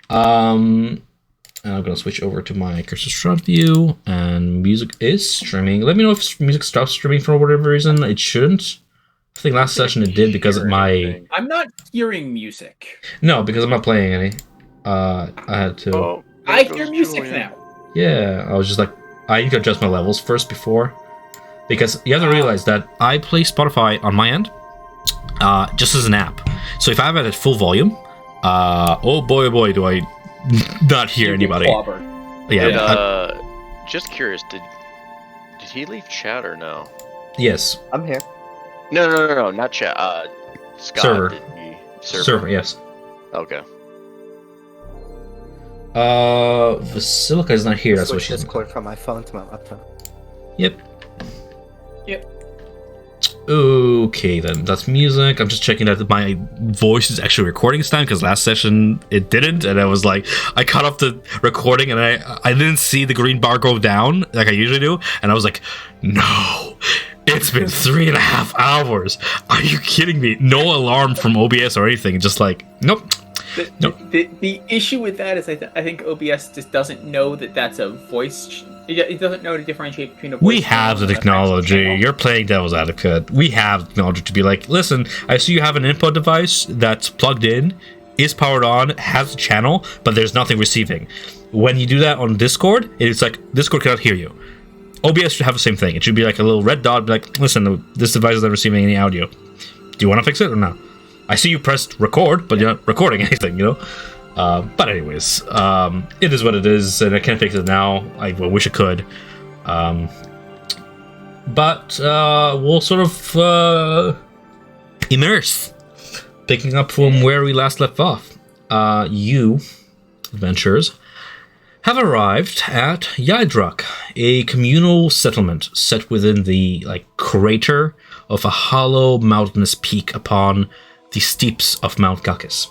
Um, I'm gonna switch over to my cursor Strahd view, and music is streaming. Let me know if music stops streaming for whatever reason. It shouldn't. I think last session it did because of my. I'm not hearing music. No, because I'm not playing any. I had to. Oh, I hear music now. Yeah, I was just like, I need to adjust my levels first before, because you have to realize that I play Spotify on my end, just as an app. So if I have it at full volume, oh boy, do I not hear anybody. Yeah. Just curious, did he leave chat or no? Yes. I'm here. No, not chat. Scott, Server. Did he... Server, yes. Okay. Basilica is not here. That's what Switch she's. Discord from my phone to my laptop. Yep. Okay, then that's music. I'm just checking that my voice is actually recording this time, because last session it didn't, and I was like, I cut off the recording and I didn't see the green bar go down like I usually do, and I was like, no, it's been 3.5 hours. Are you kidding me? No alarm from OBS or anything. Just like, nope. The issue with that is I think OBS just doesn't know that that's a voice. It doesn't know to differentiate between a voice. We have the technology. You're playing devil's advocate. We have the technology to be like, listen, I see you have an input device that's plugged in, is powered on, has a channel, but there's nothing receiving. When you do that on Discord, it's like, Discord cannot hear you. OBS should have the same thing. It should be like a little red dot, be like, listen, this device is not receiving any audio. Do you want to fix it or not? I see you pressed record, but you're not recording anything, you know? But anyways, it is what it is, and I can't fix it now. I wish I could. But we'll sort of immerse, picking up from where we last left off. You, adventurers, have arrived at Yaedrak, a communal settlement set within the crater of a hollow mountainous peak upon the steeps of Mount Gakis.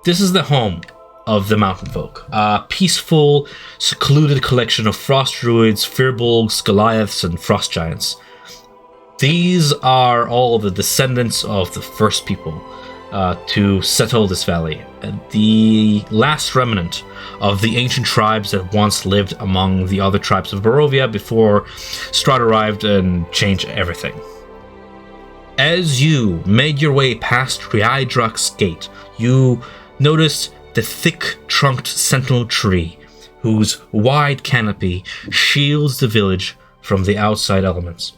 This is the home of the mountain folk, a peaceful, secluded collection of frost druids, firbolgs, goliaths, and frost giants. These are all the descendants of the first people to settle this valley, the last remnant of the ancient tribes that once lived among the other tribes of Barovia before Strahd arrived and changed everything. As you made your way past Yaedrak's gate, you noticed the thick-trunked sentinel tree, whose wide canopy shields the village from the outside elements.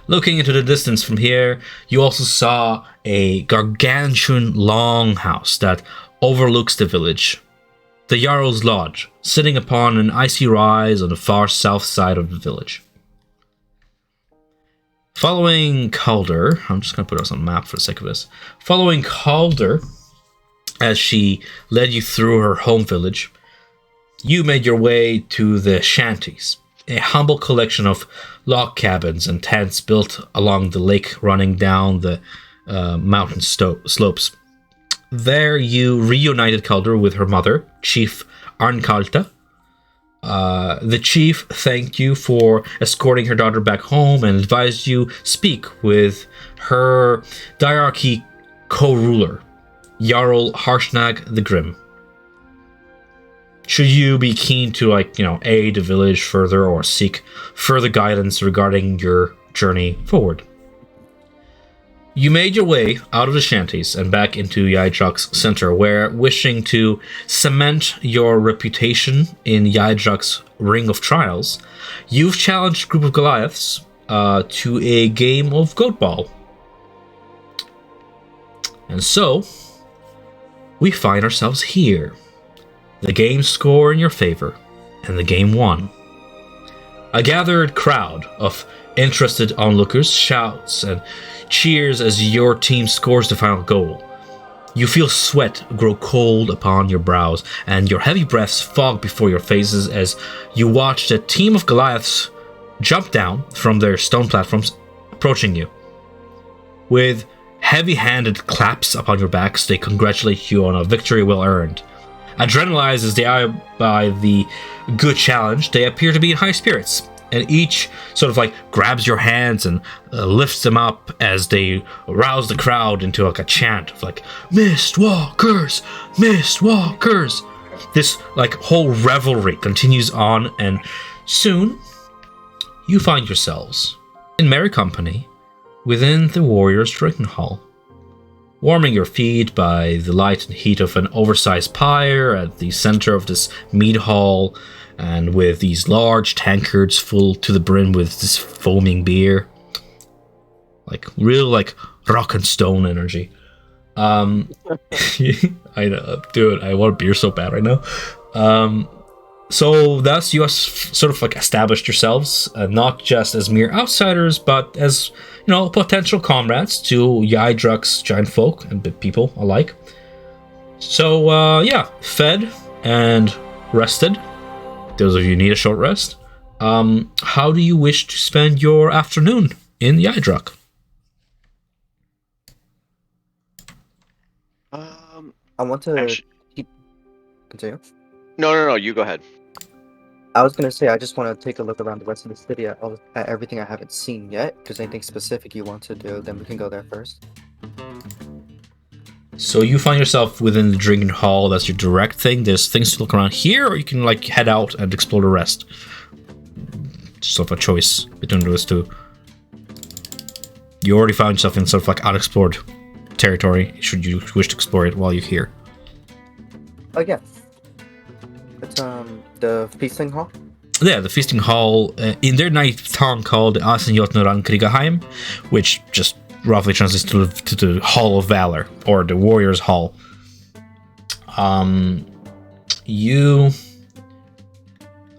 Looking into the distance from here, you also saw a gargantuan longhouse that overlooks the village. The Jarl's Lodge, sitting upon an icy rise on the far south side of the village. Following Calder, I'm just going to put us on a map for the sake of this. Following Calder, as she led you through her home village, you made your way to the shanties, a humble collection of log cabins and tents built along the lake running down the mountain slopes. There you reunited Calder with her mother, Chief Arnkalta. The chief thanked you for escorting her daughter back home and advised you speak with her Diarchy co-ruler, Jarl Harshnag the Grim. Should you be keen to, aid the village further or seek further guidance regarding your journey forward. You made your way out of the shanties and back into Yaedrak's center, where, wishing to cement your reputation in Yaedrak's ring of trials, you've challenged a group of Goliaths to a game of goat ball. And so, we find ourselves here. The game score in your favor, and the game won. A gathered crowd of interested onlookers shouts and cheers as your team scores the final goal. You feel sweat grow cold upon your brows, and your heavy breaths fog before your faces as you watch the team of Goliaths jump down from their stone platforms, approaching you. With heavy-handed claps upon your backs, they congratulate you on a victory well earned. Adrenalized as they are by the good challenge, they appear to be in high spirits. and each sort of like grabs your hands and lifts them up as they rouse the crowd into like a chant of like Mistwalkers, Mistwalkers. This like whole revelry continues on, and soon you find yourselves in merry company within the warriors' drinking hall, warming your feet by the light and heat of an oversized pyre at the center of this mead hall, and with these large tankards full to the brim with this foaming beer. Like, real, like, rock and stone energy. I know, dude, I want a beer so bad right now. So thus you have sort of, like, established yourselves, not just as mere outsiders, but as, you know, potential comrades to Yaedrak's giant folk and people alike. So, yeah, fed and rested. Those of you who need a short rest. How do you wish to spend your afternoon in Yaedrak? I want to continue. No. You go ahead. I was gonna say I just want to take a look around the rest of the city at everything I haven't seen yet. Because anything specific you want to do, then we can go there first. So you find yourself within the drinking hall. That's your direct thing. There's things to look around here, or you can like head out and explore the rest. Sort of a choice between those two. You already found yourself in sort of like unexplored territory, should you wish to explore it while you're here. Oh yeah. It's the feasting hall. Yeah, the feasting hall in their native tongue called Asenjotnoran Krigaheim, which just roughly translates to the Hall of Valor, or the Warriors' Hall. You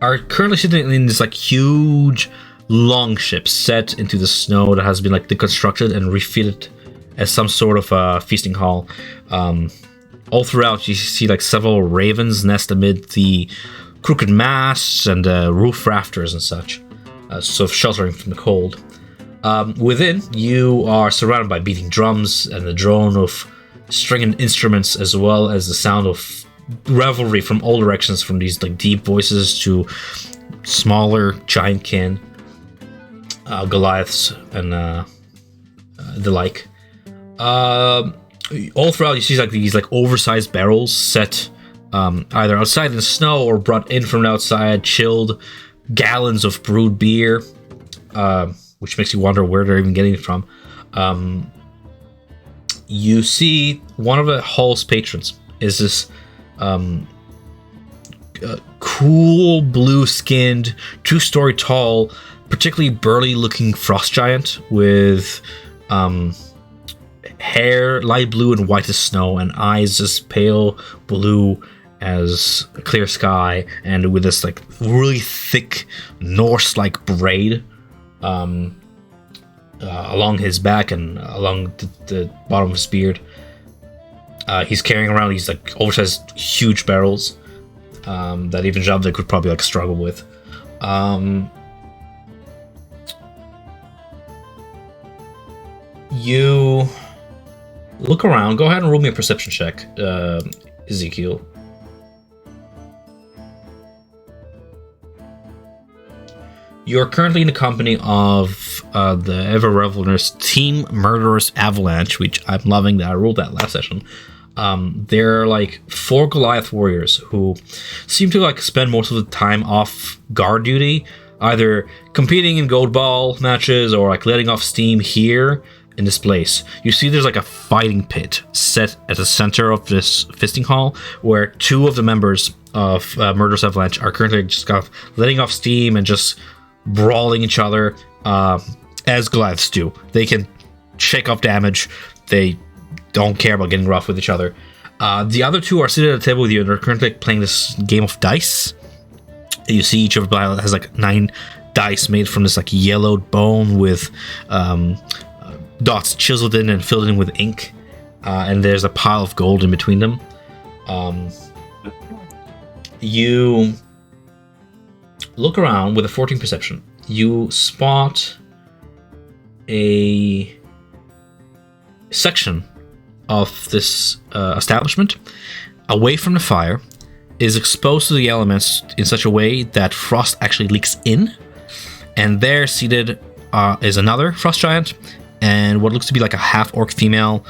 are currently sitting in this like huge longship set into the snow that has been like deconstructed and refitted as some sort of a feasting hall. All throughout you see like several ravens nest amid the crooked masts and roof rafters and such, sort of sheltering from the cold. Within, you are surrounded by beating drums and the drone of stringed instruments, as well as the sound of revelry from all directions, from these like deep voices to smaller giantkin, Goliaths, and the like. All throughout, you see like these like oversized barrels set either outside in the snow or brought in from outside, chilled gallons of brewed beer. Which makes you wonder where they're even getting it from. You see one of the hall's patrons is this cool, blue-skinned, 2-story tall, particularly burly-looking frost giant with hair light blue and white as snow, and eyes as pale blue as a clear sky, and with this like really thick Norse-like braid along his back and along the bottom of his beard. He's carrying around these like oversized huge barrels that even Javdik could probably like struggle with. You look around. Go ahead and roll me a perception check, Ezekiel. You're currently in the company of the ever revelous Team Murderous Avalanche, which I'm loving that I rolled that last session. They're like 4 Goliath warriors who seem to like spend most of the time off guard duty, either competing in gold ball matches or like letting off steam here in this place. You see there's like a fighting pit set at the center of this feasting hall, where 2 of the members of Murderous Avalanche are currently just kind of letting off steam and just brawling each other as Goliaths do. They can shake off damage. They don't care about getting rough with each other. The other 2 are sitting at a table with you, and they're currently playing this game of dice. You see each of them has like 9 dice made from this like yellowed bone with dots chiseled in and filled in with ink. And there's a pile of gold in between them. You look around with a 14 perception. You spot a section of this establishment away from the fire, is exposed to the elements in such a way that frost actually leaks in, And there, seated, is another frost giant, and what looks to be like a half-orc female,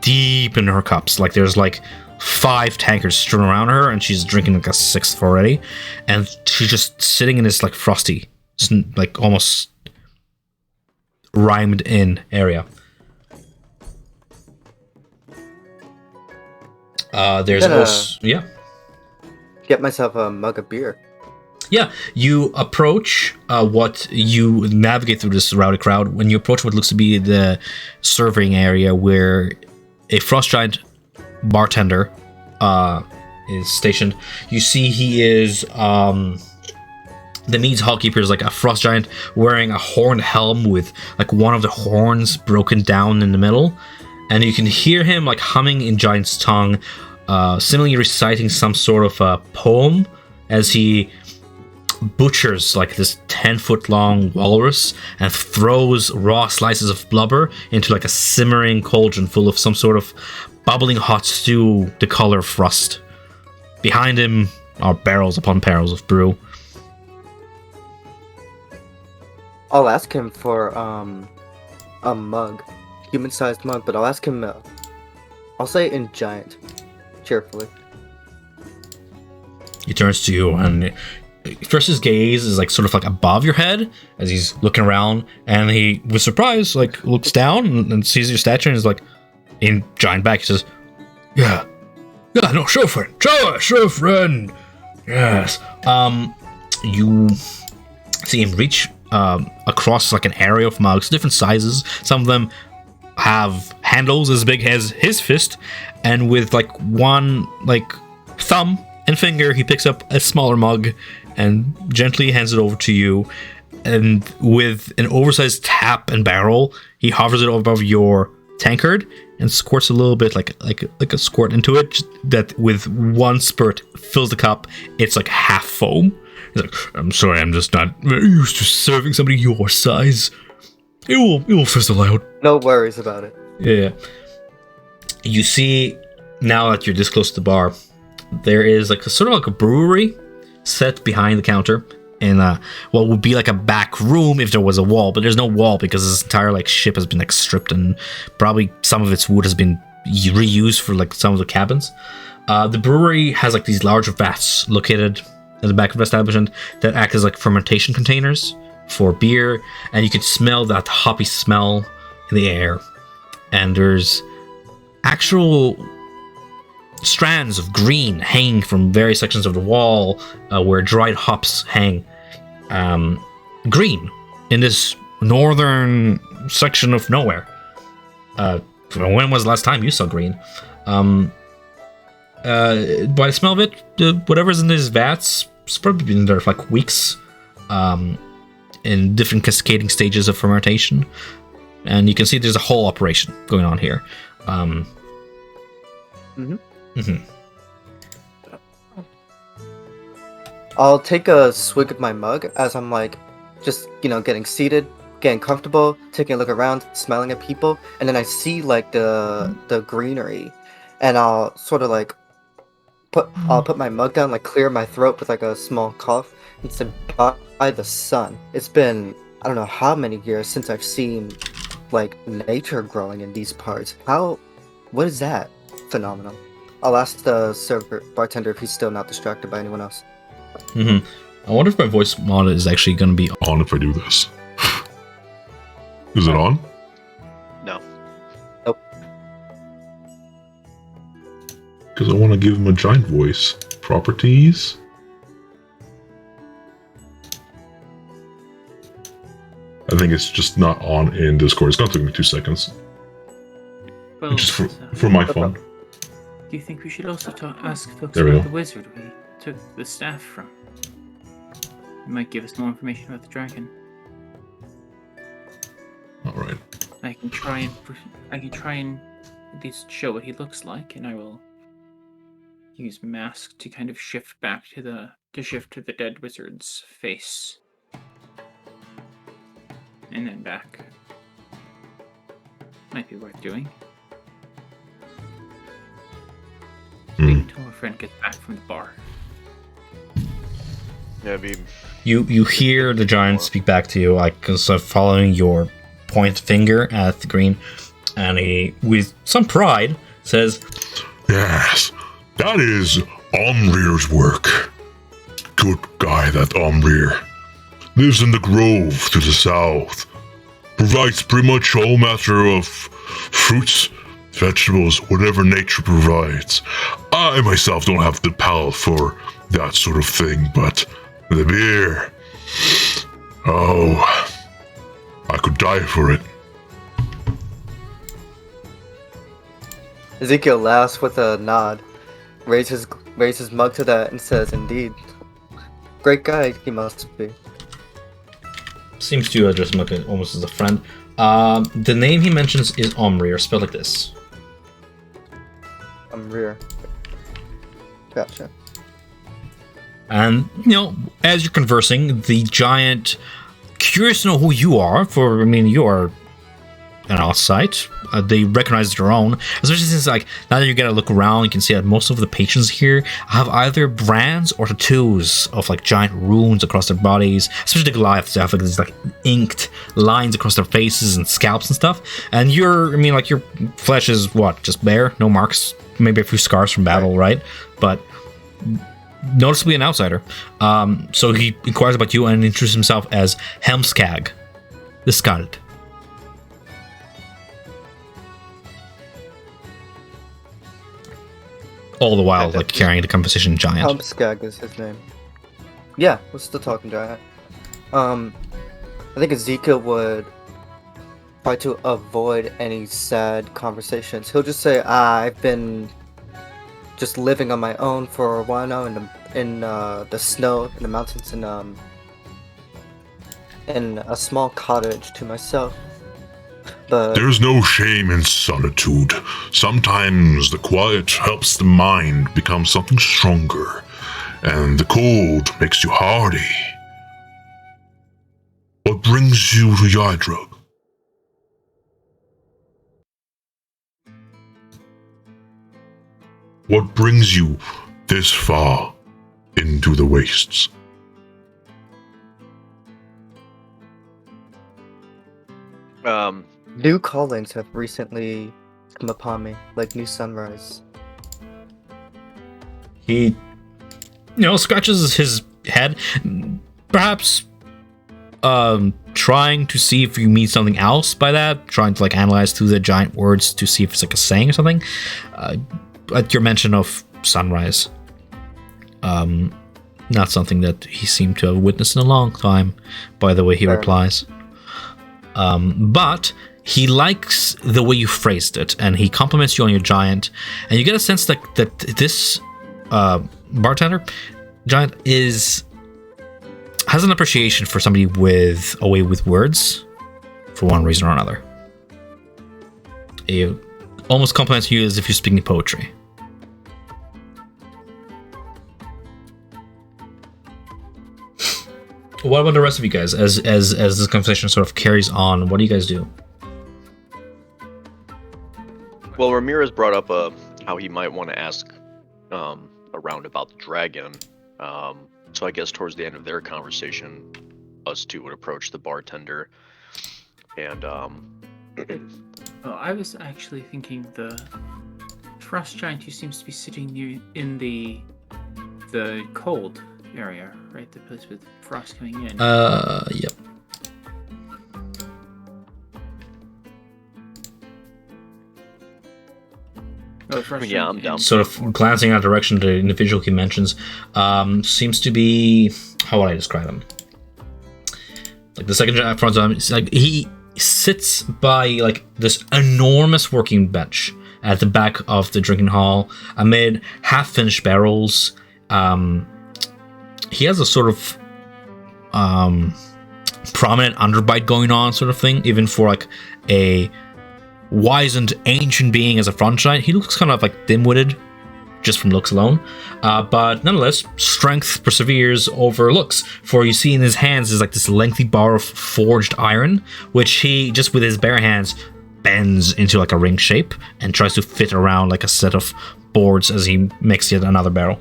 deep in her cups. Like there's like 5 tankards strewn around her, and she's drinking like a 6th already, and she's just sitting in this like frosty, like almost rhymed in area. There's also Get myself a mug of beer. Yeah, you approach you navigate through this rowdy crowd. When you approach what looks to be the serving area where a frost giant bartender is stationed, you see he is the Mead's hallkeeper is like a frost giant wearing a horned helm with like one of the horns broken down in the middle, and you can hear him like humming in giant's tongue, similarly reciting some sort of a poem as he butchers like this 10-foot long walrus and throws raw slices of blubber into like a simmering cauldron full of some sort of bubbling hot stew the color of rust. Behind him are barrels upon barrels of brew. I'll ask him for a mug, human-sized mug, but I'll ask him. I'll say in giant, cheerfully. He turns to you, and first his gaze is like sort of like above your head as he's looking around, and he, with surprise, like looks down and sees your stature and is like, in giant back, he says, "Yeah, no, sure friend, yes." You see him reach across like an area of mugs, different sizes. Some of them have handles as big as his fist, and with like one like thumb and finger, he picks up a smaller mug and gently hands it over to you. And with an oversized tap and barrel, he hovers it above your tankard and squirts a little bit, like a squirt into it. That with one spurt fills the cup. It's like half foam. He's like, "I'm sorry, I'm just not used to serving somebody your size. It will fizzle out." No worries about it. Yeah. You see, now that you're this close to the bar, there is like a sort of like a brewery set behind the counter in what would be like a back room if there was a wall, but there's no wall because this entire like ship has been like stripped, and probably some of its wood has been reused for like some of the cabins. The brewery has like these large vats located at the back of the establishment that act as like fermentation containers for beer, and you can smell that hoppy smell in the air. And there's actual strands of green hanging from various sections of the wall where dried hops hang. Green in this northern section of nowhere. When was the last time you saw green? By the smell of it, whatever's in these vats, it's probably been there for like weeks, in different cascading stages of fermentation. And you can see there's a whole operation going on here. I'll take a swig of my mug as I'm like, just, getting seated, getting comfortable, taking a look around, smelling at people, and then I see like the greenery, and I'll sort of like I'll put my mug down, like clear my throat with like a small cough, and say, "By the sun, it's been I don't know how many years since I've seen like nature growing in these parts. What is that phenomenon?" I'll ask the bartender if he's still not distracted by anyone else. I wonder if my voice mod is actually going to be On if I do this. Is it on? No. Nope. Because I want to give him a giant voice. Properties. I think it's just not on in Discord. It's going to take me 2 seconds. Well, Just for my fun. do you think we should also ask folks There we about go. the wizard we took the staff from? He might give us more information about the dragon. Alright. I can try and at least show what he looks like, and I will use mask to kind of shift to the dead wizard's face. And then back. Might be worth doing. Wait until our friend gets back from the bar. Yeah, I mean, You hear the giant speak back to you, like sort of following your point finger at the green, and he, with some pride, says, Yes, that is Omrir's work. Good guy, that Omrir. Lives in the grove to the south. Provides pretty much all matter of fruits, vegetables, whatever nature provides. I myself don't have the palate for that sort of thing, but the beer... Oh, I could die for it. Ezekiel laughs with a nod, raises his mug to that, and says, "Indeed, great guy he must be." seems to address him like almost as a friend. The name he mentions is Omrir, spelled like this. Rear. Gotcha. And, you know, as you're conversing, the giant, curious to know who you are, for, I mean, you are an outside. They recognize their own, especially since, like, now that you get a look around, you can see that most of the patrons here have either brands or tattoos of, like, giant runes across their bodies, especially the Goliaths. They have, like, these, like, inked lines across their faces and scalps and stuff. And I mean, like, your flesh is, what, just bare? No marks? Maybe a few scars from battle, right? But noticeably an outsider. So he inquires about you and introduces himself as Helmskag, the Skald. All the while, like, carrying the composition giant. Helmskag is his name. Yeah, what's the talking giant? I think Ezekiel would try to avoid any sad conversations. He'll just say, I've been just living on my own for a while now in the snow, in the mountains, in a small cottage to myself. But There's no shame in solitude. Sometimes the quiet helps the mind become something stronger, and the cold makes you hardy. What brings you to Yaedrak? What brings you this far into the wastes? new callings have recently come upon me, like new sunrise. He, scratches his head, perhaps trying to see if you mean something else by that, trying to, like, analyze through the giant words to see if it's, like, a saying or something. At your mention of sunrise, not something that he seemed to have witnessed in a long time, by the way he Fair replies. But he likes the way you phrased it, and he compliments you on your giant, and you get a sense that this bartender giant has an appreciation for somebody with a way with words, for one reason or another. He almost compliments you as if you're speaking poetry. What about the rest of you guys? As this conversation sort of carries on, what do you guys do? Well, Ramirez brought up how he might want to ask around about the dragon. So I guess towards the end of their conversation, us two would approach the bartender. And I was actually thinking the frost giant who seems to be sitting near in the cold area, right? The place with frost coming in. Yep. Yeah, I'm down. Sort of glancing in that direction, the individual he mentions seems to be, how would I describe him? Like the second in front of him, it's like he sits by like this enormous working bench at the back of the drinking hall amid half-finished barrels. He has a sort of prominent underbite going on, sort of thing, even for like a wizened ancient being as a front giant. He looks kind of like dim-witted just from looks alone, but nonetheless strength perseveres over looks, for you see in his hands is like this lengthy bar of forged iron, which he just with his bare hands bends into like a ring shape and tries to fit around like a set of boards as he makes yet another barrel.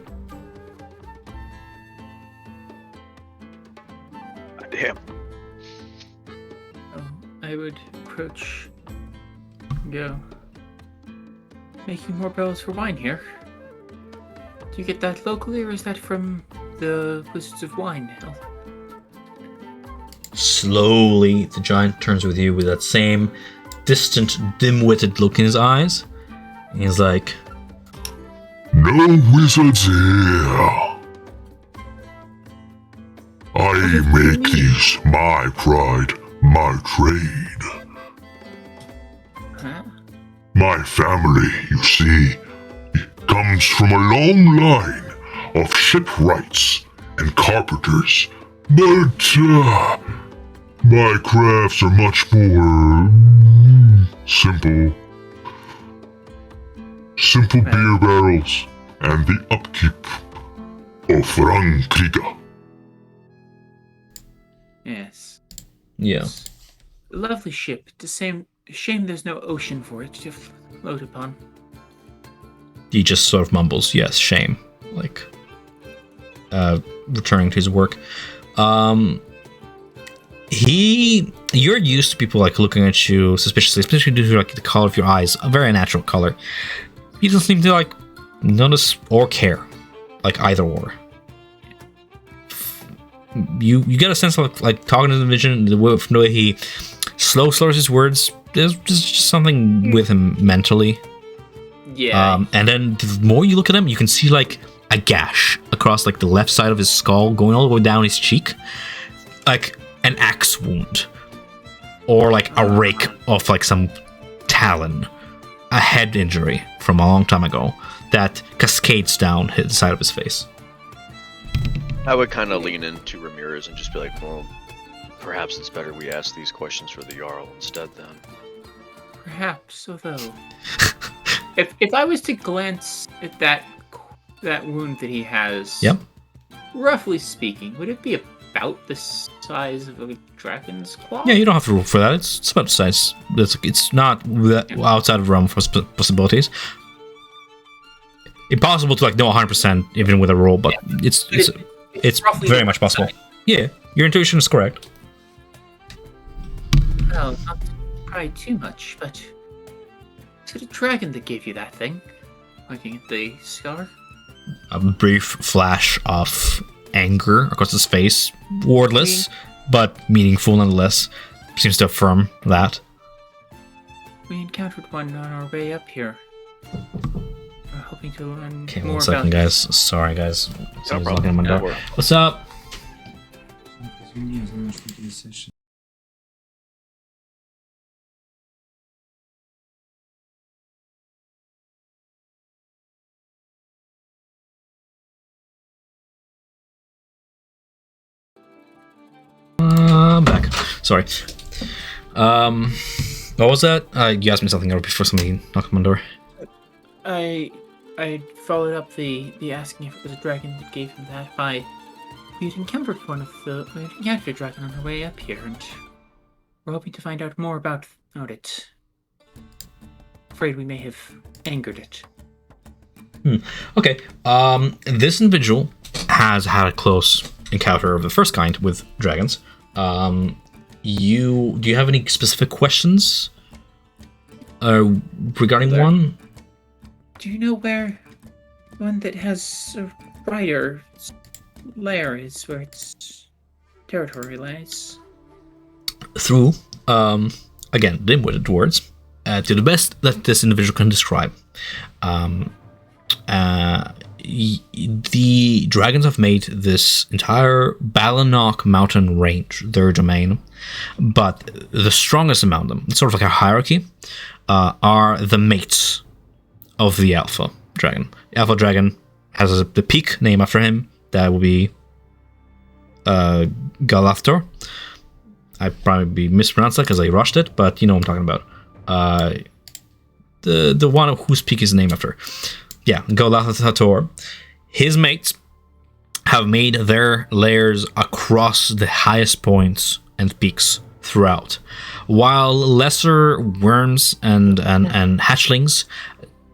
approach. Go. Making more barrels for wine here. Do you get that locally, or is that from the Wizards of Wine? Slowly, the giant turns with you with that same distant, dim-witted look in his eyes. And he's like, No wizards here. I make these my pride, my trade. Huh? My family, you see, comes from a long line of shipwrights and carpenters, but my crafts are much more simple. Simple beer barrels and the upkeep of Frankrika. Yes. yeah. A lovely ship. It's a shame there's no ocean for it to float upon. He just sort of mumbles, yes, shame. Like, returning to his work. You're used to people, like, looking at you suspiciously, especially due to, like, the color of your eyes, a very natural color. He doesn't seem to, like, notice or care, like, either or. You get a sense of, like talking to the vision, the way he slurs his words, there's just something with him mentally. Yeah. And then the more you look at him, you can see, like, a gash across, like, the left side of his skull, going all the way down his cheek. Like, an axe wound. Or, like, a rake of, like, some talon. A head injury from a long time ago that cascades down the side of his face. I would kind of lean into Ramirez and just be like, well, perhaps it's better we ask these questions for the Jarl instead then. Perhaps, although... if I was to glance at that wound that he has... Yep. Roughly speaking, would it be about the size of a dragon's claw? Yeah, you don't have to roll for that. It's about the size. It's not outside of realm for possibilities. Impossible to, like, know 100% even with a roll, but yeah. It's very much possible. Size. Yeah, your intuition is correct. Well, not to pry too much, but is it a dragon that gave you that thing? Looking at the scar? A brief flash of anger across his face, wordless, but meaningful nonetheless. Seems to affirm that. We encountered one on our way up here. We're hoping to learn okay, more 1 second, about guys. Sorry, guys. No problem. My door. What's up? I'm back. Sorry. What was that? You asked me something before somebody knocked on my door. I followed up the asking if it was a dragon that gave him that by we had encountered a dragon on our way up here, and we're hoping to find out more about it. Afraid we may have angered it. Okay. This individual has had a close encounter of the first kind with dragons. Do you have any specific questions regarding one? Do you know where one that has a brighter lair is, where its territory lies? Through, again, dim-witted words, to the best that this individual can describe. The dragons have made this entire Balanock mountain range their domain, but the strongest among them, it's sort of like a hierarchy, are the mates of the alpha dragon. The alpha dragon has the peak name after him. That will be Galaftor. I probably mispronounced that because I rushed it, but you know what I'm talking about. The one whose peak is named after. Yeah, Galaftor. His mates have made their lairs across the highest points and peaks throughout, while lesser worms and hatchlings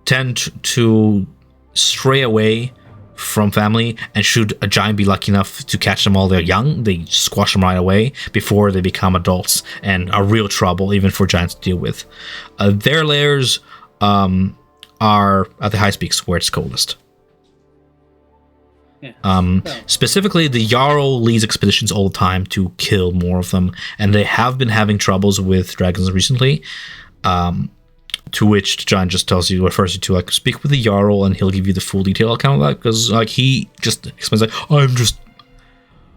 tend to stray away from family, and should a giant be lucky enough to catch them while they're young, they squash them right away before they become adults and are real trouble even for giants to deal with. Their lairs are at the high peaks where it's coldest. Yeah. Specifically, the Jarl leads expeditions all the time to kill more of them, and they have been having troubles with dragons recently. To which the giant just tells you, refers you to, like, speak with the Jarl, and he'll give you the full detail account of that, because, like, he just explains, like,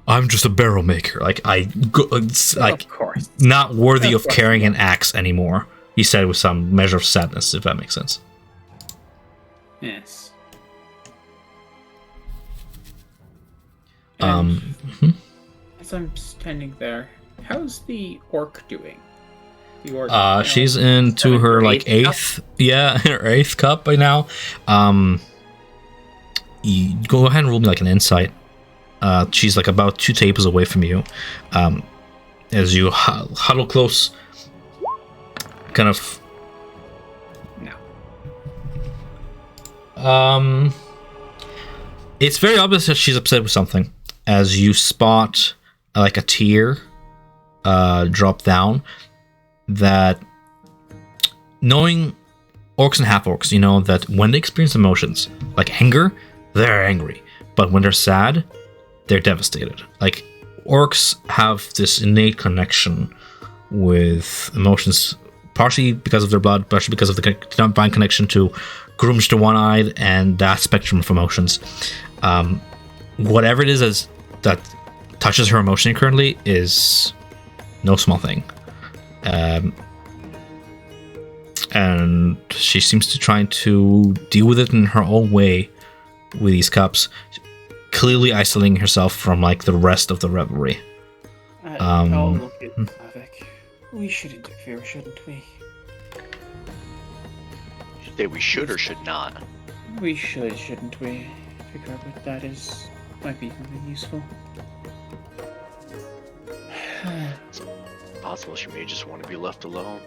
I'm just a barrel maker. Like, it's, like, of course, not worthy of carrying an axe anymore. He said with some measure of sadness, if that makes sense. Yes. As I'm standing there, how's the orc doing? The orc, she's into her like eighth cup by now. You go ahead and roll me like an insight. She's like about 2 tables away from you. As you huddle close, kind of. No. It's very obvious that she's upset with something. As you spot like a tear drop down, that knowing orcs and half orcs, you know that when they experience emotions like anger, they're angry, but when they're sad, they're devastated. Like, orcs have this innate connection with emotions, partially because of their blood, partially because of the divine connection to Grooms to One-Eyed and that spectrum of emotions. Whatever it is that touches her emotion currently is no small thing. And she seems to try to deal with it in her own way with these cups, clearly isolating herself from like the rest of the revelry. Look at Havoc. We should interfere, shouldn't we? Say we should or should not? We should, shouldn't we? Figure out what that is. Might be something useful. It's possible she may just want to be left alone.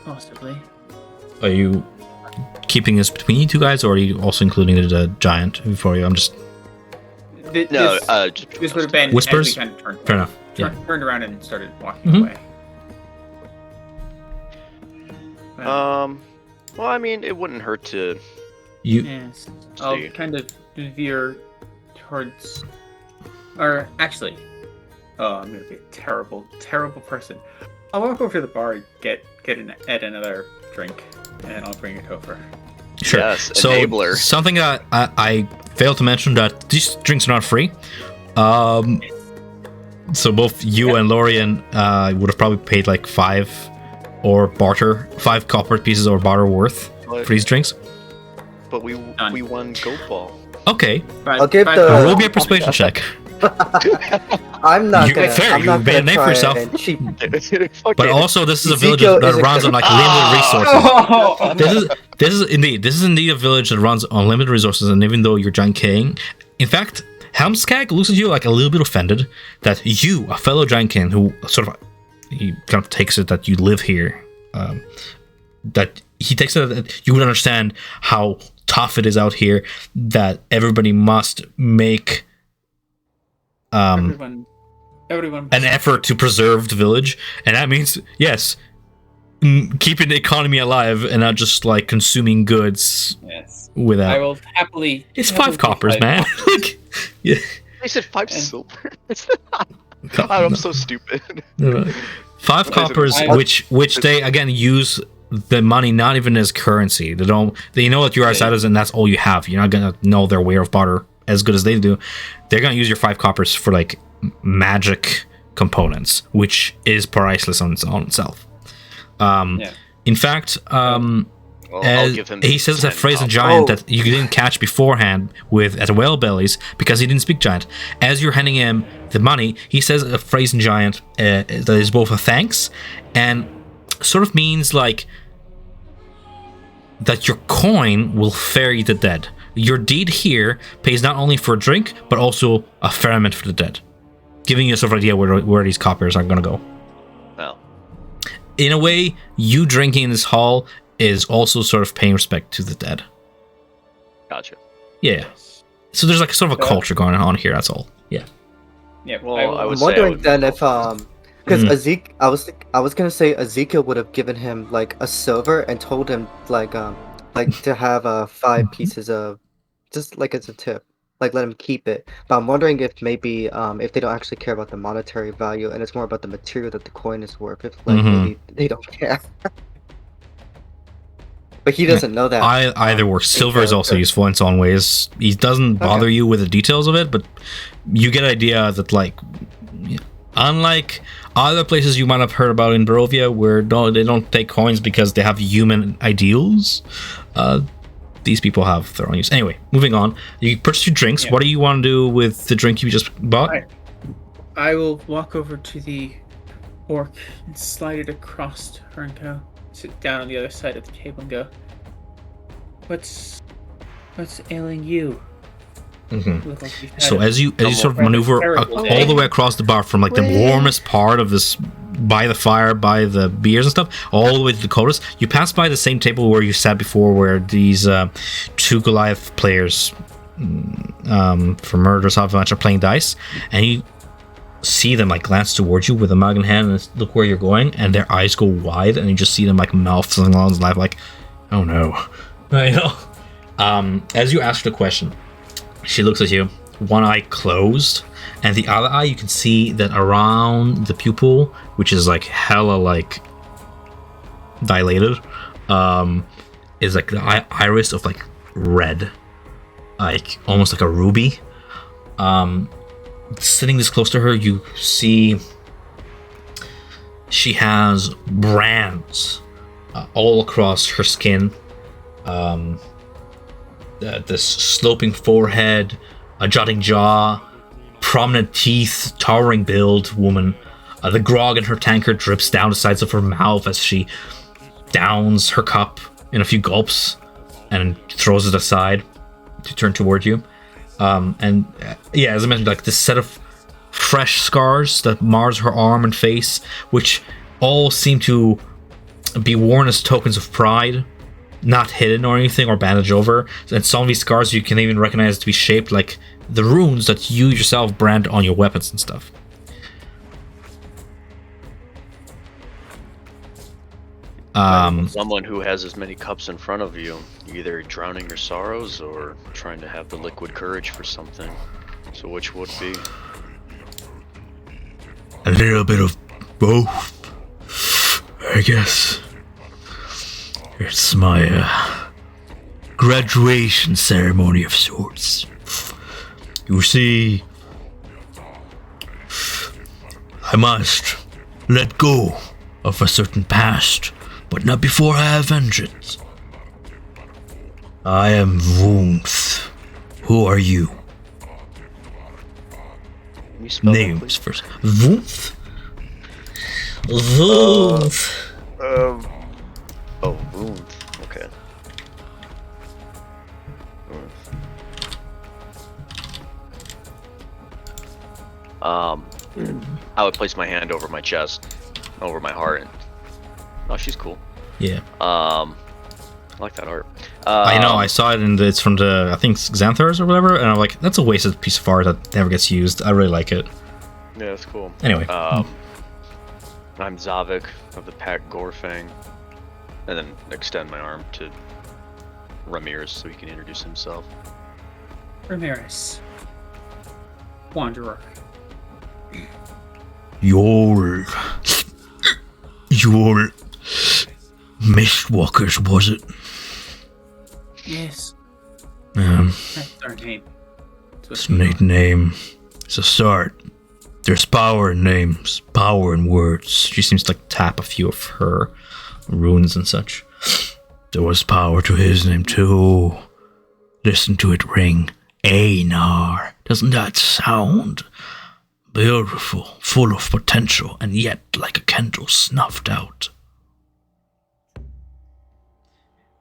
Possibly. Are you keeping this between you two guys, or are you also including the giant before you? I'm just... This would have been... Whispers? As we kind of turned, Fair enough. Turned around and started walking away. Well, I mean, it wouldn't hurt to... Yes. I'll kind of veer towards... Or, actually... Oh, I'm gonna be a terrible, terrible person. I'll walk over to the bar and get another drink, and I'll bring it over. Sure. Yes, so enabler. Something that I failed to mention, that these drinks are not free. So both you and Lorian would have probably paid like 5 copper pieces or barter worth for these drinks. But we won Goat Ball. Okay. I'll give Roll me a persuasion check. I'm not gonna. Fair, I'm not you made a gonna name for try yourself. and cheat. But also, this is a village Ezekiel that isn't runs on like limited resources. This is indeed a village that runs on limited resources, and even though you're giant king, in fact, Helmskag looks at you like a little bit offended that you, a fellow giant king, who sort of he kind of takes it that you live here, that he takes it that you would understand how tough it is out here, that everybody must make Everyone an effort to preserve the village, and that means keeping the economy alive and not just like consuming goods. Yes. Without. I will happily. It's 5 coppers, man. Like, yeah. I said 5 silver. I'm so stupid. 5 coppers, which they again use the money not even as currency. They know that you're outsiders and that's all you have. You're not gonna know their way of barter as good as they do. They're gonna use your 5 coppers for like magic components, which is priceless on its own itself. In fact, I'll give him he says a 10 phrase in copper. Giant that you didn't catch beforehand at Whale Bellies because he didn't speak Giant. As you're handing him the money, he says a phrase in Giant that is both a thanks and sort of means like that your coin will ferry the dead. Your deed here pays not only for a drink, but also a ferryman for the dead, giving you a sort of idea where these coppers are going to go. Well, in a way, you drinking in this hall is also sort of paying respect to the dead. gotcha. Yeah. So there's like sort of a culture going on here. That's all. Yeah. Yeah. Well, I I would I'm say I wondering would then go if for because Mhm. Ezekiel, I was gonna say Ezekiel would have given him like a silver and told him like to have 5 pieces of just like as a tip, like let him keep it. But I'm wondering if maybe if they don't actually care about the monetary value and it's more about the material that the coin is worth. If like Mhm. maybe they don't care. But he doesn't know that. Either works. in Silver is also character. useful in its own ways. He doesn't bother Okay. you with the details of it, but you get an idea that, like, unlike other places you might have heard about in Barovia, where they don't take coins because they have human ideals, these people have their own use. Anyway, moving on. You purchase your drinks. Yeah. What do you want to do with the drink you just bought? Right. I will walk over to the orc and slide it across her and go sit down on the other side of the table and go, What's ailing you? Mhm. You look like you've had So a as you sort of rather maneuver terrible all day." the way across the bar from like the warmest part of this, by the fire, by the beers and stuff, all the way to the coldest, you pass by the same table where you sat before, where these 2 Goliath players from Murder's Avalanche are playing dice, and you see them like glance towards you with a mug in hand and look where you're going, and their eyes go wide, and you just see them like mouth something along the line like, "Oh no." I know. As you ask the question, she looks at you, one eye closed, and the other eye you can see that around the pupil, which is like hella like dilated, is like the iris of like red, like almost like a ruby. Sitting this close to her, you see she has brands all across her skin. This sloping forehead, a jutting jaw, prominent teeth, towering build woman. The grog in her tankard drips down the sides of her mouth as she downs her cup in a few gulps and throws it aside to turn toward you. Yeah, as I mentioned, like this set of fresh scars that mars her arm and face, which all seem to be worn as tokens of pride, not hidden or anything or bandaged over. And some of these scars you can even recognize to be shaped like the runes that you yourself brand on your weapons and stuff. someone who has as many cups in front of you, either drowning your sorrows or trying to have the liquid courage for something. So which would be? A little bit of both, I guess. It's my graduation ceremony of sorts. You see, I must let go of a certain past, but not before I have vengeance. I am Wunth. Who are you? Can you spell that, Names please? first. Wunth? Wunth. Oh, wound. Okay. I would place my hand over my chest, over my heart, and oh, she's cool. Yeah. I like that art. I know, I saw it and it's from the, I think, Xanthars or whatever, and I'm like, that's a wasted piece of art that never gets used. I really like it. Yeah, that's cool. Anyway. I'm Zavik of the Pack Gorfang, and then extend my arm to Ramirez so he can introduce himself. Ramirez. Wanderer. Your Mistwalkers, was it? Yes, Um, that's our name. That's what it's a we neat name. It's a start. There's power in names, power in words. She seems to like tap a few of her runes and such. There was power to his name too. Listen to it ring. Einar. Doesn't that sound beautiful, full of potential, and yet like a candle snuffed out?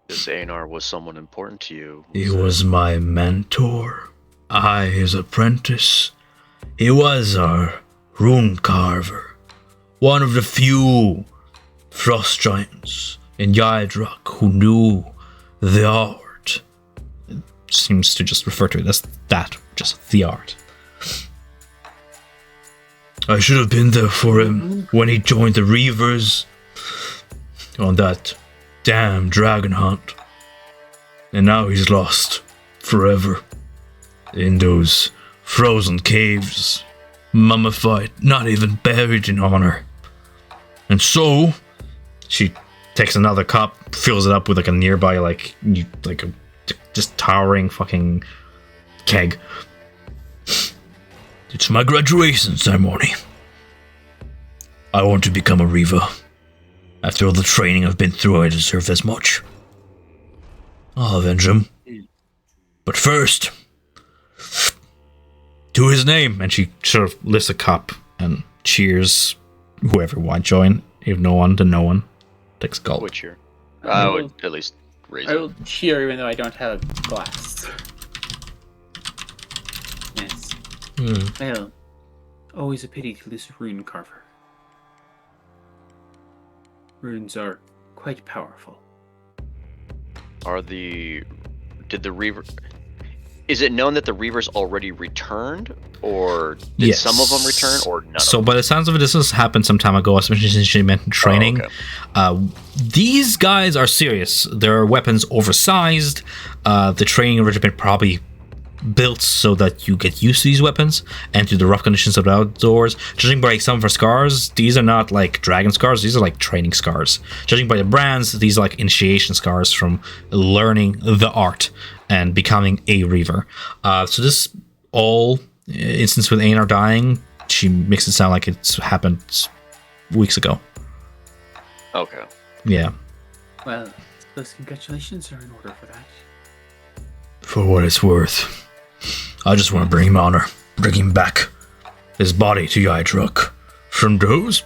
This Einar was someone important to you. He was my mentor. I his apprentice. He was our rune carver. One of the few frost giants in Yaedrak who knew the art. seems to just refer to it as that, just the art. I should have been there for him when he joined the Reavers on that damn dragon hunt. And now he's lost forever in those frozen caves, mummified, not even buried in honor. And so, she takes another cup, fills it up with like a nearby, just towering fucking keg. It's my graduation ceremony. I want to become a Reaver. After all the training I've been through, I deserve as much. I'll avenge him. But first, to his name. And she sort of lifts a cup and cheers whoever might join. If no one, then no one. Takes a gulp. Would cheer. I would at least raise I it. will cheer even though I don't have a glass. Yes. Well, always a pity to lose a rune carver. Runes are quite powerful. Did the Reaver... Is it known that the Reavers already returned? Or did Yes. some of them return, or none So of them? by the sounds of it, this has happened some time ago, especially since she mentioned training. okay. These guys are serious. Their weapons oversized. The training regiment probably built so that you get used to these weapons and to the rough conditions of the outdoors. Judging by some of her scars, these are not like dragon scars, these are like training scars. Judging by the brands, these are like initiation scars from learning the art and becoming a Reaver. So this all instance with Einar dying, she makes it sound like it's happened weeks ago. Okay. Yeah. Well, those congratulations are in order for that. For what it's worth, I just want to bring him honor. Bring him back. His body to Yaedrak. From those...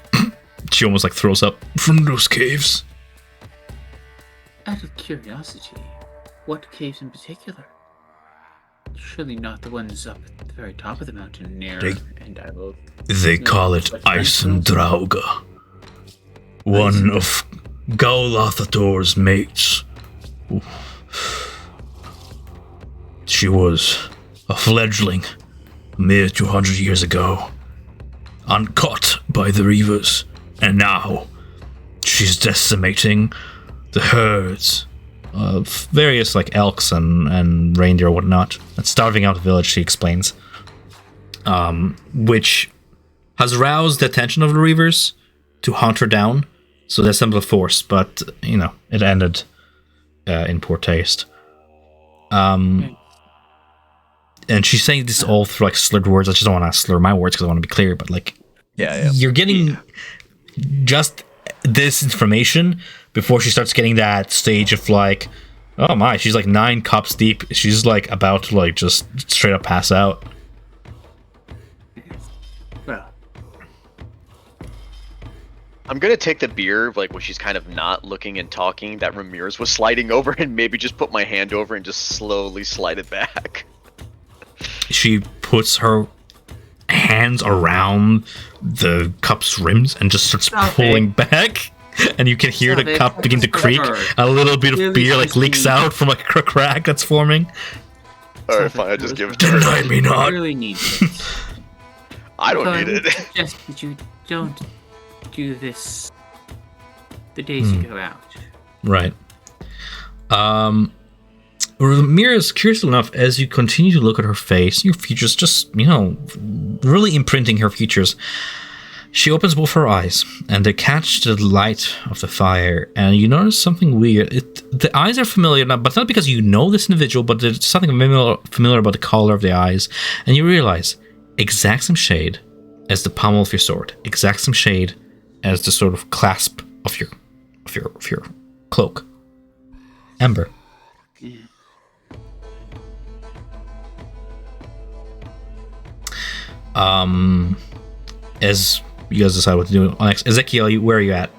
she almost like throws up. From those caves. Out of curiosity, what caves in particular? Surely not the ones up at the very top of the mountain near, and I will... They call it Eisendrauga. One of Gaulathador's mates. She was a fledgling a mere 200 years ago, uncaught by the Reavers, and now she's decimating the herds of various like elks and reindeer or whatnot, and starving out the village, she explains. Which has roused the attention of the Reavers to hunt her down, so they assembled a force, but, you know, it ended in poor taste. And she's saying this all through like slurred words. I just don't want to slur my words because I want to be clear, but like, you're getting just this information before she starts getting that stage of like, oh my, she's like 9 cups deep. She's like about to like just straight up pass out. Well, I'm gonna take the beer, like when she's kind of not looking and talking, that Ramirez was sliding over, and maybe just put my hand over and just slowly slide it back. She puts her hands around the cup's rims and just starts pulling back, and you can hear the cup begin to creak. A little bit of beer like leaks out from like a crack that's forming. Alright, fine, I just give it to her. Deny me I not. really need it. I don't need I would it. suggest that you don't do this the days you go out. Right. Ramirez, curiously enough, as you continue to look at her face, your features just, you know, really imprinting her features, she opens both her eyes, and they catch the light of the fire, and you notice something weird. The eyes are familiar, but not because you know this individual, but there's something familiar about the color of the eyes, and you realize, exact same shade as the pommel of your sword, exact same shade as the sort of clasp of your cloak. Ember. As you guys decide what to do next, Ezekiel, where are you at?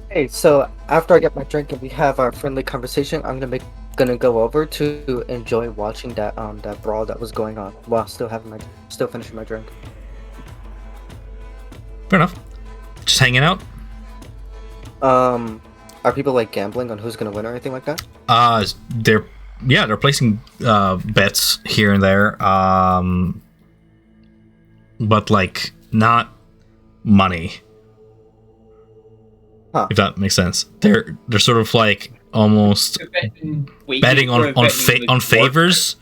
Hey, so after I get my drink and we have our friendly conversation, I'm gonna go over to enjoy watching that brawl that was going on while still finishing my drink. Fair enough. Just hanging out. Are people like gambling on who's gonna win or anything like that? They're yeah, they're placing bets here and there, but like not money. Huh. If that makes sense. They're sort of like almost betting on favors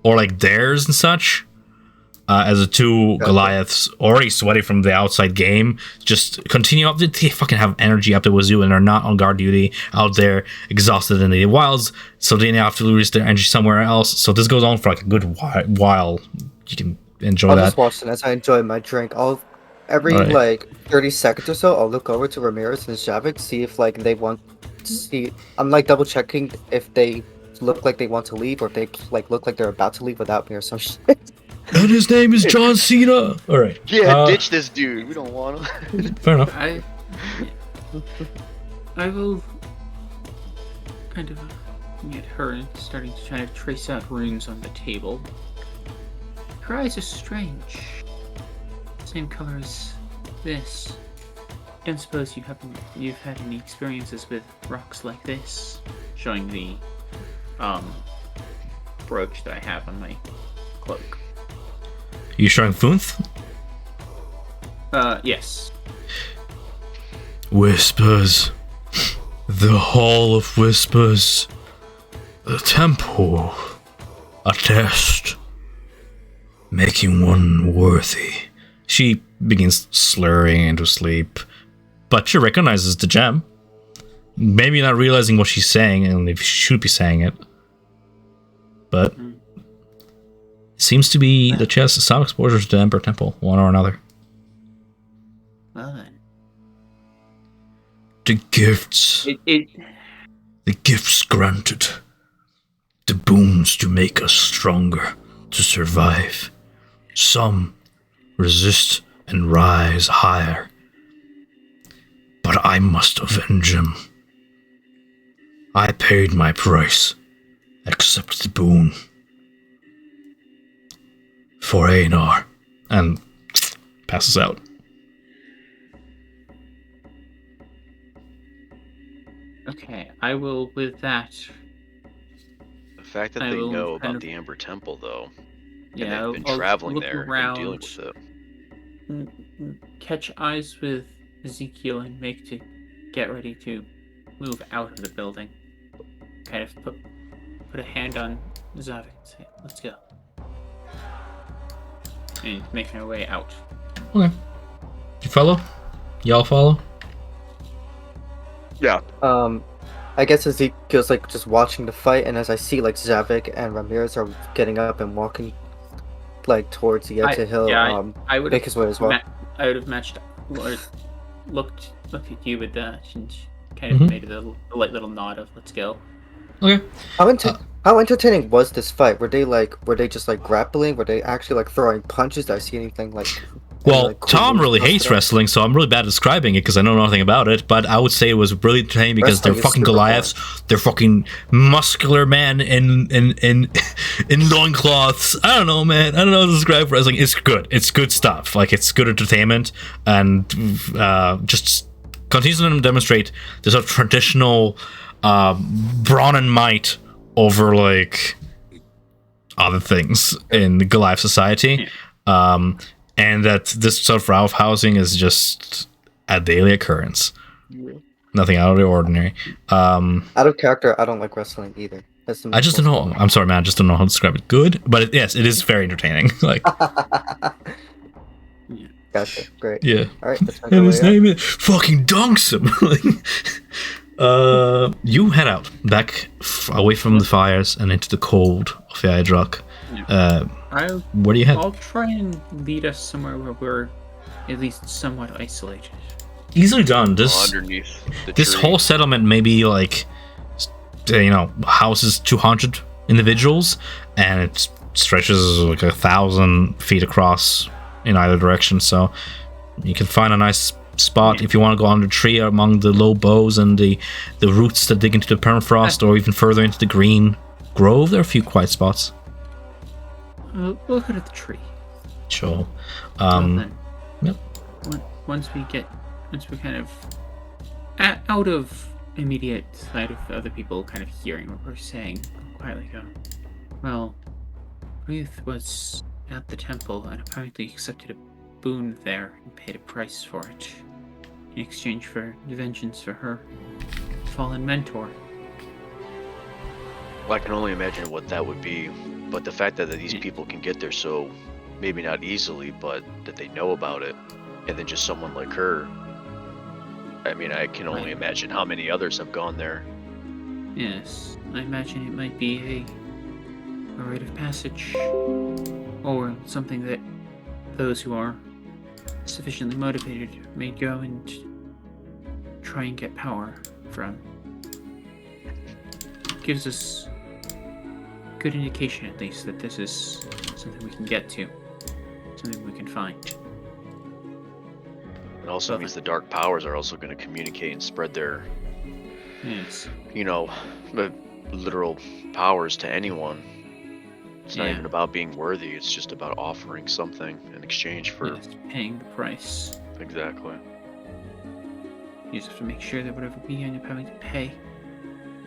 or like dares and such. As the two Gotcha. Goliaths already sweaty from the outside game, just continue up. They fucking have energy up the wazoo and are not on guard duty out there, exhausted in the wilds. So they have to lose their energy somewhere else. So this goes on for like a good while. You can enjoy I'll that. just watch it as I enjoy my drink. Every Alright. like 30 seconds or so, I'll look over to Ramirez and Javik, see if like they want to see. I'm like double checking if they look like they want to leave or if they like look like they're about to leave without me or some shit. And his name is John Cena. All right. Yeah, ditch this dude. We don't want him. Fair enough. I will kind of get her starting to try to trace out runes on the table. Her eyes are strange. Same color as this. Don't suppose you've had any experiences with rocks like this? Showing the brooch that I have on my cloak. You showing Funth? Yes. Whispers. The Hall of Whispers. The temple. A test. Making one worthy. She begins slurring into sleep, but she recognizes the gem. Maybe not realizing what she's saying and if she should be saying it. But it seems to be the chest some exposures to the Emperor Temple, one or another. Well then. The gifts. It The gifts granted. The boons to make us stronger, to survive. Some resist and rise higher. But I must avenge him. I paid my price. Accept the boon. For Einar. And passes out. Okay, I will with that. The fact that I they will know kind about of- the Amber Temple, though, Yeah, and they've been I'll traveling look there and around, dealing with it. catch eyes with Ezekiel and make to get ready to move out of the building. Kind of put a hand on Zavik and say, "Let's go." And making our way out. Okay. You follow? Y'all follow? Yeah. I guess Ezekiel's like just watching the fight, and as I see like Zavik and Ramirez are getting up and walking like towards the edge of the hill, I would make his way as well. I would have matched or looked at you with that and kind of Mhm. made a light little nod of "Let's go." Okay. How entertaining was this fight? Were they just like grappling? Were they actually like throwing punches? Did I see anything like? Well, like, cool Tom moves really busted hates up? wrestling, so I'm really bad at describing it because I know nothing about it. But I would say it was really entertaining because they're Wrestling is fucking super Goliaths. They're fucking muscular men in loincloths. I don't know, man. I don't know how to describe wrestling. It's good. It's good stuff. Like, it's good entertainment, and just continues to demonstrate the sort of traditional brawn and might over like other things in Goliath society. And that this sort of roughhousing is just a daily occurrence. Nothing out of the ordinary. Out of character, I don't like wrestling either. That's the I just don't know. I'm sorry, man. I just don't know how to describe it. Good, but yes, it is very entertaining. Like, Gotcha. Great. yeah. All right. Let's And his name is fucking dunks him. You head out back away from the fires and into the cold of Yaedrak. Where do you head? I'll try and lead us somewhere where we're at least somewhat isolated. Easily done. Underneath the This tree. whole settlement may be like, houses 200 individuals, and it stretches like 1,000 feet across in either direction. So you can find a nice spot if you want to go under the tree among the low boughs and the roots that dig into the permafrost, or even further into the green grove. There are a few quiet spots. We'll go to the tree. Sure. Well, then, Yep. Once we're kind of out of immediate sight of other people kind of hearing what we're saying, quietly go, well, Ruth was at the temple and apparently accepted a boon there and paid a price for it in exchange for vengeance for her fallen mentor. Well, I can only imagine what that would be, but the fact that these Yeah. people can get there so, maybe not easily, but that they know about it, and then just someone like her, I mean, I can only imagine how many others have gone there. Yes, I imagine it might be a rite of passage, or something that those who are sufficiently motivated may go and try and get power from. Gives us good indication, at least, that this is something we can get to, something we can find. It also means the dark powers are also going to communicate and spread their, Yes. literal powers to anyone. It's not Yeah. even about being worthy, it's just about offering something in exchange for... Yes, paying the price. Exactly. You just have to make sure that whatever we end up having to pay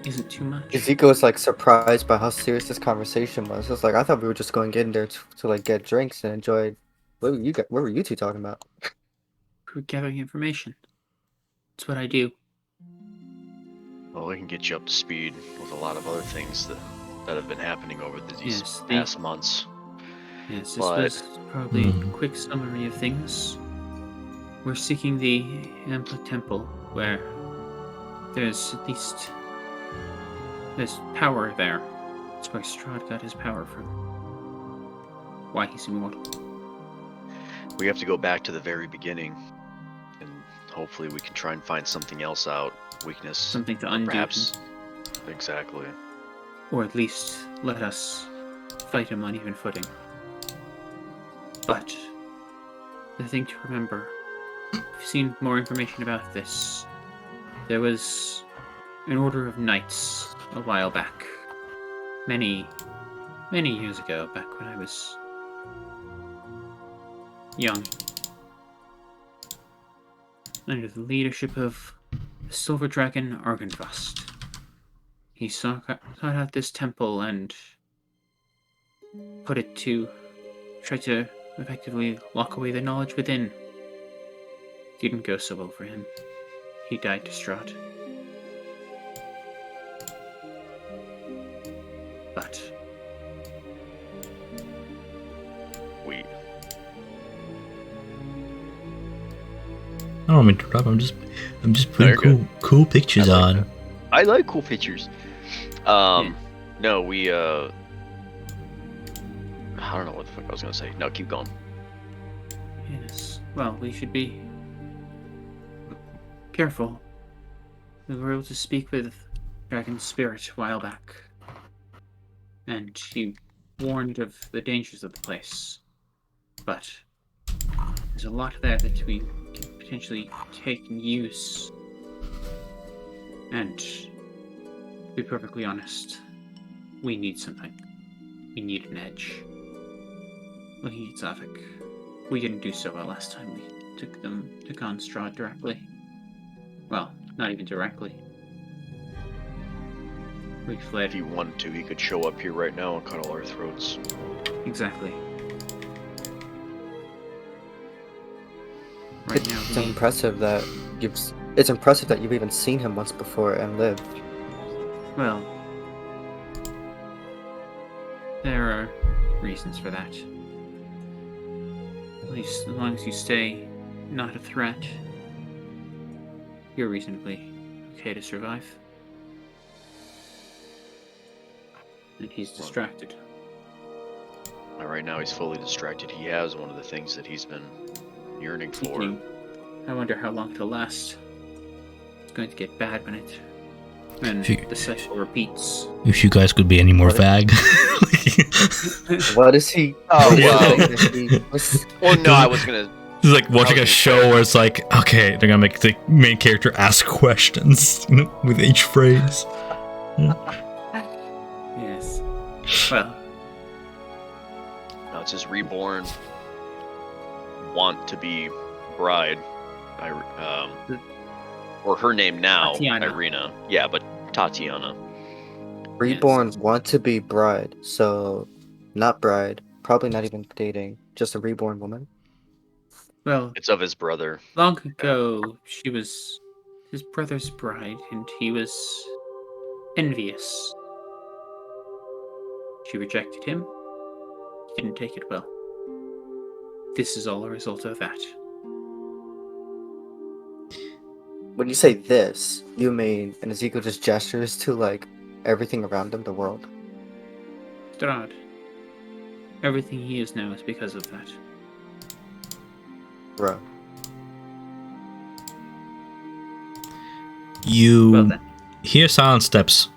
isn't too much. Ezekiel was like surprised by how serious this conversation was. It's like I thought we were just going in there to like get drinks and enjoy. What were you two talking about? We're gathering information. That's what I do. Well, we can get you up to speed with a lot of other things that have been happening over these Yes, past months. Yes, this But- was probably a quick summary of things. We're seeking the Ampla Temple, where there's at least there's power there. That's where Strahd got his power from. Why he's immortal. We have to go back to the very beginning, and hopefully we can try and find something else out. Weakness. Something to undo Perhaps. Exactly. or at least let us fight him on even footing. But the thing to remember, if you've seen more information about this, there was an order of knights a while back. Many years ago, back when I was young. Under the leadership of the Silver Dragon Argynvost. He sought out this temple and tried to effectively lock away the knowledge within. Didn't go so well for him. He died distraught. But We. I don't mean to interrupt. I'm just you're putting cool pictures I like on. that. I like cool pictures. No, we I don't know what the fuck I was gonna say. No, keep going. yes, well, we should be careful. We were able to speak with Dragon Spirit a while back, and he warned of the dangers of the place. But there's a lot there that we can potentially take and use. And to be perfectly honest, we need something. We need an edge. Looking at Zavik, we didn't do so well last time we took on Strahd directly. Well, not even directly. We fled. If he wanted to, he could show up here right now and cut all our throats. Exactly. Right now, It's impressive that It's impressive that you've even seen him once before and lived. well, there are reasons for that. At least as long as you stay not a threat, you're reasonably okay to survive. And he's distracted. Right now, he's fully distracted. He has one of the things that he's been yearning for. Speaking, I wonder how long it'll last. It's going to get bad when the cycle repeats. If you guys could be any more What? vague. What is he? Oh, well. well. Well, no, I was gonna. It's like watching I a was show gonna where it's like, okay, they're gonna make the main character ask questions, with each phrase. Yes. Well, No, it's his reborn want to be bride. Or her name now, Tatiana. Irina. Yeah, but Tatiana. Reborn want to be bride, so not bride, probably not even dating, just a reborn woman. Well, It's of his brother. long ago, she was his brother's bride, and he was envious. She rejected him. He didn't take it well. This is all a result of that. When you say this, you mean, and Ezekiel just gestures to, like, everything around him, the world. Strahd. Everything he is now is because of that. Bro. You Well then. hear silent steps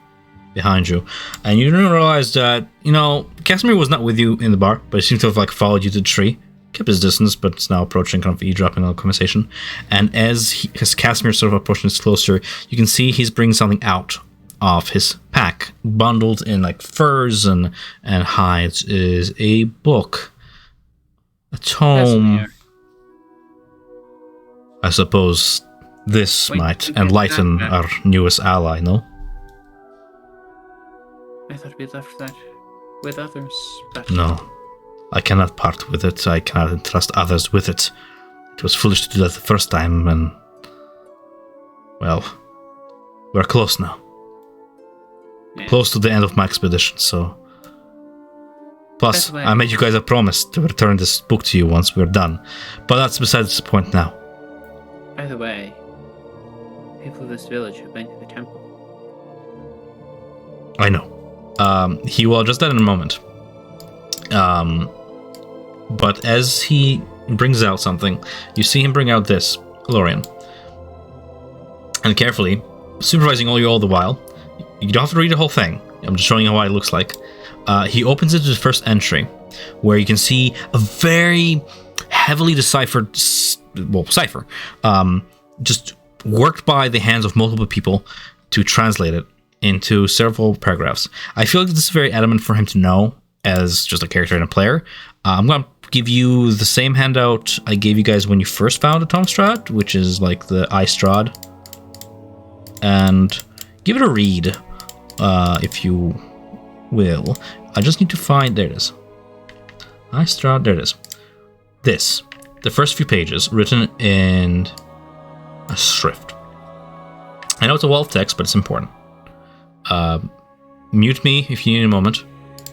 behind you, and you don't realize that, Casimir was not with you in the bar, but he seems to have like followed you to the tree, kept his distance, but is now approaching, kind of eavesdropping on the conversation. And as Casimir sort of approaches closer, you can see he's bringing something out of his pack, bundled in like furs and hides, is a book, a tome. Casimir. I suppose this Wait, might you get enlighten that our newest ally, no? I thought we left that with others, but No. I cannot part with it. I cannot entrust others with it. It was foolish to do that the first time, and... well, we're close now. yeah. Close to the end of my expedition, so... Plus, By the way- I made you guys a promise to return this book to you once we're done. But that's besides the point now. By the way, people of this village have been to the temple. I know. He will address that in a moment. But as he brings out something, you see him bring out this, Lorian. And carefully, supervising all you all the while, you don't have to read the whole thing. I'm just showing you what it looks like. He opens it to the first entry, where you can see a very heavily deciphered, cipher, just worked by the hands of multiple people to translate it into several paragraphs. I feel like this is very adamant for him to know as just a character and a player. I'm going to give you the same handout I gave you guys when you first found the Tom Strahd, which is like the I Strahd. And give it a read, if you will. I just need to find... there it is. I Strahd, there it is. This. The first few pages, written in a shrift. I know it's a wall of text, but it's important. Mute me if you need a moment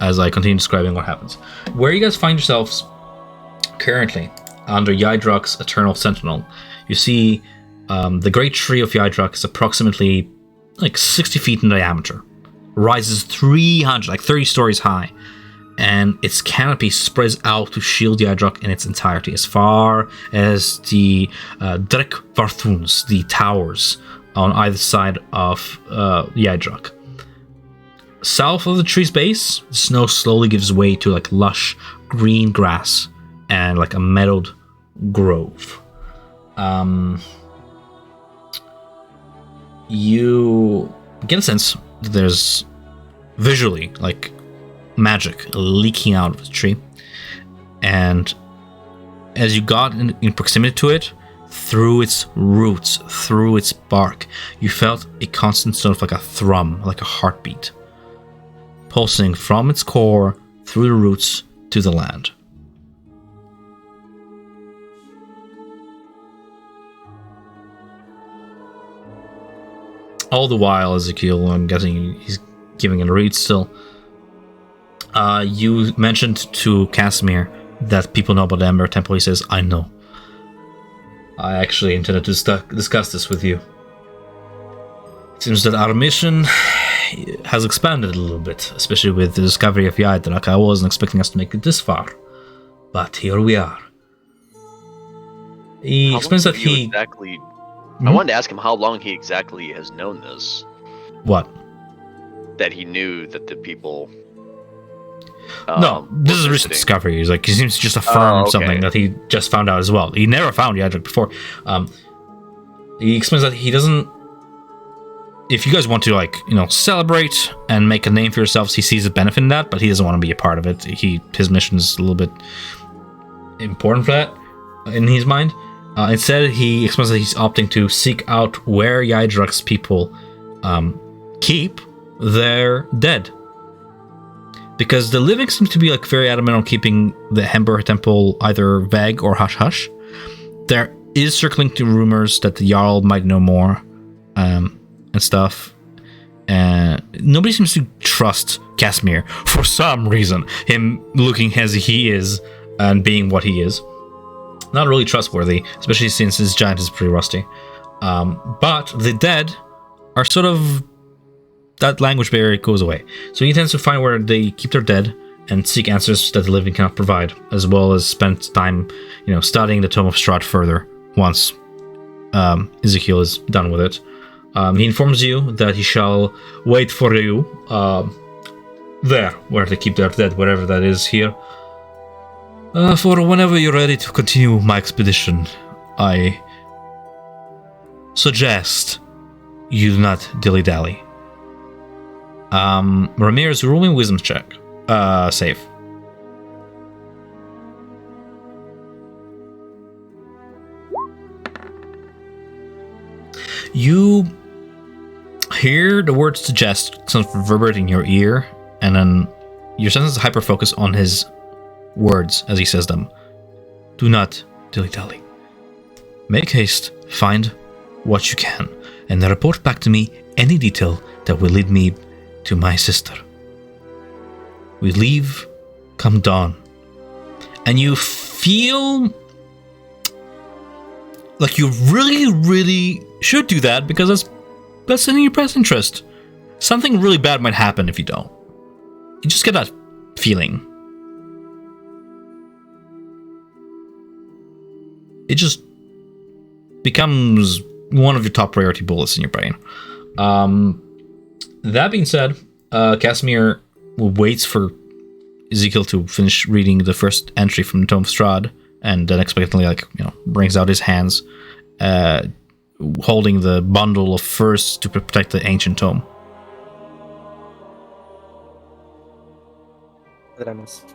as I continue describing what happens. Where you guys find yourselves currently under Yaedrak's Eternal Sentinel, you see the great tree of Yaedrak is approximately like 60 feet in diameter, rises 30 stories high, and its canopy spreads out to shield Yaedrak in its entirety, as far as the Drek Varthuns, the towers on either side of Yaedrak. South of the tree's base, the snow slowly gives way to like lush green grass and like a meadowed grove. You get a sense that there's visually like magic leaking out of the tree, and as you got in proximity to it, through its roots, through its bark, you felt a constant sort of like a thrum, like a heartbeat, pulsing from its core through the roots to the land. All the while, Ezekiel, I'm guessing he's giving it a read still. You mentioned to Casimir that people know about the Ember Temple. He says, I know. I actually intended to discuss this with you. It seems that our mission has expanded a little bit, especially with the discovery of Yaedrak. I wasn't expecting us to make it this far, but here we are. He explains that he... exactly... Hmm? I wanted to ask him how long he exactly has known this. What? That he knew that the people... No, this is a recent discovery. He's like, he seems to just affirm something that he just found out as well. He never found Yaedrak before. He explains that he doesn't... If you guys want to, like, celebrate and make a name for yourselves, he sees a benefit in that, but he doesn't want to be a part of it. His mission is a little bit important for that, in his mind. Instead, he explains that he's opting to seek out where Yaedrak's people keep their dead. Because the living seems to be like very adamant on keeping the Hember Temple either vague or hush-hush. There is circling to rumors that the Jarl might know more and stuff. Nobody seems to trust Casimir for some reason. Him looking as he is and being what he is. Not really trustworthy, especially since his giant is pretty rusty. But the dead are sort of... that language barrier goes away. So he tends to find where they keep their dead and seek answers that the living cannot provide, as well as spend time, studying the Tome of Strahd further once Ezekiel is done with it. He informs you that he shall wait for you there, where they keep their dead, wherever that is here. For whenever you're ready to continue my expedition, I suggest you do not dilly-dally. Ramirez, rolling wisdom check. Save. You hear the word suggest sort of reverberate in your ear, and then your senses hyper-focus on his words as he says them. Do not dilly-dally. Make haste, find what you can, and then report back to me any detail that will lead me to my sister. We leave come dawn. And you feel like you really, really should do that because that's in your best interest. Something really bad might happen if you don't. You just get that feeling. It just becomes one of your top priority bullets in your brain. That being said, Casimir waits for Ezekiel to finish reading the first entry from the Tome of Strahd, and then expectantly, brings out his hands, holding the bundle of furs to protect the ancient tome. What did I miss?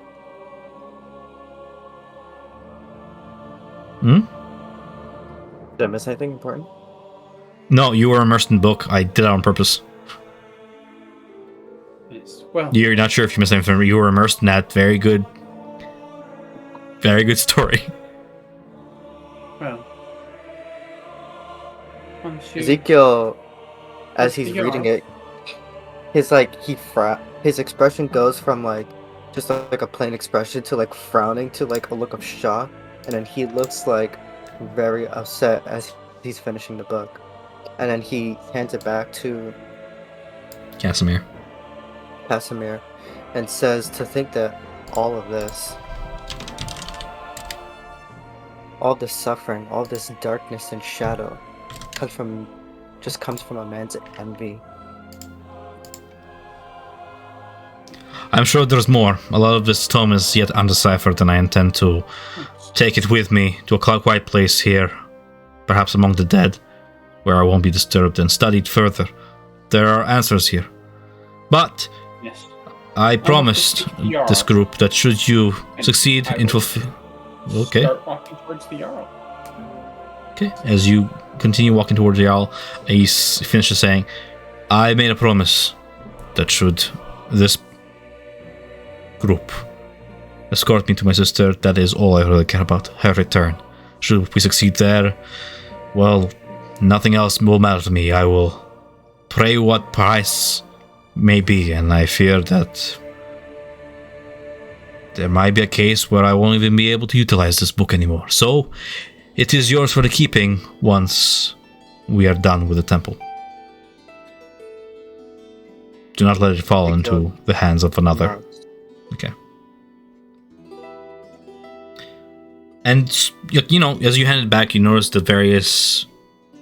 Did I miss anything important? No, you were immersed in the book. I did that on purpose. Yes. Well, You're not sure if you missed anything. You were immersed in that very good story. Well. Ezekiel, as he's Yeah. reading it, his expression goes from just a plain expression to frowning to a look of shock, and then he looks very upset as he's finishing the book, and then he hands it back to Casimir. and says to think that all of this, all this suffering, all this darkness and shadow comes from a man's envy. I'm sure there's more. A lot of this tome is yet undeciphered, and I intend to take it with me to a quiet place here, perhaps among the dead, where I won't be disturbed, and studied further. There are answers here. But yes. I promised this group that should you succeed in fulfilling... Okay. Start walking towards the Jarl. Okay. As you continue walking towards the Jarl, he finishes saying, I made a promise that should this group escort me to my sister, that is all I really care about, her return. Should we succeed there, well, nothing else will matter to me. I will pay what price may be, and I fear that there might be a case where I won't even be able to utilize this book anymore. So, it is yours for the keeping once we are done with the temple. Do not let it fall into the hands of another. Okay. And, as you hand it back, you notice the various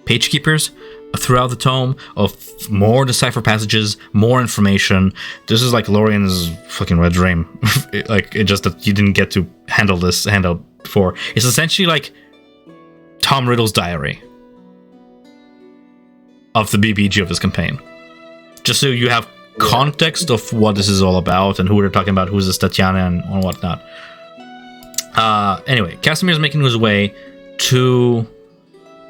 page keepers throughout the tome of more decipher passages, more information. This is like Lorian's fucking red dream. It just that you didn't get to handle this handout before. It's essentially like Tom Riddle's diary of the BBG of this campaign. Just so you have context of what this is all about and who they're talking about, who's this Tatiana and whatnot. Anyway, Casimir is making his way to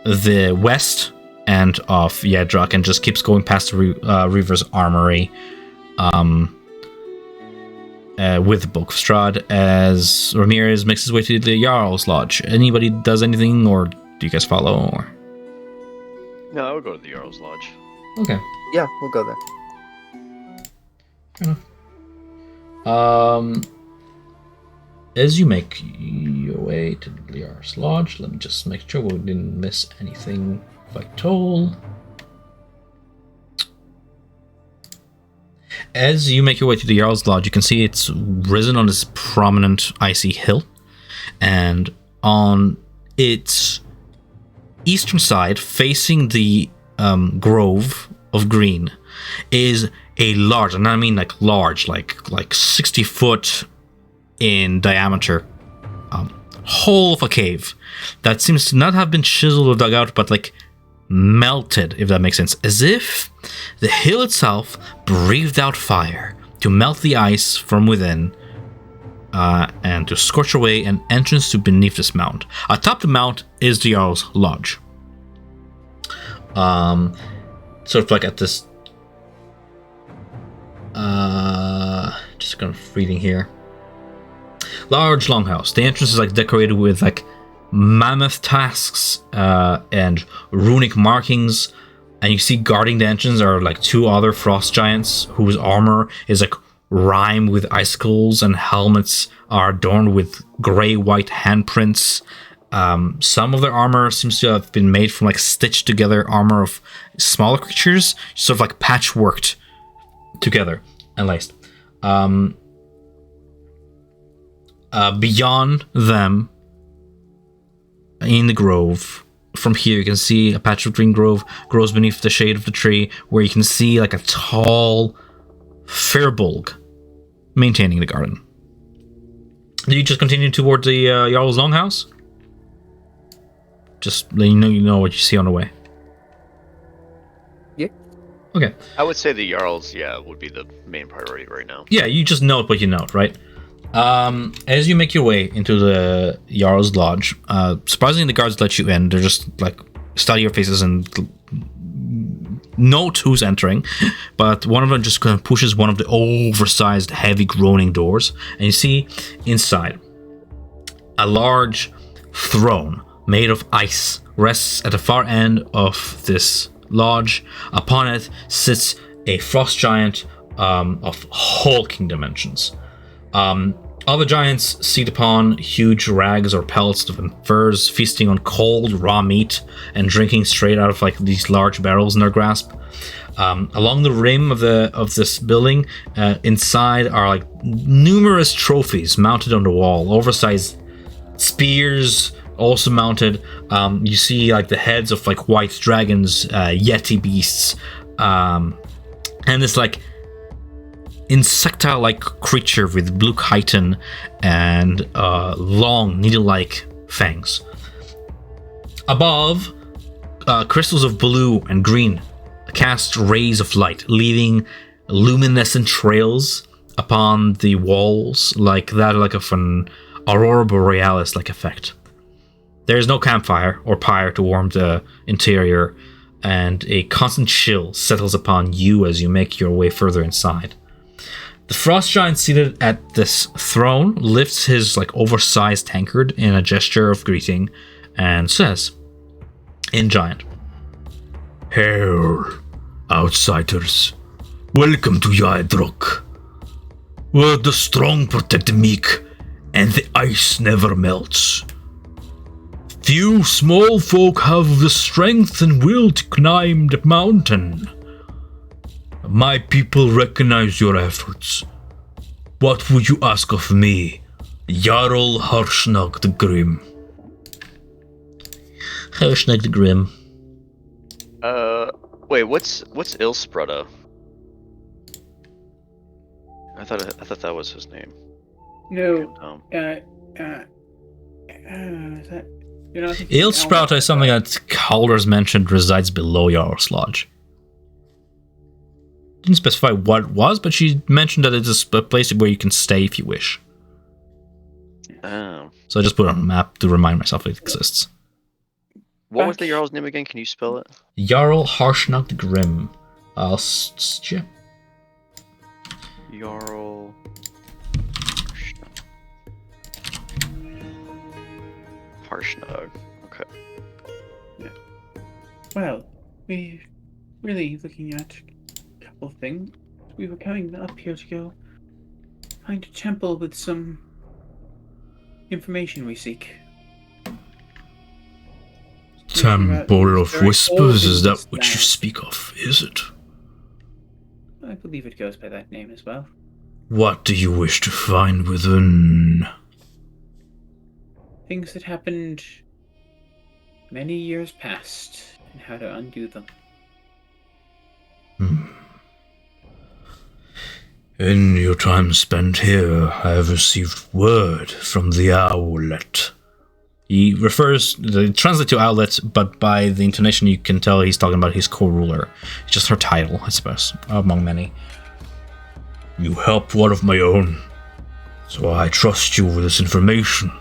the west end of Yaedrak and just keeps going past the Reaver's armory with the Book of Strahd as Ramirez makes his way to the Jarl's Lodge. Anybody does anything, or do you guys follow? Or? No, I would go to the Jarl's Lodge. Okay. Yeah, we'll go there. As you make your way to the Jarl's Lodge, let me just make sure we didn't miss anything vital. As you make your way to the Jarl's Lodge, you can see it's risen on this prominent icy hill, and on its eastern side, facing the grove of green, is a large, and I mean like large, like 60 foot in diameter, hole of a cave that seems to not have been chiseled or dug out, but like melted, if that makes sense, as if the hill itself breathed out fire to melt the ice from within and to scorch away an entrance to beneath this mount. Atop the mount is the Jarl's Lodge. Sort of like at this just kind of reading here. Large longhouse. The entrance is like decorated with like mammoth tusks and runic markings, and you see guarding the entrance are like two other frost giants whose armor is like rimed with icicles, and helmets are adorned with gray-white handprints. Some of their armor seems to have been made from like stitched together armor of smaller creatures, sort of like patchworked together and laced. Beyond them, in the grove, from here you can see a patch of green grove grows beneath the shade of the tree, where you can see like a tall firbolg maintaining the garden. Do you just continue toward the Jarl's Longhouse? Just let you know what you see on the way. Yeah. Okay. I would say the Jarl's, would be the main priority right now. Yeah, you just note what you note, right? As you make your way into the Jarl's Lodge, surprisingly the guards let you in. They're just like study your faces and note who's entering, but one of them just kind of pushes one of the oversized, heavy groaning doors, and you see inside a large throne made of ice rests at the far end of this lodge. Upon it sits a frost giant of hulking dimensions. Other giants seat upon huge rags or pelts of furs, feasting on cold raw meat and drinking straight out of like these large barrels in their grasp. Along the rim of this building, inside are like numerous trophies mounted on the wall, oversized spears also mounted. You see like the heads of like white dragons, yeti beasts, and this like insectile-like creature with blue chitin and long needle-like fangs. Above, crystals of blue and green cast rays of light, leaving luminescent trails upon the walls, like that of an aurora borealis-like effect. There is no campfire or pyre to warm the interior, and a constant chill settles upon you as you make your way further inside. The frost giant seated at this throne lifts his like oversized tankard in a gesture of greeting and says, in giant, "Hail, outsiders. Welcome to Yaedrak, where the strong protect the meek and the ice never melts. Few small folk have the strength and will to climb the mountain. My people recognize your efforts. What would you ask of me, Jarl Harshnag the Grim?" Harshnag the Grim. Wait, what's Ilsprada? I thought that was his name. No. Is that? You're not thinking Ilsprout is something that Calder's mentioned resides below Jarl's Lodge. Didn't specify what it was, but she mentioned that it's a place where you can stay if you wish. Oh. So I just put it on a map to remind myself it exists. What was back- the Jarl's name again? Can you spell it? Jarl Harshnag the Grim. Yeah. Jarl. Harshnag. Okay. Well, we really looking at a couple of things. We were coming up here to go find a temple with some information we seek. Temple of Very Whispers, is old that in what you Strahd. speak of, is it? I believe it goes by that name as well. What do you wish to find within? Things that happened many years past and how to undo them. In your time spent here, I have received word from the owlet. He translates to outlet, but by the intonation you can tell he's talking about his co-ruler. It's just her title, I suppose, among many. You helped one of my own, so I trust you with this information,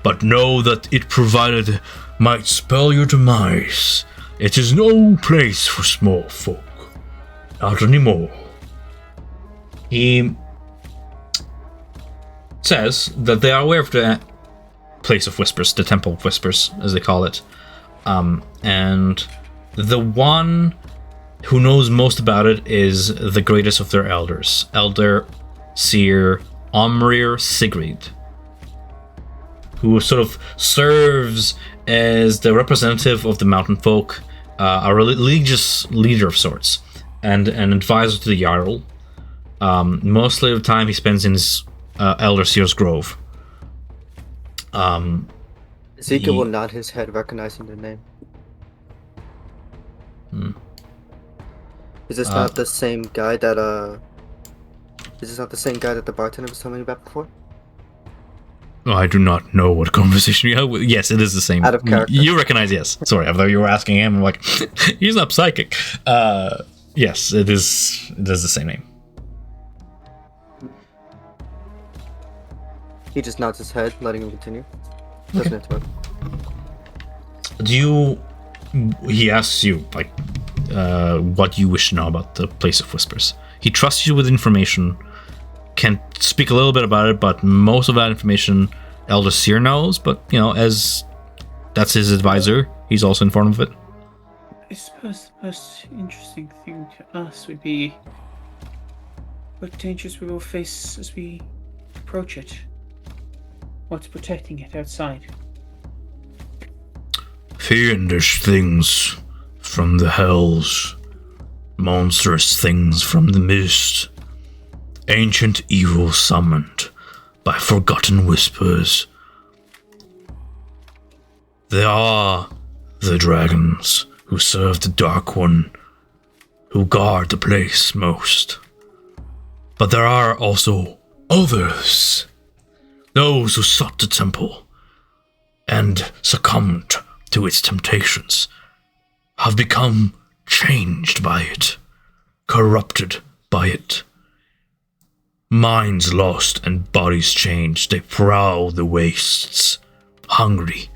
but know that it provided might spell your demise. It is no place for small folk. Not anymore. He says that they are aware of the place of whispers, the Temple of Whispers, as they call it. And the one who knows most about it is the greatest of their elders, Elder Seer Omrir Sigrid, who sort of serves as the representative of the mountain folk, a religious leader of sorts, and an advisor to the Jarl. Mostly of the time he spends in his Elder Seer's Grove. Ezekiel will nod his head, recognizing the name. Is this not the same guy that Is this not the same guy that the bartender was telling me about before? I do not know what conversation you have with. Yes, it is the same. Out of character. You recognize, yes. Sorry, I thought you were asking him. I'm like, he's not psychic. Yes, it is the same name. He just nods his head, letting him continue. Doesn't interrupt. He asks you, like, what you wish to know about the Place of Whispers. He trusts you with information, can speak a little bit about it, but most of that information Elder Seer knows, but, as that's his advisor, he's also informed of it. I suppose the most interesting thing to us would be what dangers we will face as we approach it. What's protecting it outside? Fiendish things from the hells, monstrous things from the mist, ancient evil summoned by forgotten whispers. There are the dragons who serve the Dark One, who guard the place most. But there are also others, those who sought the temple and succumbed to its temptations, have become changed by it, corrupted by it. Minds lost and bodies changed, they prowl the wastes, hungry.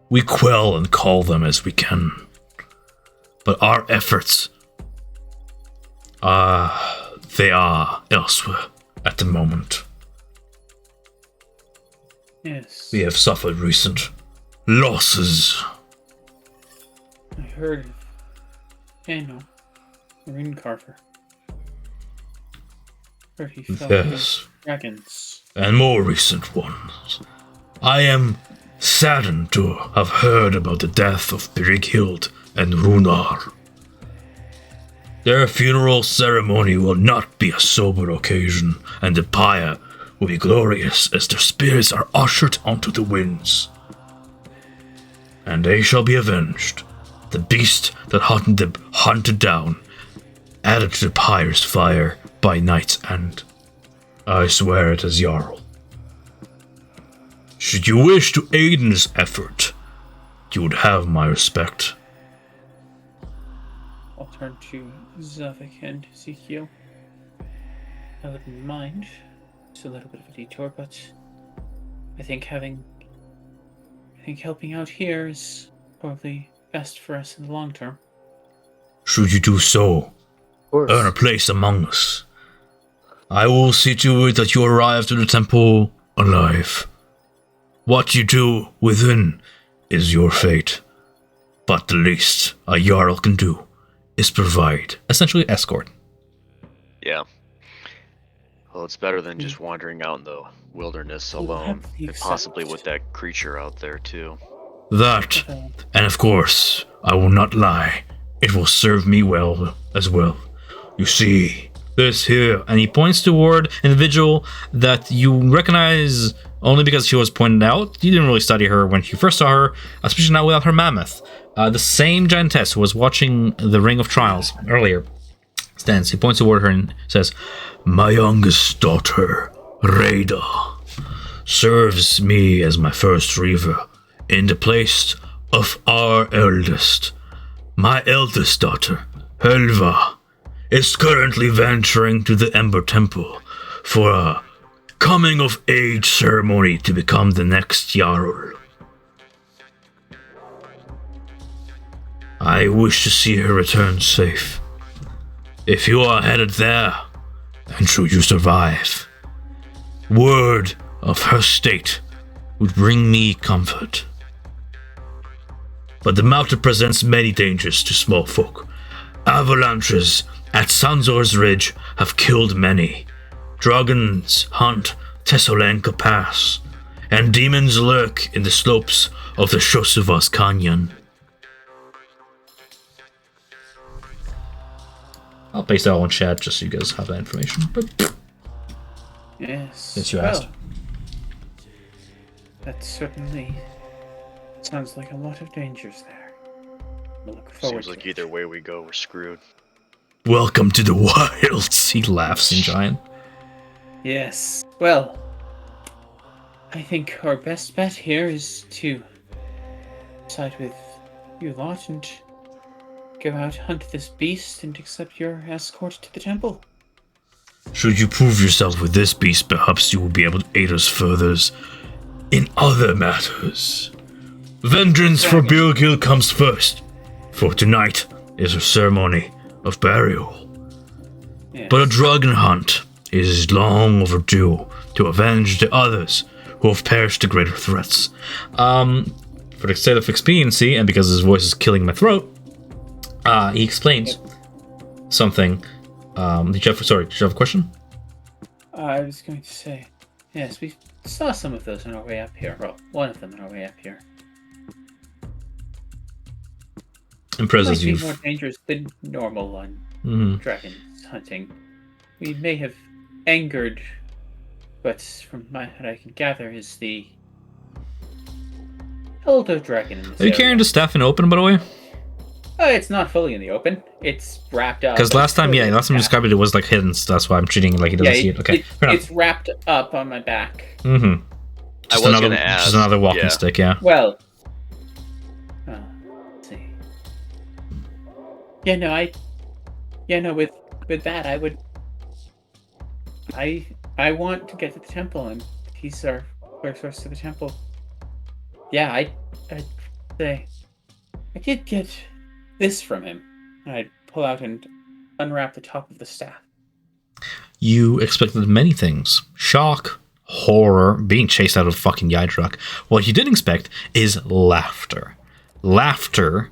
We quell and call them as we can, but our efforts they are elsewhere at the moment. Yes. We have suffered recent losses. I heard of Daniel, the Rune Carver. Heard he fell Yes. with dragons. And more recent ones. I am saddened to have heard about the death of Brighild and Runar. Their funeral ceremony will not be a sober occasion, and the pyre will be glorious as their spirits are ushered onto the winds. And they shall be avenged. The beast that hunted down, added to the pyre's fire by night's end. I swear it as Jarl. Should you wish to aid in this effort, you would have my respect. I'll turn to Zavik and Ezekiel. I wouldn't mind. It's a little bit of a detour, but I think having I think helping out here is probably best for us in the long term. Should you do so, Of course. earn a place among us. I will see to it that you arrive to the temple alive. What you do within is your fate. But the least a Jarl can do is provide, essentially escort. Yeah. Well, it's better than just wandering out in the wilderness alone, and possibly with that creature out there too. That, and of course, I will not lie, it will serve me well as well. You see, this here, and he points toward an individual that you recognize only because she was pointed out. You didn't really study her when you first saw her, especially not without her mammoth. The same giantess who was watching the Ring of Trials earlier stands. He points toward her and says, "My youngest daughter, Rhaeda, serves me as my first reaver in the place of our eldest. My eldest daughter, Helva, is currently venturing to the Ember Temple for a coming-of-age ceremony to become the next Jarl. I wish to see her return safe. If you are headed there, and should you survive, word of her state would bring me comfort. But the mountain presents many dangers to small folk. Avalanches at Sanzor's Ridge have killed many. Dragons hunt Tessolenka Pass, and demons lurk in the slopes of the Shosuvas Canyon." I'll paste that all in chat just so you guys have that information. But Yes. since you asked. That certainly sounds like a lot of dangers there. I look forward Seems to like it. either way we go, we're screwed. Welcome to the wilds, he laughs in giant. Yes. Well, I think our best bet here is to side with you lot and go out, hunt this beast, and accept your escort to the temple. Should you prove yourself with this beast, perhaps you will be able to aid us further in other matters. Vengeance for Bilgil comes first, for tonight is a ceremony of burial. Yes. But a dragon hunt is long overdue to avenge the others who have perished to greater threats. For the sake of expediency, and because his voice is killing my throat, he explains something. Did you have a question? I was going to say, yes, we saw some of those on our way up here. Well, one of them on our way up here. Impresses Might you. be more dangerous than normal on dragon hunting. We may have angered, but from what I can gather is the elder dragon in this Are you carrying the staff in open, by the way? It's not fully in the open. It's wrapped up. Because last time you Yeah. described it, it was like hidden, so that's why I'm treating it like he doesn't see it. Okay, fair enough. It's wrapped up on my back. Mm-hmm. I was gonna ask. Just another walking yeah. stick, yeah. Well, let's see. With that, I would. I want to get to the temple, and he's our source to the temple. Yeah, I'd say I did get this from him. And I'd pull out and unwrap the top of the staff. You expected many things. Shock, horror, being chased out of fucking Yaedrak. What you didn't expect is laughter. Laughter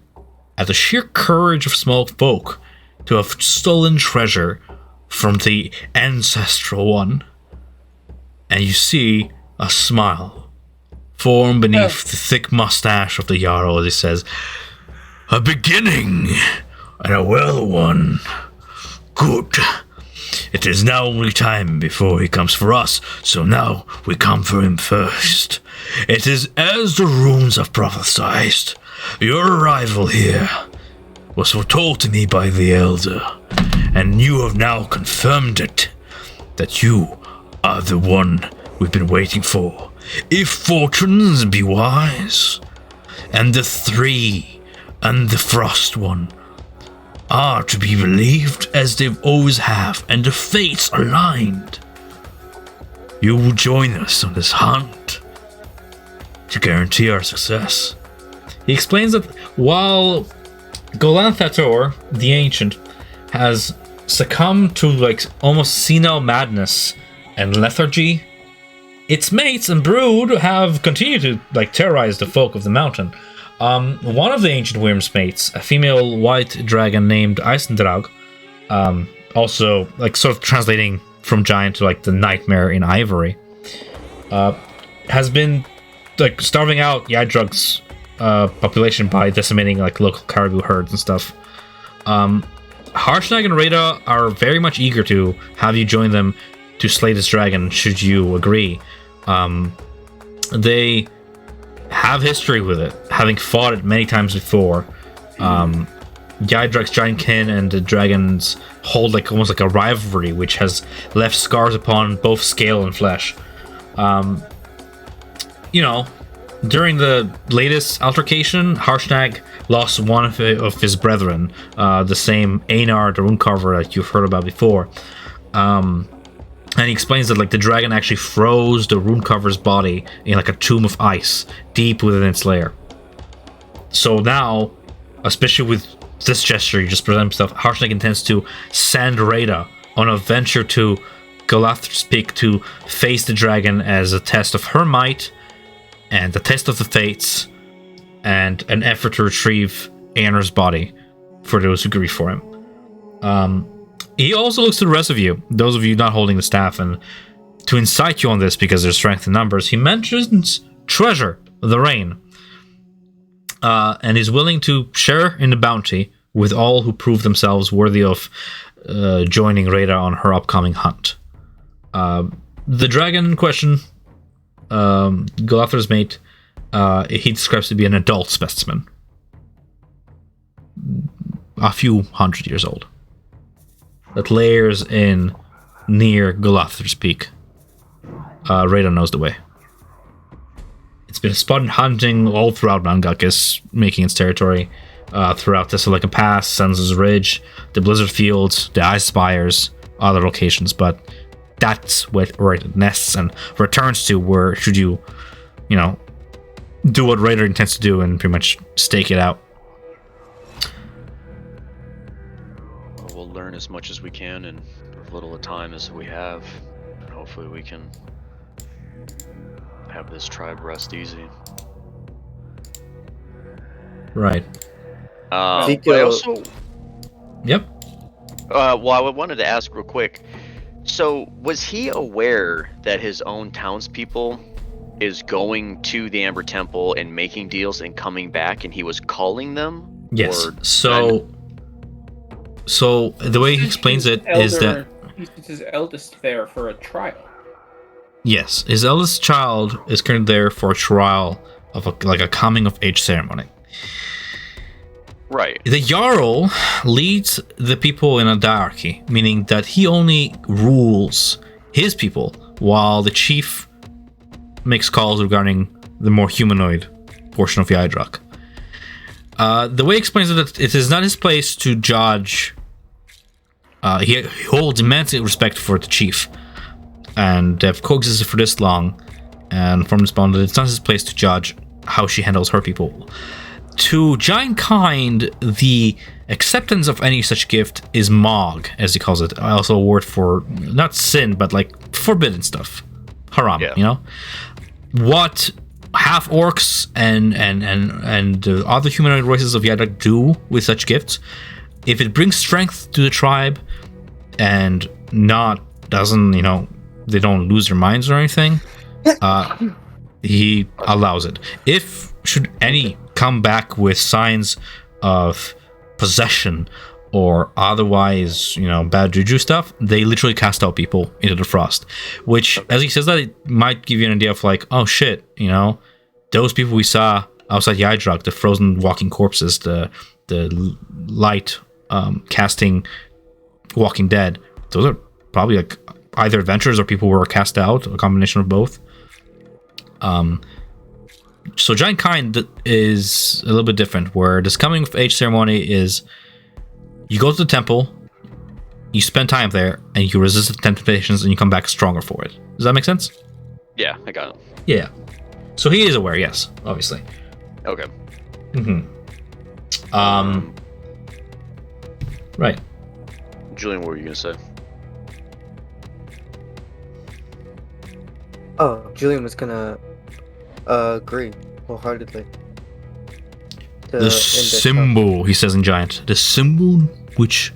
at the sheer courage of small folk to have stolen treasure from the ancestral one. And you see a smile form beneath the thick mustache of the Jarl as he says, "A beginning, and a well one. Good. It is now only time before he comes for us, so now we come for him first. It is as the runes have prophesied. Your arrival here was foretold to me by the Elder, and you have now confirmed it, that you are the one we've been waiting for. If fortunes be wise, and the three and the Frost one are to be believed as they always have, and the fates aligned, you will join us on this hunt. to guarantee our success. He explains that while Golanthator, the Ancient, has succumbed to like almost senile madness and lethargy, its mates and brood have continued to like terrorize the folk of the mountain. One of the Ancient Worm's mates, a female white dragon named Eisendrag, also like sort of translating from giant to like the nightmare in ivory, has been like starving out Yaedrak's population by decimating like local caribou herds and stuff. Harshnag and Rada are very much eager to have you join them to slay this dragon, should you agree. They have history with it, having fought it many times before. Yaedrak's giant kin and the dragons hold like almost like a rivalry, which has left scars upon both scale and flesh. You know, during the latest altercation, Harshnag lost one of his brethren, the same Einar, the runecarver that you've heard about before. And he explains that like the dragon actually froze the runecarver's body in like a tomb of ice deep within its lair. So now, especially with this gesture, you just present himself, Harshnag intends to send Rada on a venture to Galathr's Peak to face the dragon as a test of her might and a test of the fates and an effort to retrieve Einar's body for those who grieve for him. He also looks to the rest of you, those of you not holding the staff, and to incite you on this because there's strength in numbers, he mentions Treasure, the Rain, and is willing to share in the bounty with all who prove themselves worthy of joining Rada on her upcoming hunt. The dragon in question, Galathr's mate, he describes to be an adult specimen, a few hundred years old, that layers in near Galathr's Peak. Rada knows the way. It's been spotted hunting all throughout Mangakis, making its territory throughout the Silicon Pass, Sen's Ridge, the Blizzard Fields, the Ice Spires, other locations, but that's where it nests and returns to, where should you do what Raider intends to do and pretty much stake it out. We'll learn as much as we can in as little a time as we have, and hopefully we can have this tribe rest easy. Right. But I also... Yep. Well, I wanted to ask real quick. So, was he aware that his own townspeople is going to the Amber Temple and making deals and coming back, and he was calling them? Yes. So the way he explains it is that he's his eldest there for a trial. Yes, his eldest child is currently there for a trial of a coming of age ceremony. Right. The Jarl leads the people in a diarchy, meaning that he only rules his people, while the chief makes calls regarding the more humanoid portion of Yaedrak. The way he explains it is not his place to judge. He holds immense respect for the chief, and they've coexisted for this long, and from this bond, it's not his place to judge how she handles her people. To Giantkind, the acceptance of any such gift is Mog, as he calls it. Also a word for, not sin, but like forbidden stuff. Haram, yeah. What half-orcs and the other humanoid races of Yaedrak do with such gifts, if it brings strength to the tribe and doesn't, they don't lose their minds or anything, he allows it. If should any come back with signs of possession or otherwise, bad juju stuff, they literally cast out people into the frost. Which, as he says that, it might give you an idea of like, oh shit, those people we saw outside Yaedrak, the frozen walking corpses, the light casting walking dead, those are probably like either adventurers or people who were cast out, a combination of both. So Giantkind is a little bit different, where this coming of age ceremony is you go to the temple, you spend time there, and you resist the temptations, and you come back stronger for it. Does that make sense? Yeah, I got it. Yeah. So he is aware, yes, obviously. Okay. Right. Julian, what were you gonna say? Oh, Julian was gonna agree wholeheartedly. The symbol, he says in Giant. The symbol which...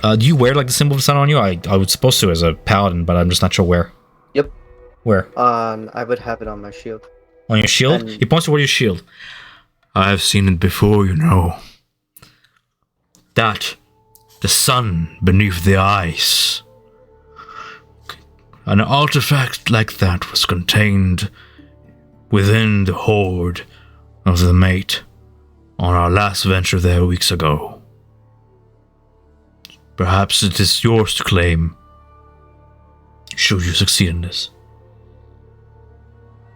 do you wear, like, the symbol of the sun on you? I was supposed to as a paladin, but I'm just not sure where. Yep. Where? I would have it on my shield. On your shield? And- He points toward your shield. I have seen it before, you know. That, the sun beneath the ice. An artifact like that was contained within the hoard of the mate on our last venture there weeks ago. Perhaps it is yours to claim, should you succeed in this.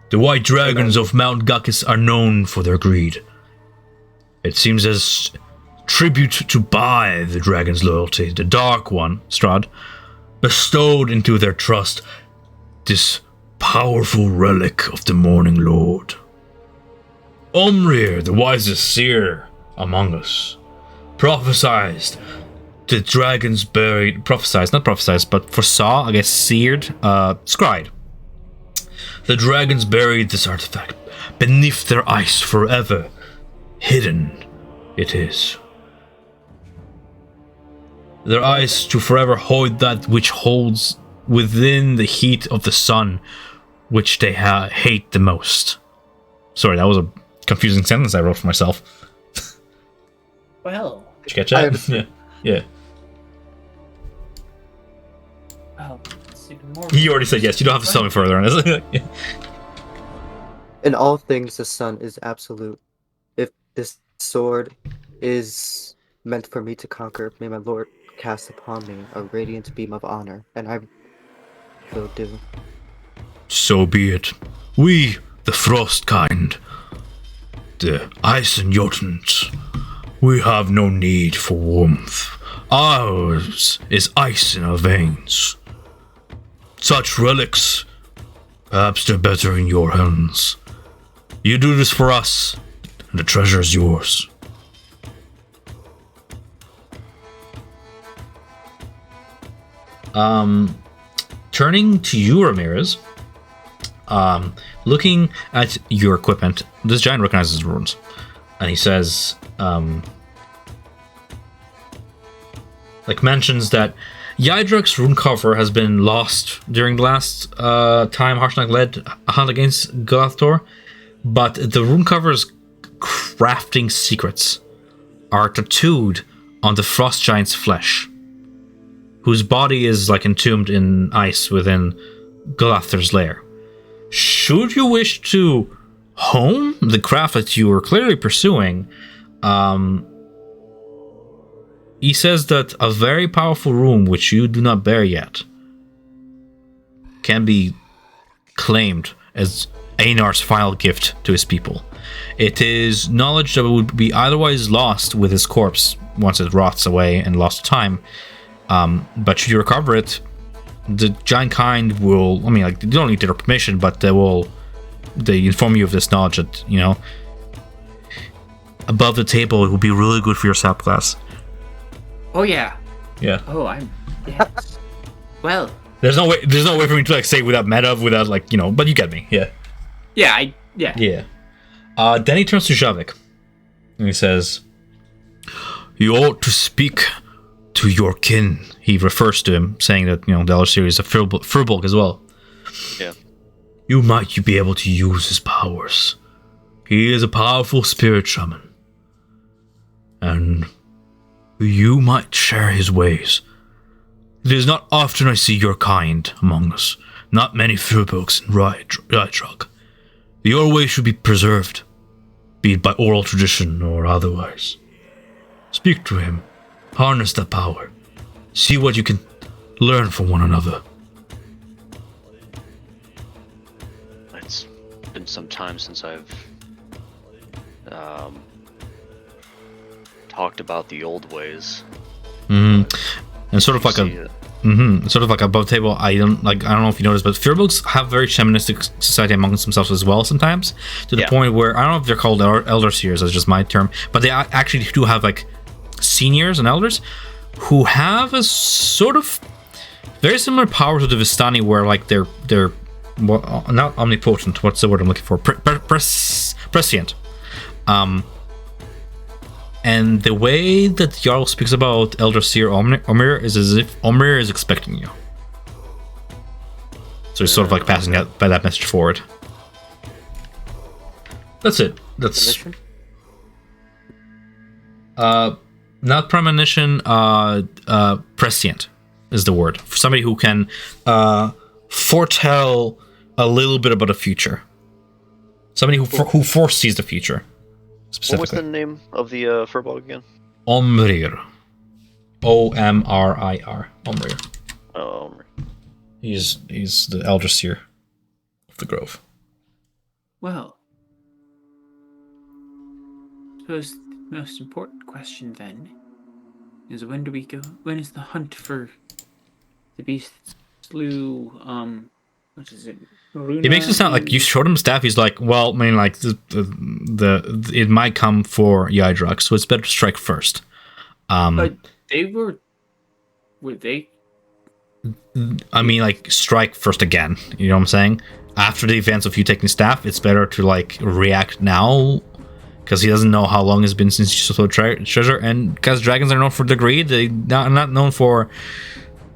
The white dragons of Mount Gakis are known for their greed. It seems as tribute to buy the dragon's loyalty, the Dark One, Strahd, bestowed into their trust this powerful relic of the Morning Lord. Omrir, the wisest seer among us, prophesized the dragons buried, not prophesized, but foresaw, I guess seared, scried. The dragons buried this artifact beneath their ice forever. Hidden it is. Their eyes to forever hold that which holds within the heat of the sun, which they hate the most. Sorry, that was a confusing sentence I wrote for myself. Well. Did you catch that? Yeah. Well, it's even more. You already said yes. You don't have to tell me further on this. In all things, the sun is absolute. If this sword is meant for me to conquer, may my lord cast upon me a radiant beam of honor, and I will do. So be it. We, the frost kind, the ice and Jotuns, we have no need for warmth. Ours is ice in our veins. Such relics, perhaps they're better in your hands. You do this for us, and the treasure is yours. Turning to you, Ramirez, looking at your equipment, this giant recognizes the runes, and he says, mentions that Yaedrak's rune cover has been lost during the last time Harshnag led a hunt against Galathor, but the rune cover's crafting secrets are tattooed on the frost giant's flesh, whose body is entombed in ice within Galathor's lair. Should you wish to hone the craft that you are clearly pursuing, he says that a very powerful rune which you do not bear yet can be claimed as Einar's final gift to his people. It is knowledge that would be otherwise lost with his corpse once it rots away and lost to time. But should you recover it, the giant kind will, you don't need their permission, but they inform you of this knowledge that, above the table, it will be really good for your sap class. Oh yeah. Yeah. Oh, yes. Well. There's no way for me to say without meta, without but you get me. Yeah. Yeah. Yeah. Then he turns to Javik and he says, "You ought to speak to your kin." He refers to him, saying that the other series of Furbolg as well. Yeah. You might be able to use his powers. He is a powerful spirit shaman, and you might share his ways. It is not often I see your kind among us. Not many Furbolgs in Yaedrak. Your way should be preserved, be it by oral tradition or otherwise. Speak to him. Harness that power. See what you can learn from one another. It's been some time since I've talked about the old ways. And sort of Sort of like above table item. Like, I don't know if you noticed, but Firbolgs have very shamanistic society amongst themselves as well sometimes, to the point where I don't know if they're called elder seers, that's just my term, but they actually do have like seniors and elders who have a sort of very similar power to the Vistani, where like they're well, not omnipotent. What's the word I'm looking for? Prescient. And the way that Jarl speaks about Elder Seer Omir is as if Omir is expecting you. So he's sort of like passing that message forward. That's it. That's not premonition. Prescient is the word for somebody who can foretell a little bit about the future. Somebody who foresees the future. What was the name of the furball again? Omrir. Omrir. Omrir. Oh, He's the elder seer of the grove. Well, I suppose the most important question then is, when do we go? When is the hunt for the beast slew? What is it? Runa? He makes it sound like you showed him staff. He's like, well, I mean, like the it might come for Yaedrak, so it's better to strike first. But they were they? I mean, like, strike first again. You know what I'm saying? After the events of you taking staff, it's better to like react now, because he doesn't know how long it's been since you stole treasure, and because dragons are known for their greed, they're not known for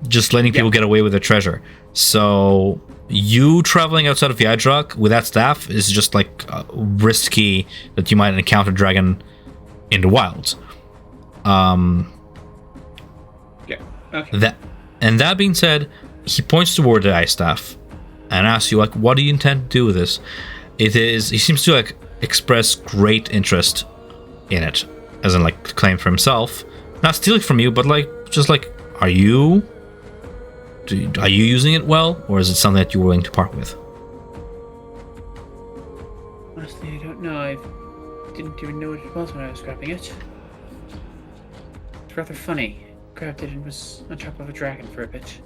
just letting people get away with their treasure. So you traveling outside of Yaedrak with that staff is just like risky that you might encounter a dragon in the wilds. Okay. That being said, he points toward the ice staff and asks you, like, what do you intend to do with this? He seems to like express great interest in it, as in like claim for himself, not stealing from you, but like just like, are you using it well, or is it something that you're willing to part with? Honestly, I don't know. I didn't even know what it was when I was grabbing it. It's rather funny. Grabbed it and was on top of a dragon for a bit.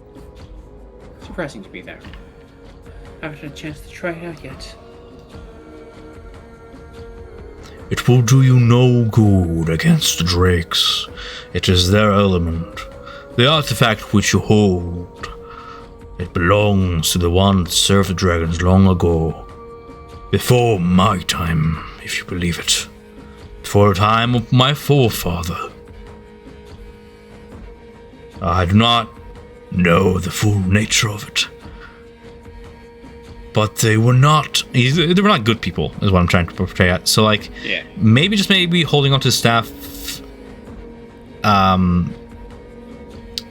Surprising to be there. Haven't had a chance to try it out yet. It will do you no good against the drakes. It is their element. The artifact which you hold, it belongs to the one that served the dragons long ago. Before my time, if you believe it. Before the time of my forefather. I do not know the full nature of it. But they were not good people, is what I'm trying to portray at. So like, maybe holding on to the staff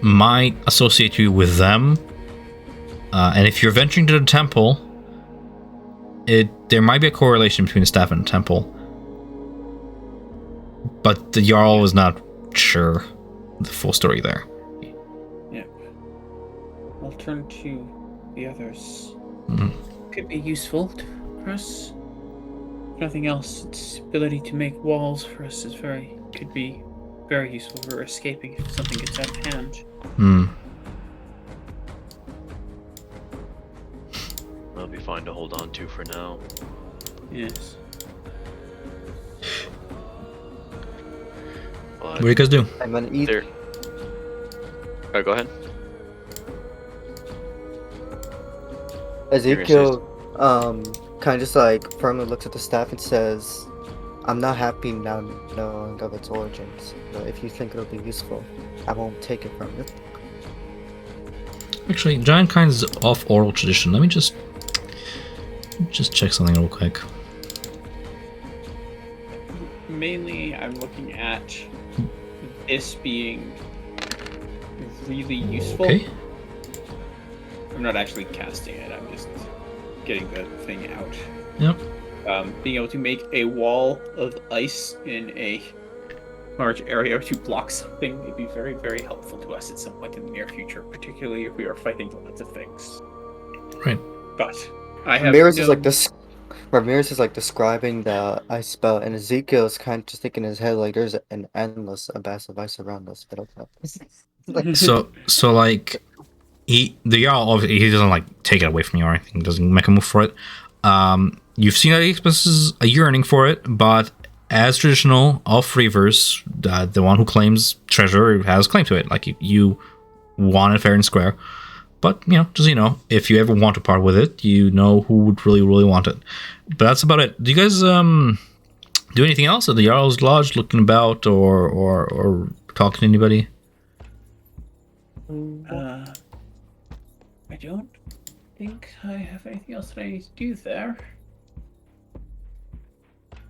might associate you with them. And if you're venturing to the temple, there might be a correlation between the staff and the temple. But the Jarl is not sure the full story there. Yeah. I'll turn to the others. Could be useful for us. If nothing else, its ability to make walls for us could be very useful for escaping if something gets out of hand. That'll be fine to hold on to for now. Yes. But What do you guys do? I'm gonna eat. there. Alright, go ahead. Ezekiel kind of just like firmly looks at the staff and says, I'm not happy now knowing of its origins, but if you think it'll be useful, I won't take it from you. Actually, Giant Kind is off oral tradition. Let me just check something real quick. Mainly, I'm looking at this being really useful. Okay. I'm not actually casting it, I'm just getting the thing out. Yep. Being able to make a wall of ice in a large area to block something would be very, very helpful to us at some point in the near future, particularly if we are fighting lots of things. Right. But I have Ramirez is like this. Ramirez is like describing the ice spell, and Ezekiel is kind of just thinking in his head like there's an endless abyss of ice around us. But okay. So like the Jarl, obviously, he doesn't like take it away from you or anything. Doesn't make a move for it. You've seen that he expresses a yearning for it, but as traditional of Reavers, the one who claims treasure has claim to it. Like you want it fair and square. But just if you ever want to part with it, you know who would really, really want it. But that's about it. Do you guys do anything else at the Jarl's Lodge, looking about or talking to anybody? I don't think I have anything else that I need to do there.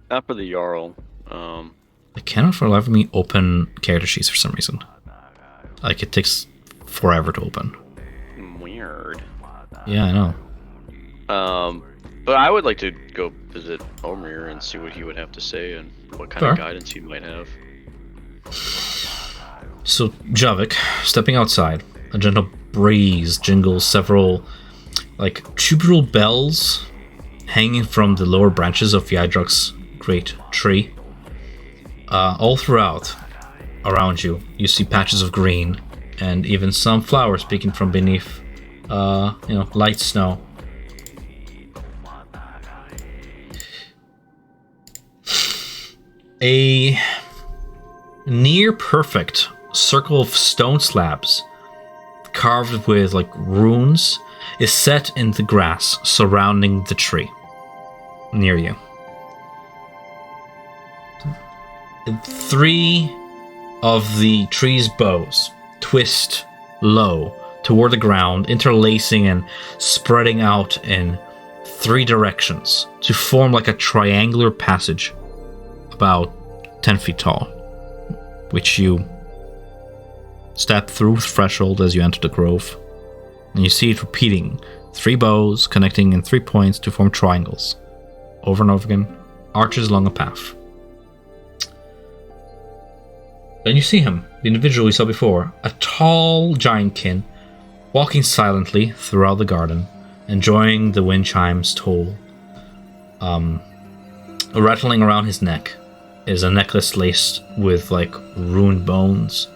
Not for the Jarl. I cannot for the life of me open character sheets for some reason. Like it takes forever to open. Weird. Yeah, I know. But I would like to go visit Omrir and see what he would have to say and what kind of guidance he might have. So, Javik, stepping outside, a gentle breeze jingles several, tubular bells hanging from the lower branches of Yaedrak's great tree. All throughout, around you, you see patches of green, and even some flowers peeking from beneath, light snow. A near perfect circle of stone slabs carved with runes is set in the grass surrounding the tree near you. 3 of the tree's boughs twist low toward the ground, interlacing and spreading out in 3 directions to form a triangular passage about 10 feet tall, which you step through the threshold as you enter the grove, and you see it repeating 3 bows connecting in 3 points to form triangles, over and over again, arches along a path. Then you see him, the individual you saw before, a tall giantkin, walking silently throughout the garden, enjoying the wind chimes toll. Rattling around his neck is a necklace laced with ruined bones.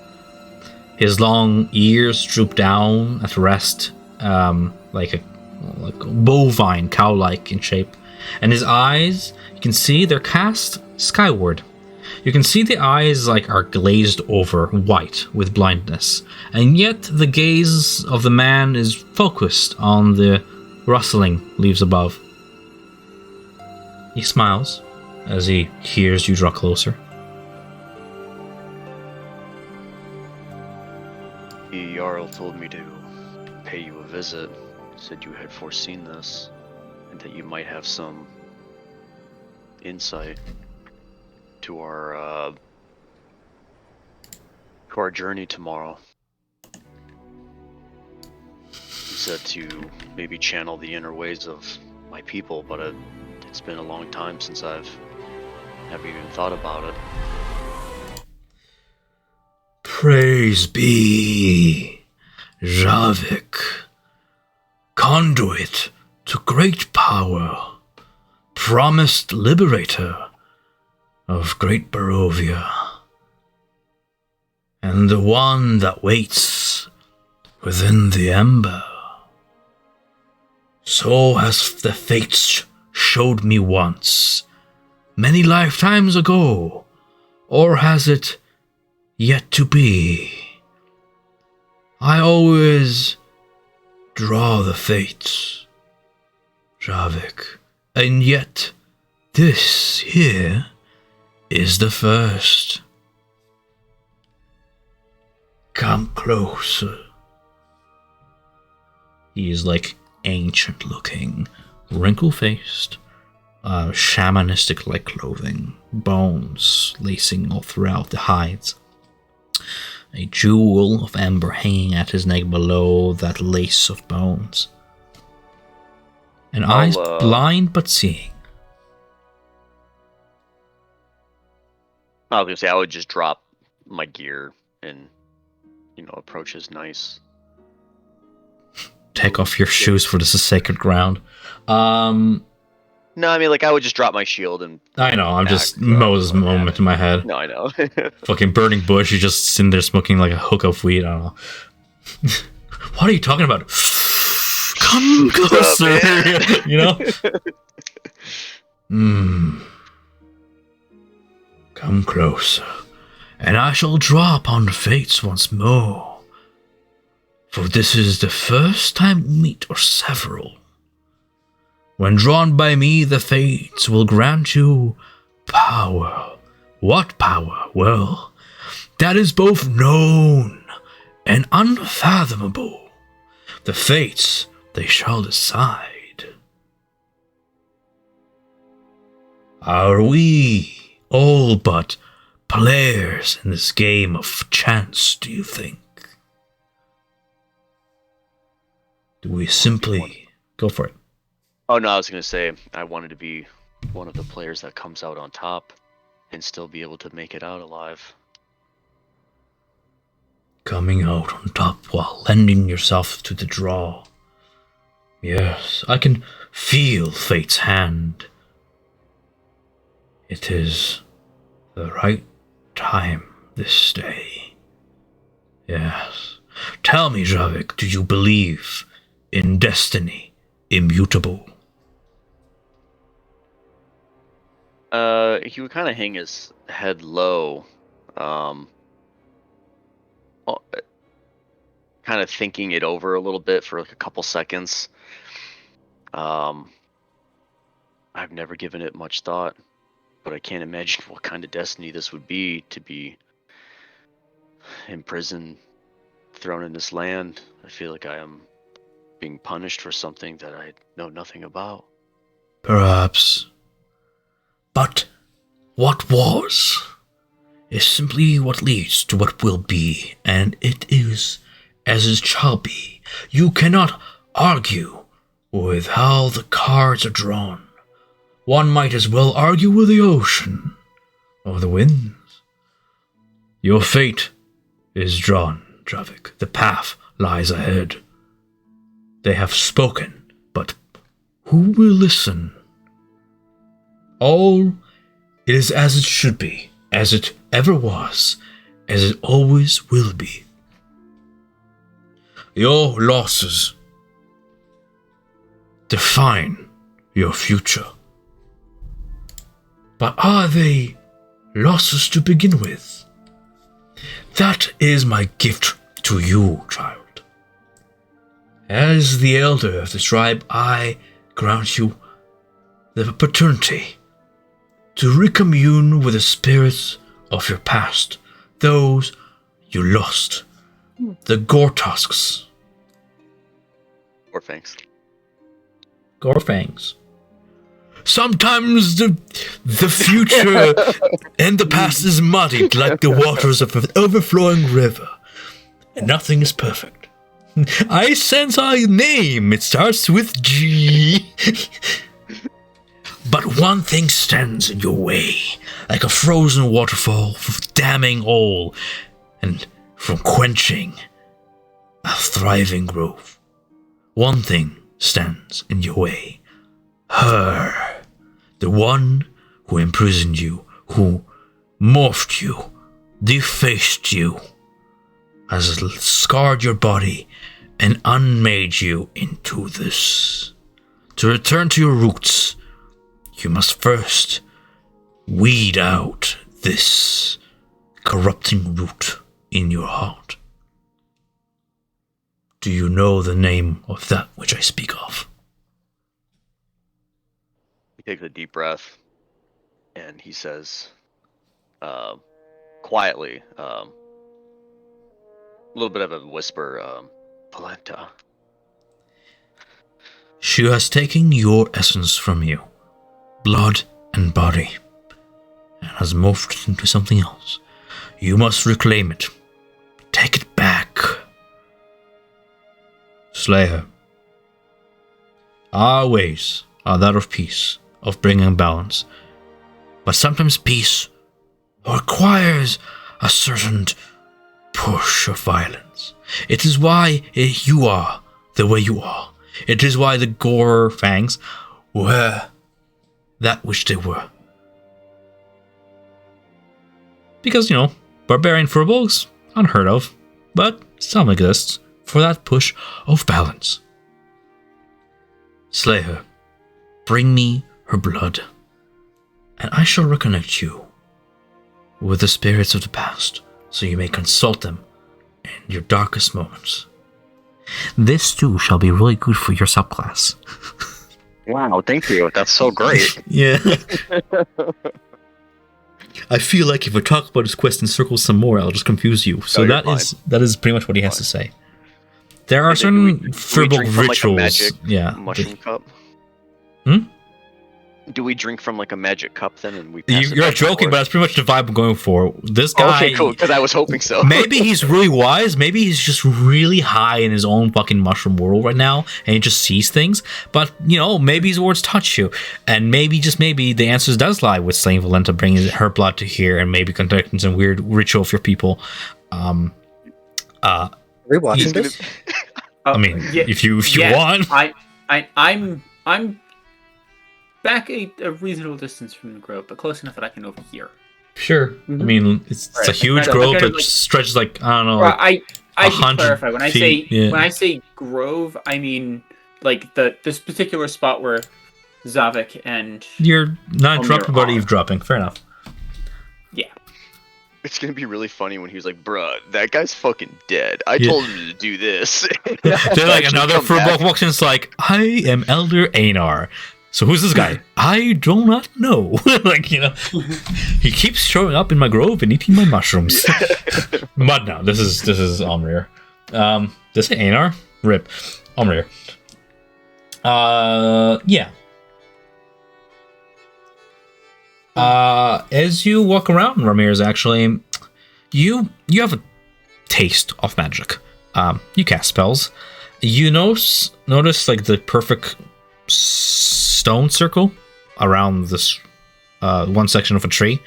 His long ears droop down at rest, like a bovine, cow-like in shape. And his eyes, you can see they're cast skyward. You can see the eyes are glazed over, white with blindness, and yet the gaze of the man is focused on the rustling leaves above. He smiles as he hears you draw closer. The Jarl told me to pay you a visit, said you had foreseen this, and that you might have some insight to our journey tomorrow. He said to maybe channel the inner ways of my people, but it's been a long time since I've never even thought about it. Praise be Javik, conduit to great power, promised liberator of great Barovia, and the one that waits within the ember. So has the fates showed me once, many lifetimes ago, or has it yet to be? I always draw the fates, Javik, and yet this here is the first. Come closer. He is ancient looking, wrinkle-faced, shamanistic-like clothing, bones lacing all throughout the hides. A jewel of ember hanging at his neck below that lace of bones. And eyes blind but seeing. I was gonna say I would just drop my gear and, approach his nice. Take off your shoes, for this is sacred ground. No, I mean, I would just drop my shield and... I know, I'm just Moses moment in my head. No, I know. Fucking burning bush, you're just sitting there smoking a hook of weed, I don't know. What are you talking about? Come closer, you know? Come closer, and I shall draw upon the fates once more. For this is the first time we meet or several. When drawn by me, the fates will grant you power. What power? Well, that is both known and unfathomable. The fates, they shall decide. Are we all but players in this game of chance, do you think? Do we simply go for it? Oh no, I was gonna say I wanted to be one of the players that comes out on top and still be able to make it out alive. Coming out on top while lending yourself to the draw. Yes, I can feel fate's hand. It is the right time this day. Yes. Tell me, Javik, do you believe in destiny immutable? He would kind of hang his head low, kind of thinking it over a little bit for like a couple seconds. I've never given it much thought, but I can't imagine what kind of destiny this would be, to be imprisoned, thrown in this land. I feel like I am being punished for something that I know nothing about. Perhaps. But what was is simply what leads to what will be, and it is as it shall be. You cannot argue with how the cards are drawn. One might as well argue with the ocean or the winds. Your fate is drawn, Javik. The path lies ahead. They have spoken, but who will listen? All it is as it should be, as it ever was, as it always will be. Your losses define your future. But are they losses to begin with? That is my gift to you, child. As the elder of the tribe, I grant you the paternity to recommune with the spirits of your past, those you lost, the Gortusks. Or thanks. Gorfangs. Sometimes the future and the past is muddied like the waters of an overflowing river, and nothing is perfect. I sense a name. It starts with G. But one thing stands in your way, like a frozen waterfall from damming all and from quenching a thriving grove. One thing stands in your way. Her, the one who imprisoned you, who morphed you, defaced you, has scarred your body and unmade you into this. To return to your roots, you must first weed out this corrupting root in your heart. Do you know the name of that which I speak of? He takes a deep breath and he says, quietly, a little bit of a whisper, Polenta. She has taken your essence from you, blood and body, and has morphed into something else. You must reclaim it. Take it back. Slay her. Our ways are that of peace, of bringing balance. But sometimes peace requires a certain push of violence. It is why you are the way you are. It is why the Gore Fangs were that which they were. Because, barbarian furbolgs, unheard of, but some exists. for that push of balance. Slay her. Bring me her blood, and I shall reconnect you with the spirits of the past, so you may consult them in your darkest moments. This too shall be really good for your subclass. Wow, thank you. That's so great. Yeah. I feel like if I talk about his quest in circles some more, I'll just confuse you. So No, you're that is pretty much what he has to say. There are Do certain we drink Firbolg from, rituals. like, a magic yeah. mushroom cup? Hmm? Do we drink from like a magic cup then, and we? Pass it You're back and joking, but forth? that's pretty much the vibe I'm going for. This guy. Okay, cool. Because I was hoping so. Maybe he's really wise. Maybe he's just really high in his own fucking mushroom world right now, and he just sees things. But maybe his words touch you, and maybe just maybe the answer does lie with slaying Valenta, bringing her blood to here, and maybe conducting some weird ritual for people. Rewatching this? I mean, if you want, I'm back a reasonable distance from the grove, but close enough that I can overhear. sure. I mean, it's a huge grove that stretches like I don't know. Well, Like I should 100 clarify when I feet, say yeah. when I say grove, I mean like this particular spot where Zavik and You're not interrupting, but are. eavesdropping. Fair enough. It's gonna be really funny when he was like, "Bruh, that guy's fucking dead. I Yeah. told him to do this." Then like Actually another come back. Firbolg walks in, it's like, I am Elder Einar. So who's this guy? I do not know. Like, he keeps showing up in my grove and eating my mushrooms. But no, this is Omrir. This is Einar? Rip. Omrir. Yeah. As you walk around, Ramirez, actually, you have a taste of magic. You cast spells. You notice like the perfect stone circle around this one section of a tree.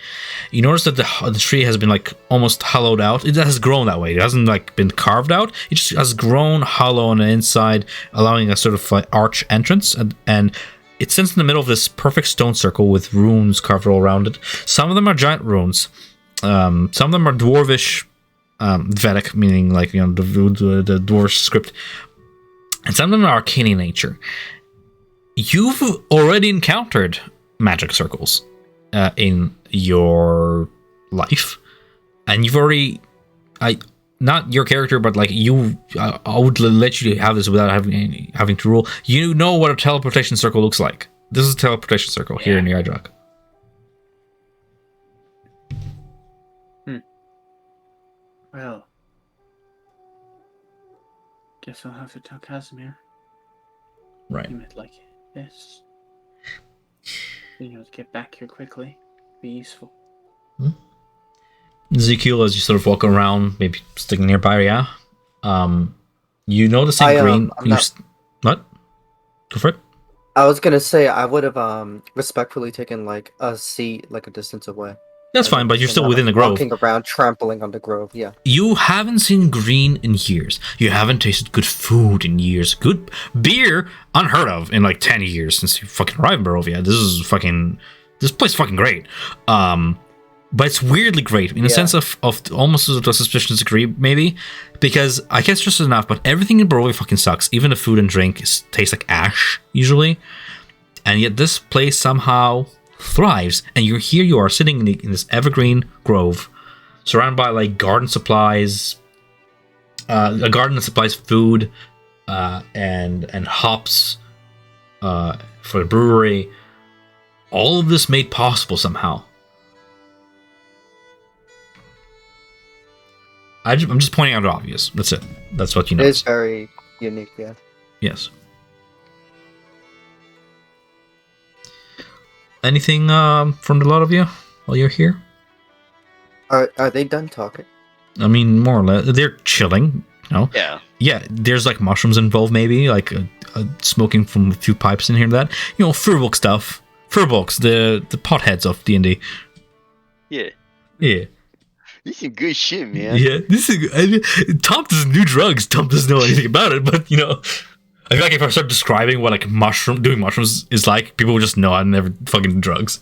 You notice that the tree has been like almost hollowed out. It has grown that way. It hasn't like been carved out. It just has grown hollow on the inside, allowing a sort of like arch entrance, and it sits in the middle of this perfect stone circle with runes carved all around it. Some of them are giant runes. Some of them are dwarvish, Vedic, meaning like the dwarf script, and some of them are arcane in nature. You've already encountered magic circles in your life, and you've already, not your character, but like you, I would let you have this without having to rule. You know what a teleportation circle looks like. This is a teleportation circle here in Yaedrak. Well, guess I'll have to tell Casimir. Right. You meant like this. Being able to get back here quickly be useful. Ezekiel, as you sort of walk around, maybe sticking nearby, yeah. You notice in green. What? Go for it. I was gonna say I would have respectfully taken like a seat like a distance away. That's fine, but you're still within the grove. Walking around, trampling on the grove. Yeah. You haven't seen green in years. You haven't tasted good food in years. Good beer, unheard of in like 10 years since you fucking arrived in Barovia. This place is fucking great. But it's weirdly great in a sense of almost to a suspicious degree, maybe, because I guess just enough. But everything in Barovia fucking sucks. Even the food and drink tastes like ash usually, and yet this place somehow thrives. And you are sitting in this evergreen grove, surrounded by like garden supplies, a garden that supplies food, and hops, for the brewery. All of this made possible somehow. I'm just pointing out the obvious. That's it. That's what you know. It is very unique, yeah. Yes. Anything from the lot of you while you're here? Are they done talking? I mean, more or less. They're chilling, Yeah. Yeah, there's like mushrooms involved, maybe, like smoking from a few pipes in here and that. Firbolg stuff. Firbolgs, the potheads of D&D. Yeah. Yeah. This is good shit, man. Yeah, Tom doesn't do drugs. Tom doesn't know anything about it, but I feel like if I start describing what like doing mushrooms is like, people will just know I never fucking do drugs.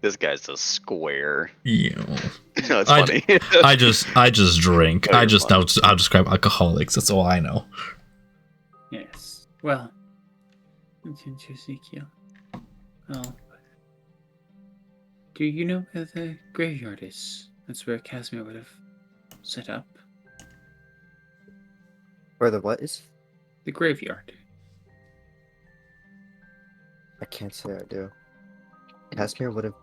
This guy's a square. Yeah. No, it's funny. I just drink. Oh, I you're just fine. know I'll describe alcoholics. That's all I know. Yes. Well, into Ezekiel. Well, do you know where the graveyard is? That's where Casimir would have set up. Where the what is? The graveyard. I can't say I do. Casimir would have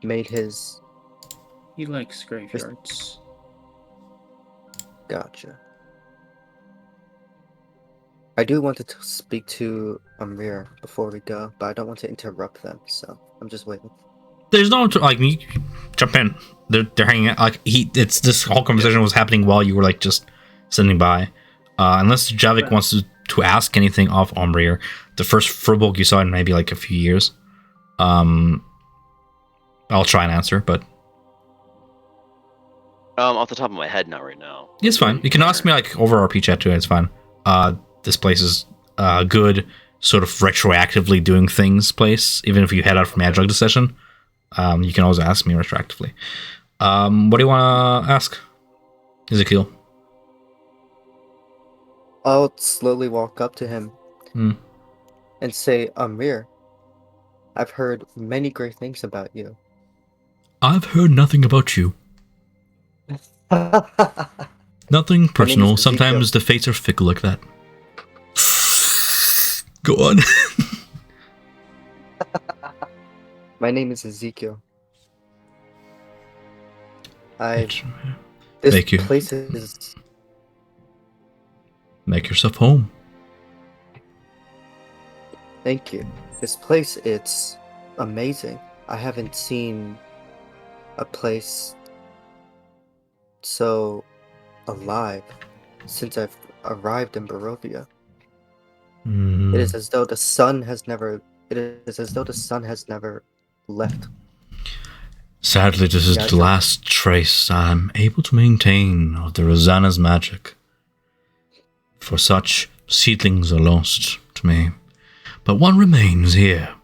made his. He likes graveyards. Gotcha. I do want to speak to Amir before we go, but I don't want to interrupt them, so I'm just waiting. There's no like me. Jump in. They're hanging out. Like it's this whole conversation was happening while you were like just sitting by. Unless Javik wants to ask anything of Omrir, the first Furbolg you saw in maybe like a few years. I'll try and answer, but Off the top of my head, not right now. it's fine. You can ask me like over RP chat too. It's fine. This place is a good sort of retroactively doing things place. Even if you head out from Yaedrak this session, you can always ask me retroactively. What do you want to ask, Ezekiel? I'll slowly walk up to him and say, Amir, I've heard many great things about you. I've heard nothing about you. Nothing personal. is Ezekiel. Sometimes the fates are fickle like that. Go on. My name is Ezekiel. Thank This you. place is. Make yourself home. Thank you. This place, it's amazing. I haven't seen a place so alive since I've arrived in Barovia. It is as though the sun has never. It is as though the sun has never left. Sadly, this is the last trace I'm able to maintain of the Rosanna's magic. For such seedlings are lost to me. But one remains here,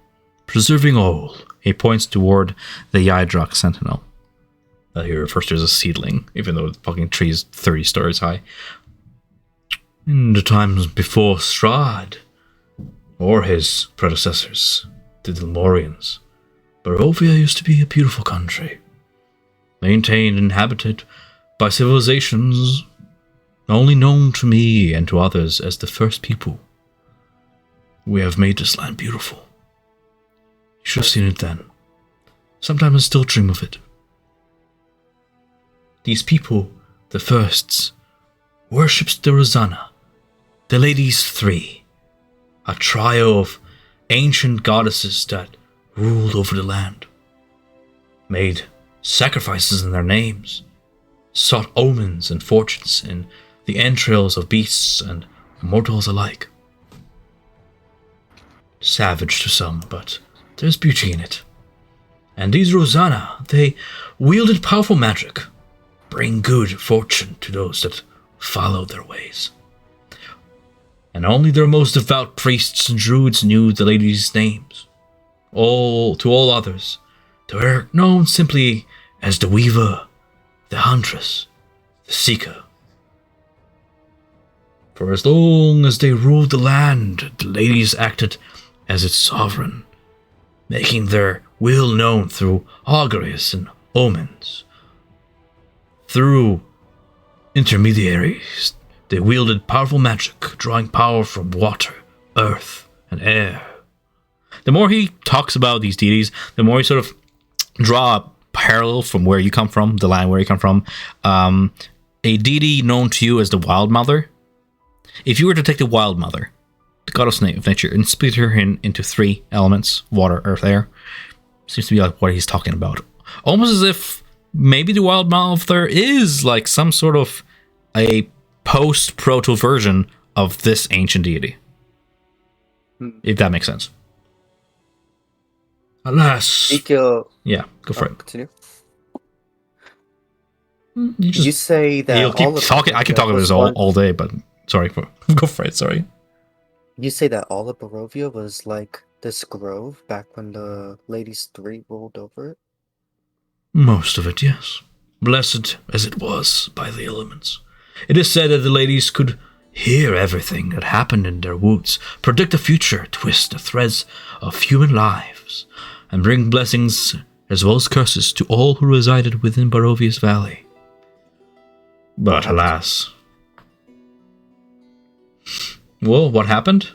preserving all. He points toward the Yaedrak Sentinel. He refers to as a seedling, even though the fucking tree is 30 stories high. In the times before Strahd, or his predecessors, the Dilmorians, Barovia used to be a beautiful country, maintained and inhabited by civilizations only known to me and to others as the first people. We have made this land beautiful. You should have seen it then. Sometimes I still dream of it. These people, the firsts, worshipped the Rosanna, the Ladies Three, a trio of ancient goddesses that ruled over the land, made sacrifices in their names, sought omens and fortunes in the entrails of beasts and mortals alike. Savage to some, but there's beauty in it. And these Rosanna, they wielded powerful magic, bring good fortune to those that follow their ways. And only their most devout priests and druids knew the ladies' names. To all others, they were known simply as the Weaver, the Huntress, the Seeker. For as long as they ruled the land, the ladies acted as its sovereign, making their will known through auguries and omens. Through intermediaries, they wielded powerful magic, drawing power from water, earth, and air. The more he talks about these deities, the more you sort of draw a parallel from where you come from, the land where you come from. A deity known to you as the Wild Mother. If you were to take the Wild Mother, the goddess of nature, and split her into three elements, water, earth, air, seems to be like what he's talking about. Almost as if maybe the Wild Mother is like some sort of a post-proto version of this ancient deity. If that makes sense. Alas. Ezekiel. Yeah, go for it. Continue. You say that you'll keep talking. I can talk about this all day, but sorry. Go for it. Sorry. You say that all of Barovia was like this grove back when the ladies three rolled over it? Most of it, yes. Blessed as it was by the elements. It is said that the ladies could hear everything that happened in their woods, predict the future, twist the threads of human lives, and bring blessings as well as curses to all who resided within Barovia's valley. But alas. Well, what happened?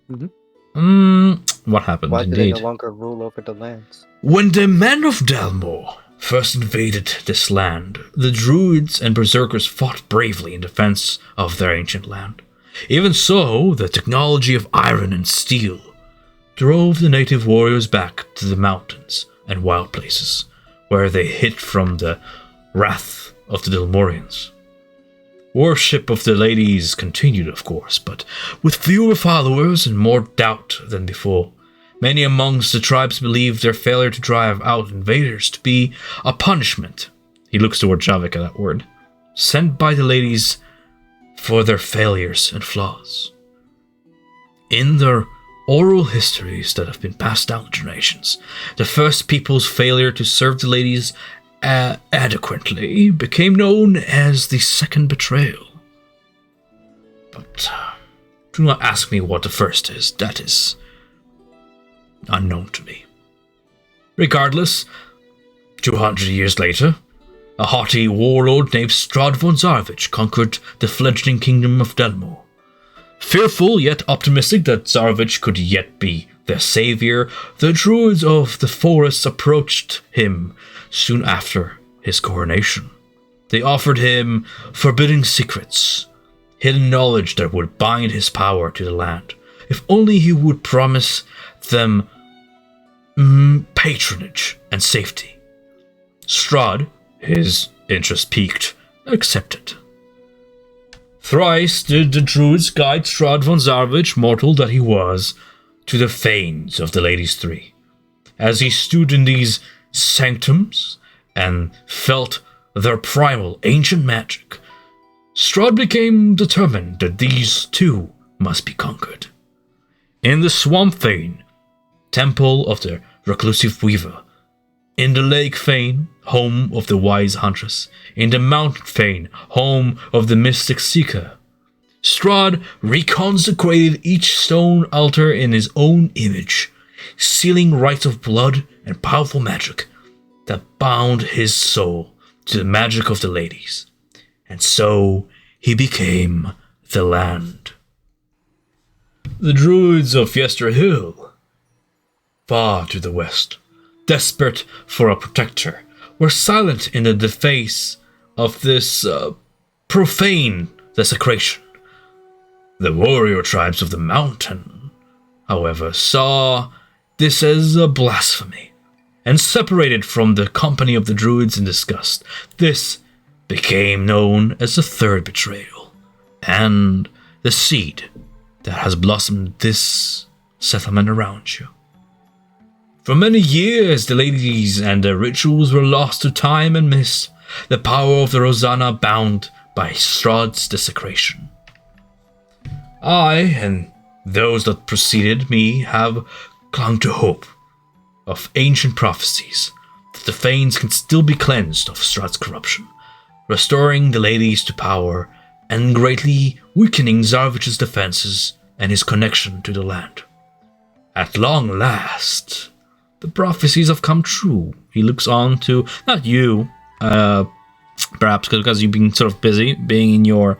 What happened, Why do they indeed? no longer rule over the lands? When the men of Dalmor first invaded this land, the druids and berserkers fought bravely in defense of their ancient land. Even so, the technology of iron and steel drove the native warriors back to the mountains and wild places, where they hid from the wrath of the Dalmorians. Worship of the ladies continued, of course, but with fewer followers and more doubt than before. Many amongst the tribes believed their failure to drive out invaders to be a punishment. He looks toward Javik at that word. Sent by the ladies for their failures and flaws. In their oral histories that have been passed down to generations, the first people's failure to serve the ladies adequately became known as the second betrayal. But do not ask me what the first is. That is unknown to me. Regardless, 200 years later, a haughty warlord named Strahd von Zarvich conquered the fledgling kingdom of Dalmor. Fearful yet optimistic that Zarvich could yet be their savior, the druids of the forests approached him soon after his coronation. They offered him forbidden secrets, hidden knowledge that would bind his power to the land, if only he would promise them patronage and safety. Strahd, his interest piqued, accepted. Thrice did the druids guide Strahd von Zarvich, mortal that he was, to the fanes of the Ladies Three. As he stood in these sanctums and felt their primal ancient magic, Strahd became determined that these too must be conquered. In the Swamp Fane, temple of the reclusive weaver, in the Lake Fane, home of the wise huntress, in the Mountain Fane, home of the mystic seeker, Strahd reconsecrated each stone altar in his own image, sealing rites of blood and powerful magic that bound his soul to the magic of the ladies. And so he became the land. The druids of Yester Hill, far to the west, desperate for a protector, were silent in the face of this profane desecration. The warrior tribes of the mountain, however, saw this as a blasphemy, and separated from the company of the druids in disgust. This became known as the third betrayal, and the seed that has blossomed this settlement around you. For many years, the ladies and their rituals were lost to time and mist, the power of the Rosanna bound by Strahd's desecration. I, and those that preceded me, have clung to hope of ancient prophecies that the Fanes can still be cleansed of Strahd's corruption, restoring the ladies to power and greatly weakening Zarvich's defenses and his connection to the land. At long last, the prophecies have come true. He looks on to, not you, perhaps because you've been sort of busy being in your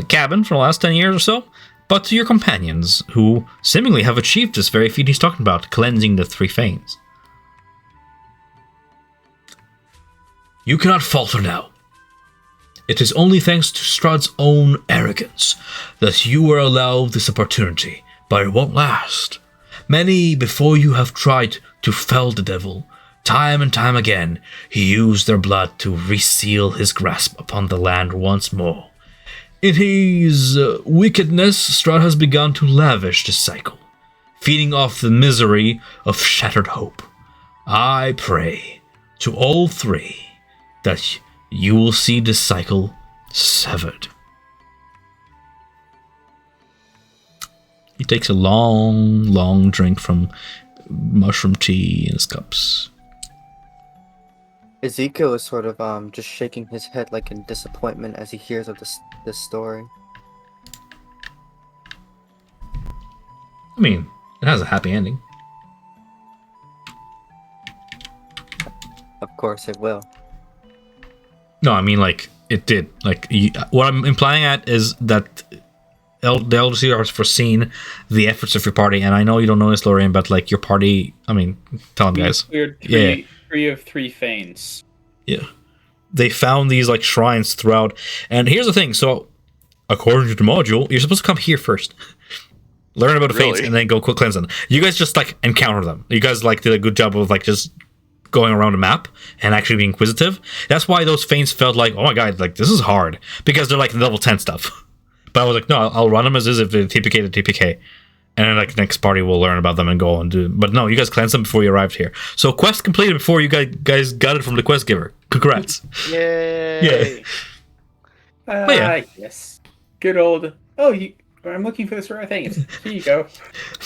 cabin for the last 10 years or so, but to your companions, who seemingly have achieved this very feat he's talking about, cleansing the three Fanes. You cannot falter now. It is only thanks to Strahd's own arrogance that you were allowed this opportunity, but it won't last. Many before you have tried to fell the devil. Time and time again, he used their blood to reseal his grasp upon the land once more. In his wickedness, Strahd has begun to lavish this cycle, feeding off the misery of shattered hope. I pray to all three that you will see this cycle severed. He takes a long, long drink from mushroom tea in his cups. Ezekiel is sort of just shaking his head like in disappointment as he hears of this story. I mean, it has a happy ending. Of course it will. No, I mean, like, it did. Like, what I'm implying at is that the Elder Seer has foreseen the efforts of your party, and I know you don't know this, Lorian, but, like, your party, I mean, tell them, guys. Cleared Yeah. three of 3 Fanes. Yeah. They found these, like, shrines throughout, and here's the thing, so, according to the module, you're supposed to come here first. Learn about the fates, and then go quick cleanse them. You guys just, like, encounter them. You guys, like, did a good job of, like, just going around the map and actually being inquisitive. That's why those faints felt like, oh my god, like, this is hard. Because they're, like, level 10 stuff. But I was like, no, I'll run them as is if they're TPK to TPK. And then, like, next party will learn about them and go and do it. But no, you guys cleansed them before you arrived here. So, quest completed before you guys got it from the quest giver. Congrats. Yay! Yeah. But yeah. Yes. Good old. I'm looking for this rare thing. Here you go.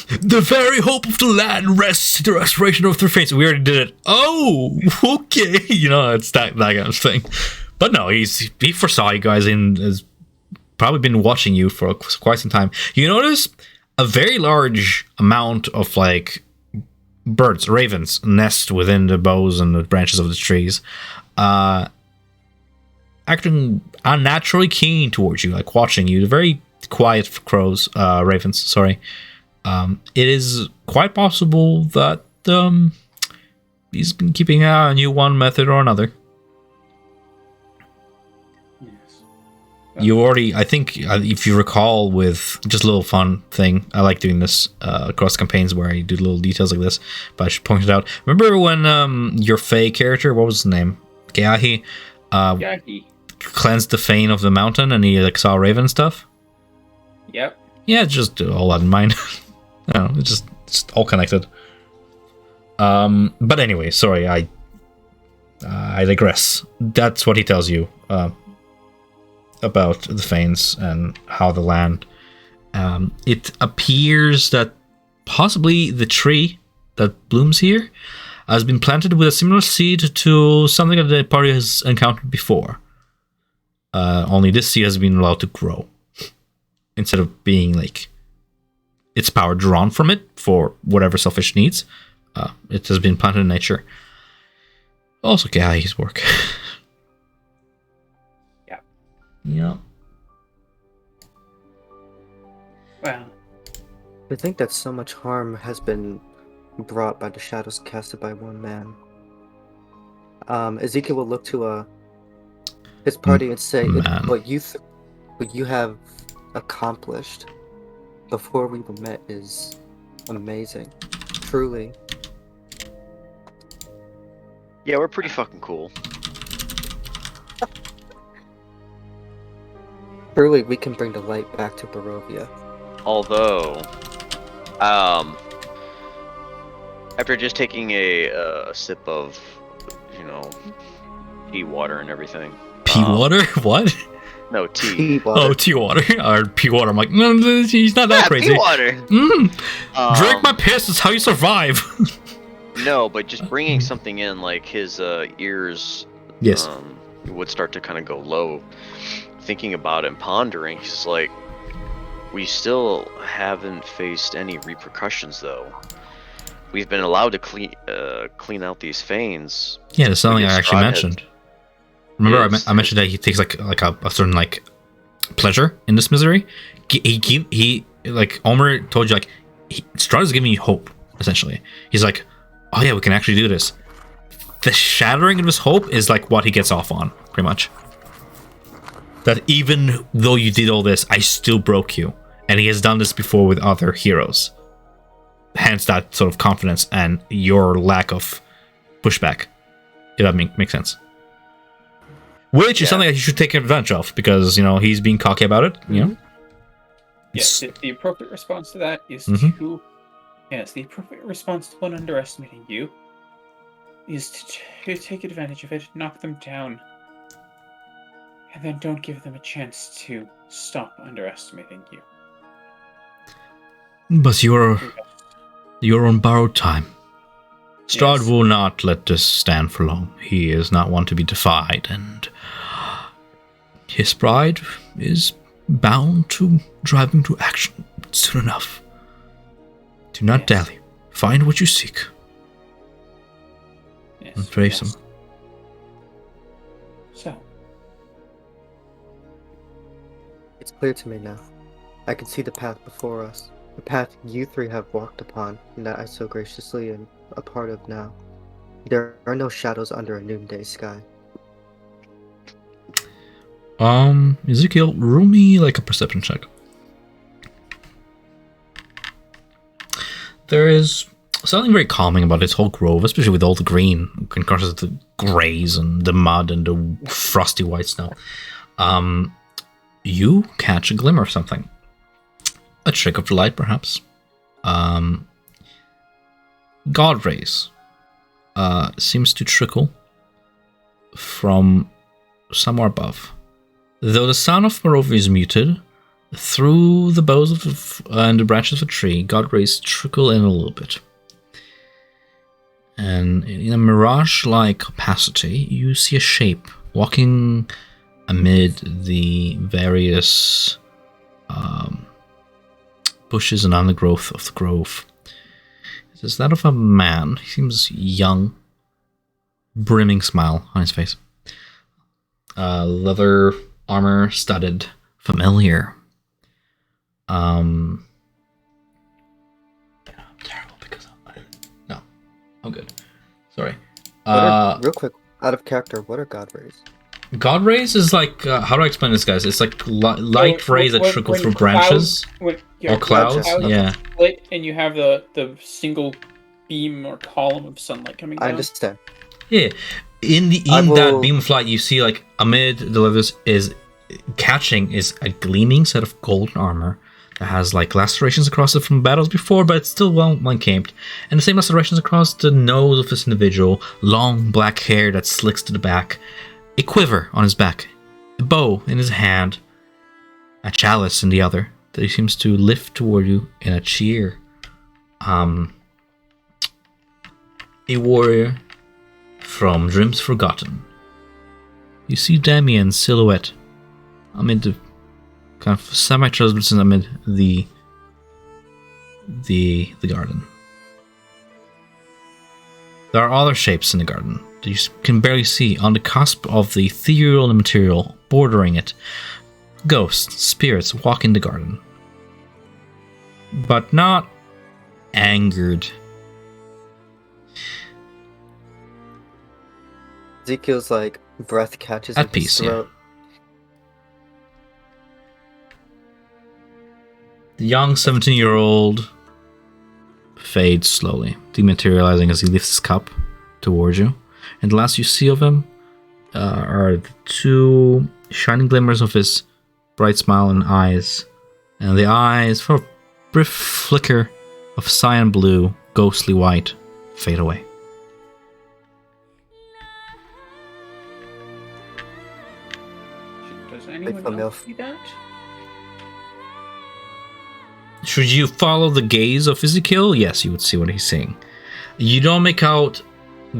The very hope of the land rests in the restoration of their fates. We already did it. Oh, okay. You know, it's that kind of thing. But no, he foresaw you guys and has probably been watching you for quite some time. You notice a very large amount of, like, birds, ravens, nest within the boughs and the branches of the trees, acting unnaturally keen towards you, like watching you. They're very quiet crows, ravens, sorry. It is quite possible that he's been keeping an eye on you one method or another. Yes. You already, I think, if you recall, with just a little fun thing, I like doing this across campaigns where I do little details like this, but I should point it out. Remember when your Fae character, what was his name? Yaedrak, Yaedrak. cleansed the Fane of the mountain and he, like, saw raven stuff? Yep. Yeah, just all that in mind. I don't know, it's just all connected. But anyway, sorry, I digress. That's what he tells you about the Fanes and how the land. It appears that possibly the tree that blooms here has been planted with a similar seed to something that the party has encountered before. Only this seed has been allowed to grow. Instead of being, like, its power drawn from it for whatever selfish needs, it has been planted in nature. Also, his work. Yeah. Yeah. Well. I think that so much harm has been brought by the shadows casted by one man. Ezekiel will look to his party and say, what you have accomplished before we were met is amazing. Truly. Yeah, we're pretty fucking cool. Truly, we can bring the light back to Barovia. Although, after just taking a sip of, tea water and everything. Pea water? What? No, tea. Tea water. Oh, tea water. Or pea water. I'm like, no, he's not that crazy. Tea water. Drink my piss is how you survive. No, but just bringing something in, like his ears yes. Would start to kind of go low. Thinking about it and pondering, he's like, we still haven't faced any repercussions, though. We've been allowed to clean out these Fanes. Yeah, that's something I actually mentioned. Remember, I mentioned that he takes like a certain, like, pleasure in this misery. He like Omer told you, like, Strahd is giving you hope. Essentially, he's like, oh yeah, we can actually do this. The shattering of his hope is like what he gets off on, pretty much. That even though you did all this, I still broke you, and he has done this before with other heroes. Hence that sort of confidence and your lack of pushback. If that makes sense. Which is something that you should take advantage of, because, he's being cocky about it, Yes, the appropriate response to that is to... Yes, the appropriate response to one underestimating you is to take advantage of it, knock them down, and then don't give them a chance to stop underestimating you. But you're on borrowed time. Strahd Yes. will not let this stand for long. He is not one to be defied, and his pride is bound to drive him to action soon enough. Do not Yes. dally. Find what you seek Yes. and face him. So, It's clear to me now. I can see the path before us. The path you three have walked upon, and that I so graciously am a part of now. There are no shadows under a noonday sky. Ezekiel, roll me like a perception check. There is something very calming about this whole grove, especially with all the green in contrast to the grays and the mud and the frosty white snow. You catch a glimmer of something. A trick of the light, perhaps. God rays seems to trickle from somewhere above. Though the sound of Morovia is muted, through the boughs and the branches of a tree, God rays trickle in a little bit. And in a mirage-like capacity, you see a shape walking amid the various bushes and undergrowth of the grove. It is that of a man. He seems young, brimming smile on his face. Leather armor studded, familiar. I'm terrible because no, I'm good. Sorry. Real quick, out of character, what are God rays? God rays is like how do I explain this, guys? It's like light rays that trickle through branches or clouds. Yeah. Split and you have the single beam or column of sunlight coming down. I understand. Yeah. In that will- beam of light, you see like amid the leathers is catching is a gleaming set of golden armor that has like lacerations across it from battles before, but it's still well camped. And the same lacerations across the nose of this individual, long black hair that slicks to the back, a quiver on his back, a bow in his hand, a chalice in the other that he seems to lift toward you in a cheer. A warrior from Dreams Forgotten. You see Damien's silhouette amid the kind of semi-translucent amid the garden. There are other shapes in the garden that you can barely see on the cusp of the ethereal and material bordering it. Ghosts, spirits walk in the garden, but not angered. Ezekiel's like breath catches At in peace, his throat. The young 17-year-old fades slowly, dematerializing as he lifts his cup towards you. And the last you see of him are the two shining glimmers of his bright smile and eyes. And the eyes, for a brief flicker of cyan blue, ghostly white, fade away. Does for anyone else milf. see that? Should you follow the gaze of Ezekiel? Yes, you would see what he's saying. You don't make out,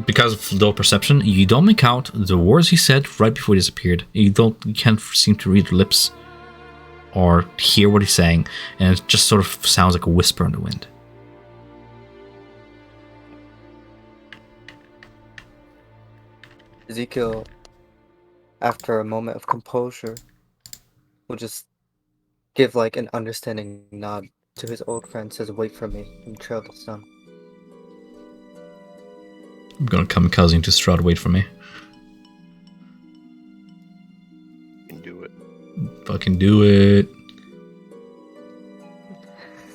because of low perception, you don't make out the words he said right before he disappeared. You can't seem to read the lips or hear what he's saying, and it just sort of sounds like a whisper in the wind. Ezekiel, after a moment of composure, will just give like an understanding nod to his old friend, says, "Wait for me," and trail the sun. I'm gonna kamikaze into Strahd, wait for me. You can do it. Fucking do it.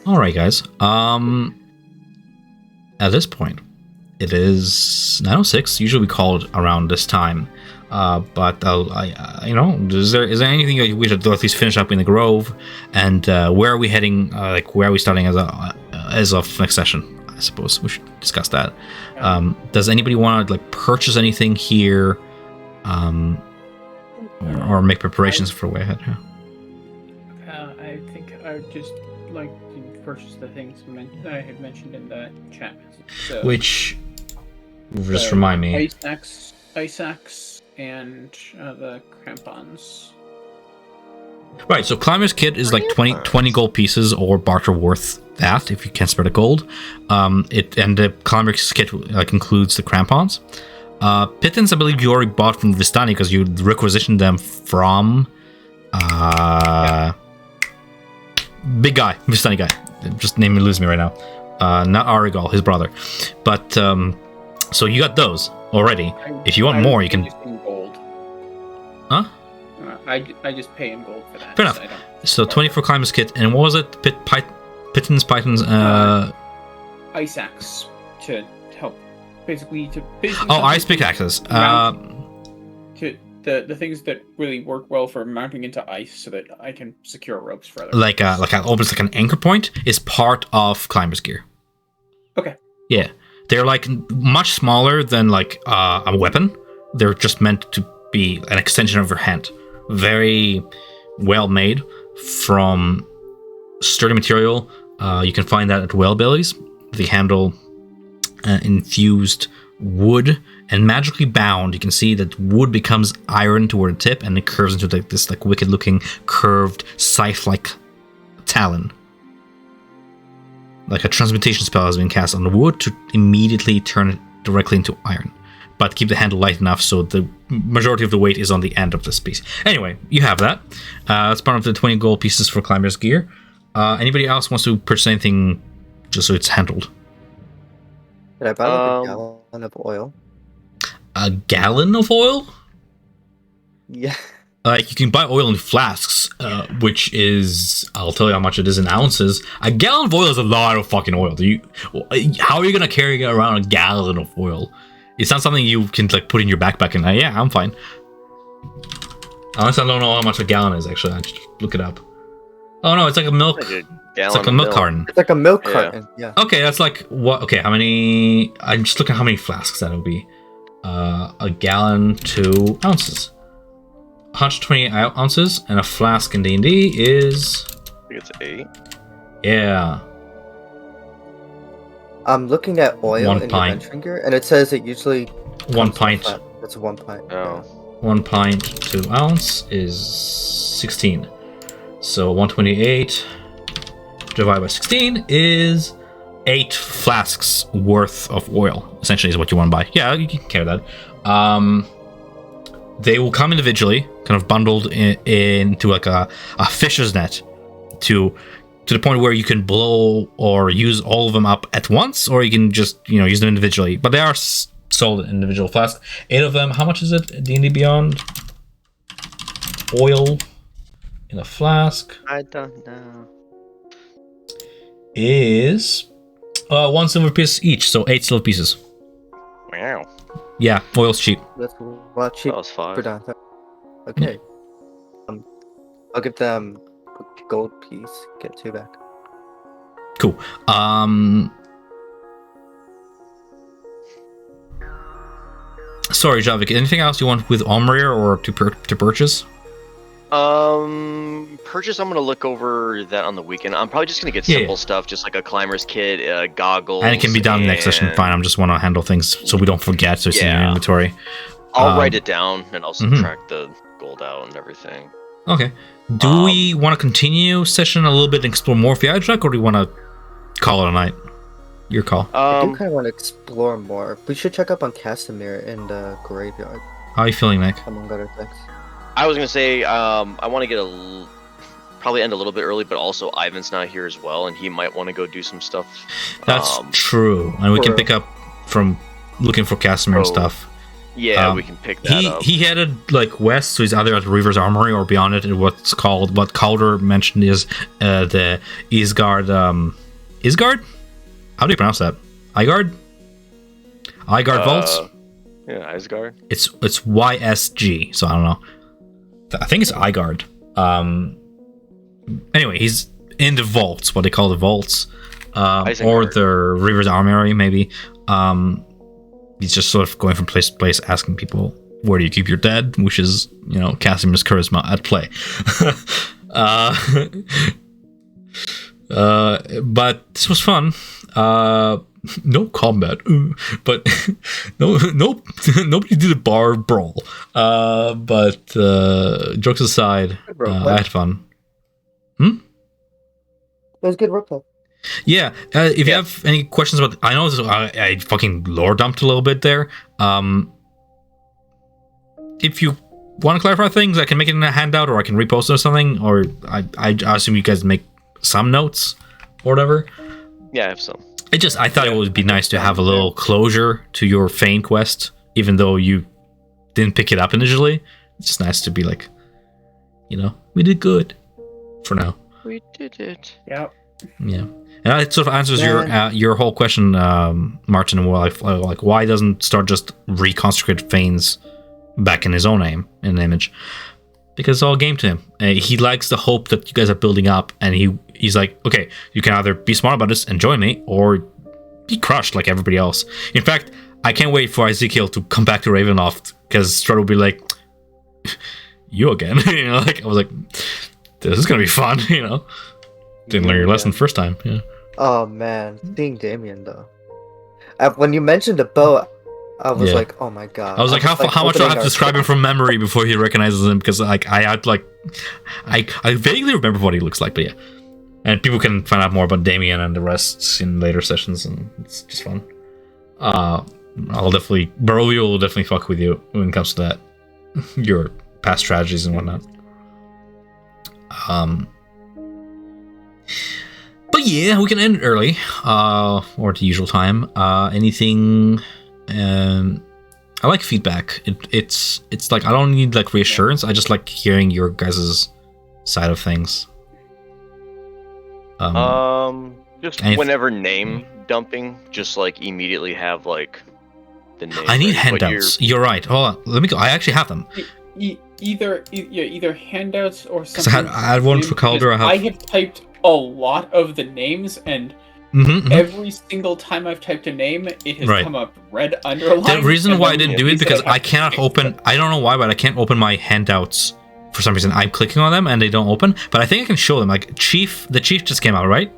Alright, guys. At this point, it is 9:06. Usually we call it around this time. But is there anything that we should at least finish up in the grove? And where are we heading? Where are we starting as of next session? I suppose we should discuss that. Does anybody want to purchase anything here, or make preparations for way ahead? Yeah. I think I would just like to purchase the things that I had mentioned in the chat message. So, Which, just remind me. Ice axe, and the crampons. Right, so Climber's Kit is like 20 gold pieces or barter worth that if you can't spare the gold. And the Climber's Kit like includes the crampons. Pittons, I believe you already bought from Vistani because you requisitioned them from big guy, Vistani guy. Just name me lose me right now. Not Arigal, his brother. But so you got those already. If you want more, you can. In gold. Huh? I just pay in gold for that. Fair enough. So 20 for Climber's Kit, and what was it? Pittons, Ice axe to help, basically. Oh, ice pickaxes. To the things that really work well for mounting into ice, so that I can secure ropes for other. Almost like an anchor point is part of Climber's gear. Okay. Yeah, they're like much smaller than like a weapon. They're just meant to be an extension of your hand. Very well made from sturdy material. You can find that at Wellbellies. They handle infused wood and magically bound. You can see that wood becomes iron toward the tip and it curves into this like wicked looking curved scythe-like talon. Like a transmutation spell has been cast on the wood to immediately turn it directly into iron, but keep the handle light enough so the majority of the weight is on the end of this piece. Anyway, you have that. That's part of the 20 gold pieces for Climber's gear. Anybody else wants to purchase anything just so it's handled? Did I buy like a gallon of oil? A gallon of oil? Yeah. Like, you can buy oil in flasks, which is, I'll tell you how much it is in ounces. A gallon of oil is a lot of fucking oil. How are you going to carry around a gallon of oil? It's not something you can like put in your backpack and yeah, I'm fine. Honestly, I don't know how much a gallon is, actually. I just look it up. Oh no, it's like a milk. It's like a milk carton. It's like a milk carton. Yeah. Okay, that's like what? Okay, how many? I'm just looking at how many flasks that would be. A gallon, 2 ounces. 120 ounces, and a flask in D&D is. I think it's 8. Yeah. I'm looking at oil 1 in pint. your finger, and it says it usually. 1 pint. It's 1 pint. Oh. 1 pint, 2 ounce is 16. So 128 divided by 16 is 8 flasks worth of oil, essentially, is what you want to buy. Yeah, you can carry that. They will come individually, kind of bundled into like a fisher's net to the point where you can blow or use all of them up at once, or you can just, use them individually. But they are sold in individual flasks. 8 of them, how much is it? D&D Beyond? Oil in a flask. I don't know. Is 1 silver piece each, so 8 silver pieces. Wow. Yeah, oil's cheap. That's a lot cheaper. That was 5. Okay. I'll give them a gold piece. Get 2 back. Cool. Sorry, Javik. Anything else you want with Omrir or to purchase? Purchase. I'm gonna look over that on the weekend. I'm probably just gonna get simple stuff, just like a climber's kit, goggles. And it can be done next session. Fine. I just want to handle things so we don't forget. So it's in your inventory. I'll write it down and I'll subtract the gold out and everything. Okay. Do we want to continue session a little bit and explore more of Yaedrak, or do you want to call it a night? Your call. I do kind of want to explore more. We should check up on Casimir in the graveyard. How are you feeling, Nick? Among other things. I was gonna say, I want to get probably end a little bit early, but also Ivan's not here as well, and he might want to go do some stuff. That's true, and we can pick up from looking for Casimir and stuff. Yeah, we can pick that up. He headed like west, so he's either at Reaver's Armory or beyond it. What Calder mentioned is the Isgard. Isgard? How do you pronounce that? Igard? Igard Vaults? Yeah, Isgard. It's YSG, so I don't know. I think it's Igard. Anyway, he's in the vaults, what they call the vaults, or the Reaver's Armory, maybe. He's just sort of going from place to place, asking people, "Where do you keep your dead?" Which is, Casimir's charisma at play. But this was fun. No combat, but nobody did a bar brawl. But jokes aside, I had fun. It was good roleplay. Yeah, if you have any questions about, I know I fucking lore dumped a little bit there. If you want to clarify things, I can make it in a handout, or I can repost it or something, or I assume you guys make some notes or whatever. Yeah, I have some. I thought it would be nice to have a little closure to your Fane quest, even though you didn't pick it up initially. It's just nice to be like, we did good for now. We did it. Yep. Yeah. And it sort of answers your whole question, Martin. Well, like, why doesn't Strahd just reconstruct Fane's back in his own name in an image? Because it's all game to him. He likes the hope that you guys are building up, and he's like, okay, you can either be smart about this and join me, or be crushed like everybody else. In fact, I can't wait for Ezekiel to come back to Ravenloft, because Strahd will be like, you again? Like I was like, this is gonna be fun. Didn't learn your lesson first time. Yeah. Oh man, seeing Damien though. When you mentioned the bow, I was like, oh my god. I was like, how much do I have to describe him from memory before he recognizes him? Because like I vaguely remember what he looks like, but yeah. And people can find out more about Damien and the rest in later sessions, and it's just fun. Barovia will definitely fuck with you when it comes to that. Your past tragedies and whatnot. But yeah, we can end early, or the usual time. Anything? I like feedback. It's like I don't need like reassurance. I just like hearing your guys' side of things. Just whenever name dumping, just like immediately have like the name. I need handouts. You're right. Hold on, let me go. I actually have them. Either handouts or something. I had one for Calder. I have typed a lot of the names, and every single time I've typed a name, it has come up red underlined. The reason why I didn't do it because I cannot open. I don't know why, but I can't open my handouts for some reason. I'm clicking on them and they don't open. But I think I can show them. Like the chief just came out, right?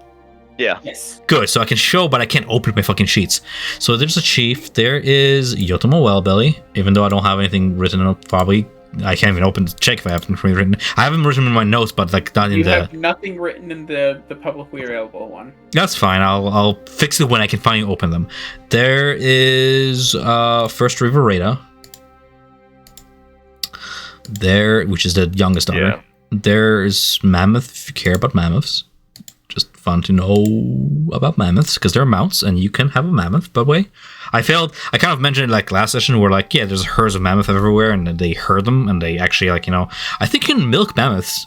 Yeah. Yes. Good. So I can show, but I can't open my fucking sheets. So there's a chief. There is Yotomo Wellbelly. Even though I don't have anything written up, probably. I can't even open to check if I have anything written. I haven't written in my notes, but like not in you have nothing written in the publicly available one. That's fine. I'll fix it when I can finally open them. There is First River Rada. There, which is the youngest daughter. Yeah. There's Mammoth, if you care about mammoths. Just fun to know about mammoths, because they're mounts, and you can have a mammoth, by the way. I kind of mentioned it like last session, where like, yeah, there's herds of mammoth everywhere, and they herd them, and they actually like, I think you can milk mammoths.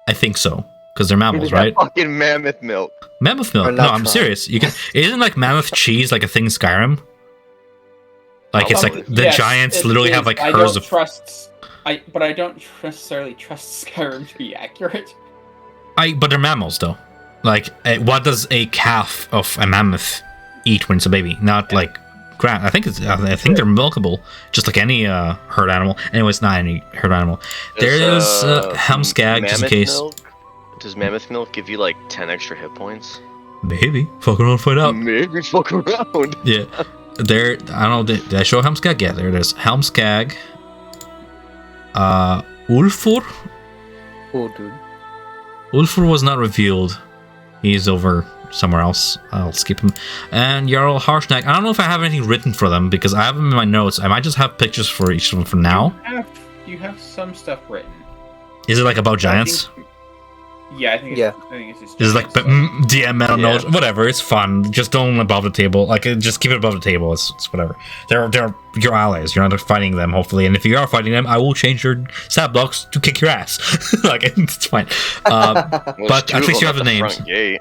I think so, because they're mammals, right? Fucking mammoth milk. Mammoth milk. No, I'm serious. You can. Isn't like mammoth cheese like a thing in Skyrim? Like it's like the giants literally have like herds of. But I don't necessarily trust Skyrim to be accurate. But they're mammals though. Like, what does a calf of a mammoth eat when it's a baby? Not like grass. I think they're milkable, just like any herd animal. Anyway, it's not any herd animal. There's Helmskag, just in case. Does mammoth milk give you like 10 extra hit points? Maybe. Fuck around, find out. Maybe fuck around. Yeah. There. I don't know. Did I show Helmskag? Yeah. There's Helmskag. Ulfur. Oh, dude. Ulfur was not revealed. He's over somewhere else. I'll skip him. And Jarl Harshnag. I don't know if I have anything written for them because I have them in my notes. I might just have pictures for each of them for now. You have some stuff written. Is it like about giants? I think it's just. Is it like DM metal notes? Whatever. It's fun. Just don't above the table. Like just keep it above the table. It's whatever. They're your allies. You're not fighting them, hopefully. And if you are fighting them, I will change your stat blocks to kick your ass. Like it's fine. But at least you have the names. Front gate.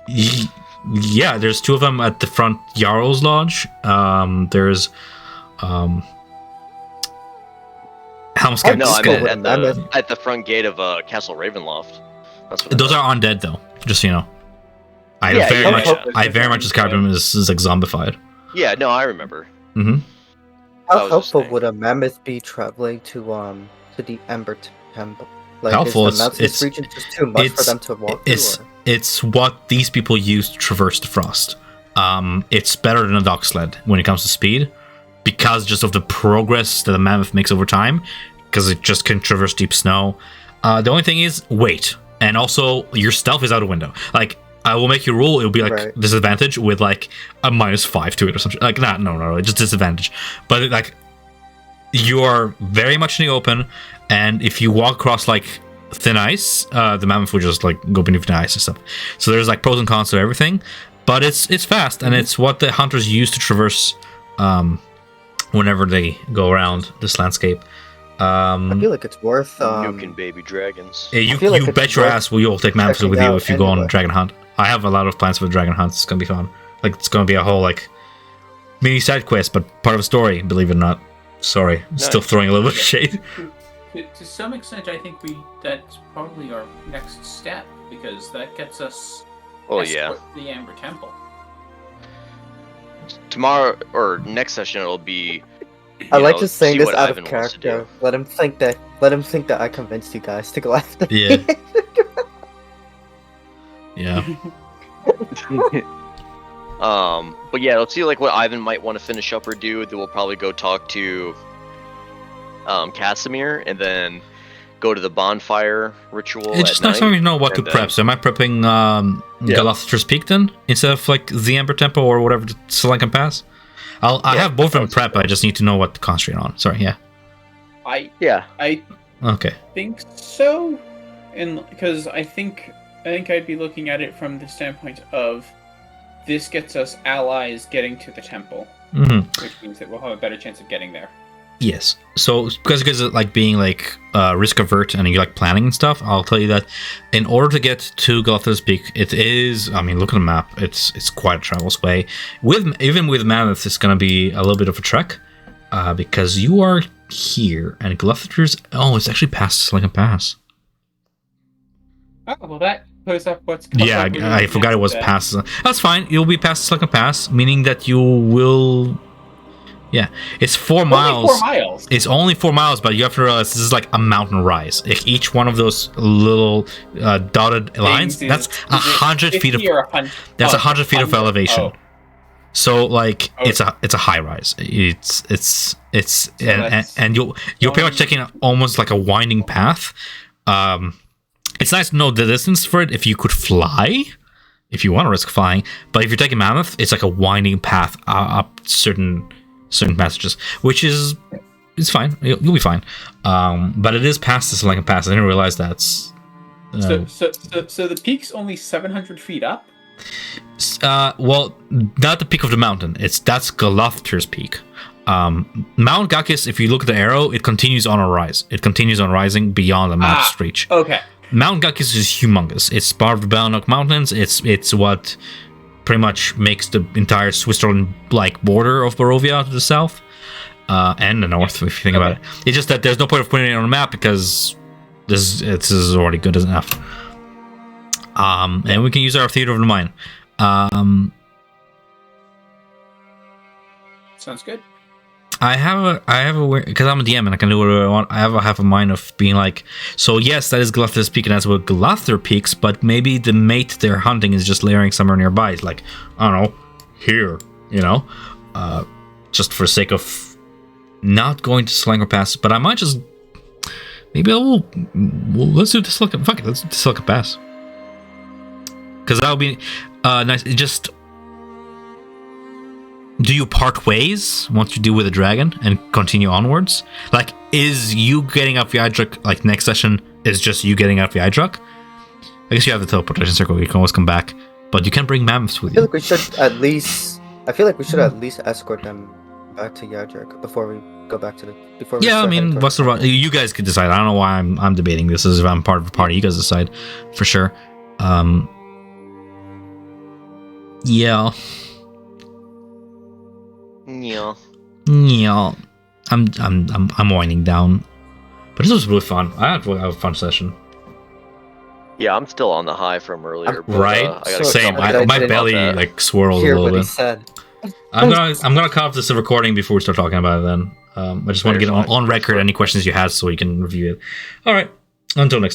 Yeah, there's two of them at the front Jarl's Lodge. There's Helmskag. No, I mean at the front gate of Castle Ravenloft. Those are undead, though. Just so you know. I very much describe them as like zombified. Yeah, no, I remember. Mm-hmm. How helpful would a mammoth be traveling to the Ember Temple? Like, helpful. Is the mountainous region just too much for them to walk through? it's what these people use to traverse the frost. It's better than a dog sled when it comes to speed, because just of the progress that a mammoth makes over time, because it just can traverse deep snow. The only thing is weight, and also your stealth is out the window. Like, I will make you rule, it'll be like disadvantage with like a -5 to it or something. Like, no, just disadvantage. But like, you are very much in the open, and if you walk across like thin ice, the mammoth will just like go beneath the ice and stuff. So there's like pros and cons to everything, but it's fast, and it's what the hunters use to traverse whenever they go around this landscape. I feel like it's worth nuking baby dragons. You like bet your ass you'll take mammoths with you if you go on a dragon hunt. I have a lot of plans for the dragon hunt. It's gonna be fun. Like, it's gonna be a whole like mini side quest, but part of a story, believe it or not. Sorry, still throwing a little bit of shade. To some extent, I think that's probably our next step, because that gets us escort the Amber Temple. Tomorrow or next session, it'll be. I like just saying see this what out Ivan of wants to character. do. Let him think that I convinced you guys to go after me. Yeah. Yeah. But yeah, let's see like what Ivan might want to finish up or do. Then we'll probably go talk to Casimir, and then go to the bonfire ritual. It's just nice to know what to prep. So am I prepping Galactor's Peak then, instead of like the Amber Temple or whatever, the Selencan Pass? I have both of them prep. I just need to know what to concentrate on. Sorry, yeah. I Okay. think so, and because I think I'd be looking at it from the standpoint of this gets us allies getting to the temple, which means that we'll have a better chance of getting there. Yes. So because of like being like risk avert and you like planning and stuff, I'll tell you that in order to get to Galactor's Peak, it is. I mean, look at the map. It's quite a travel's way. Even with mammoths, it's gonna be a little bit of a trek, because you are here and Galactor's. Oh, it's actually past Selencan Pass. Oh well, that puts up what's. Yeah, I forgot it was past. That's fine. You'll be past Selencan Pass, meaning that you will. Yeah, it's 4 miles. Only 4 miles. It's only 4 miles, but you have to realize this is like a mountain rise. Like each one of those little dotted lines, that's 100 feet of. That's 100 feet of elevation. Oh. So like it's a high rise. It's and you're pretty much taking almost like a winding path. It's nice to know the distance for it if you could fly, if you want to risk flying. But if you're taking mammoth, it's like a winding path up certain passages, which is it's fine. You'll be fine. But it is past the Selencan Pass. I didn't realize that's. So the peak's only 700 feet up. Well, not the peak of the mountain. That's Galactor's Peak. Mount Gakis, if you look at the arrow, it continues on a rise. It continues on rising beyond the map's reach. Okay. Mount Gakis is humongous. It's part of the Balanok Mountains. It's what pretty much makes the entire Switzerland-like border of Barovia to the south and the north, if you think about it. It's just that there's no point of putting it on a map because this is already good enough. And we can use our Theater of the Mind. Sounds good. I have a because I'm a DM and I can do whatever I want. I have a mind of being like, so yes, that is Galactor's Peak and that's what Galactor peaks, but maybe the mate they're hunting is just layering somewhere nearby. It's like, I don't know, here, just for the sake of not going to Selencan Pass. But I might just maybe let's do the Selencan. Fuck it, let's do the Selencan Pass because that'll be nice. It just. Do you part ways once you deal with a dragon and continue onwards? Like, is you getting up Yaedrak, like next session is just you getting up Yaedrak? I guess you have the teleportation circle, you can always come back, but you can bring mammoths with you. I feel like we should at least escort them back to Yaedrak before we go back to I mean, what's the you guys could decide. I don't know why I'm debating this. If I'm part of a party, you guys decide for sure. Yeah. Yeah. I'm winding down. But this was really fun. I had a fun session. Yeah, I'm still on the high from earlier. But, right? Same. I My belly like swirls a little bit. I'm gonna cut off this recording before we start talking about it then. I just want to get on record any questions you had so we can review it. Alright. Until next time.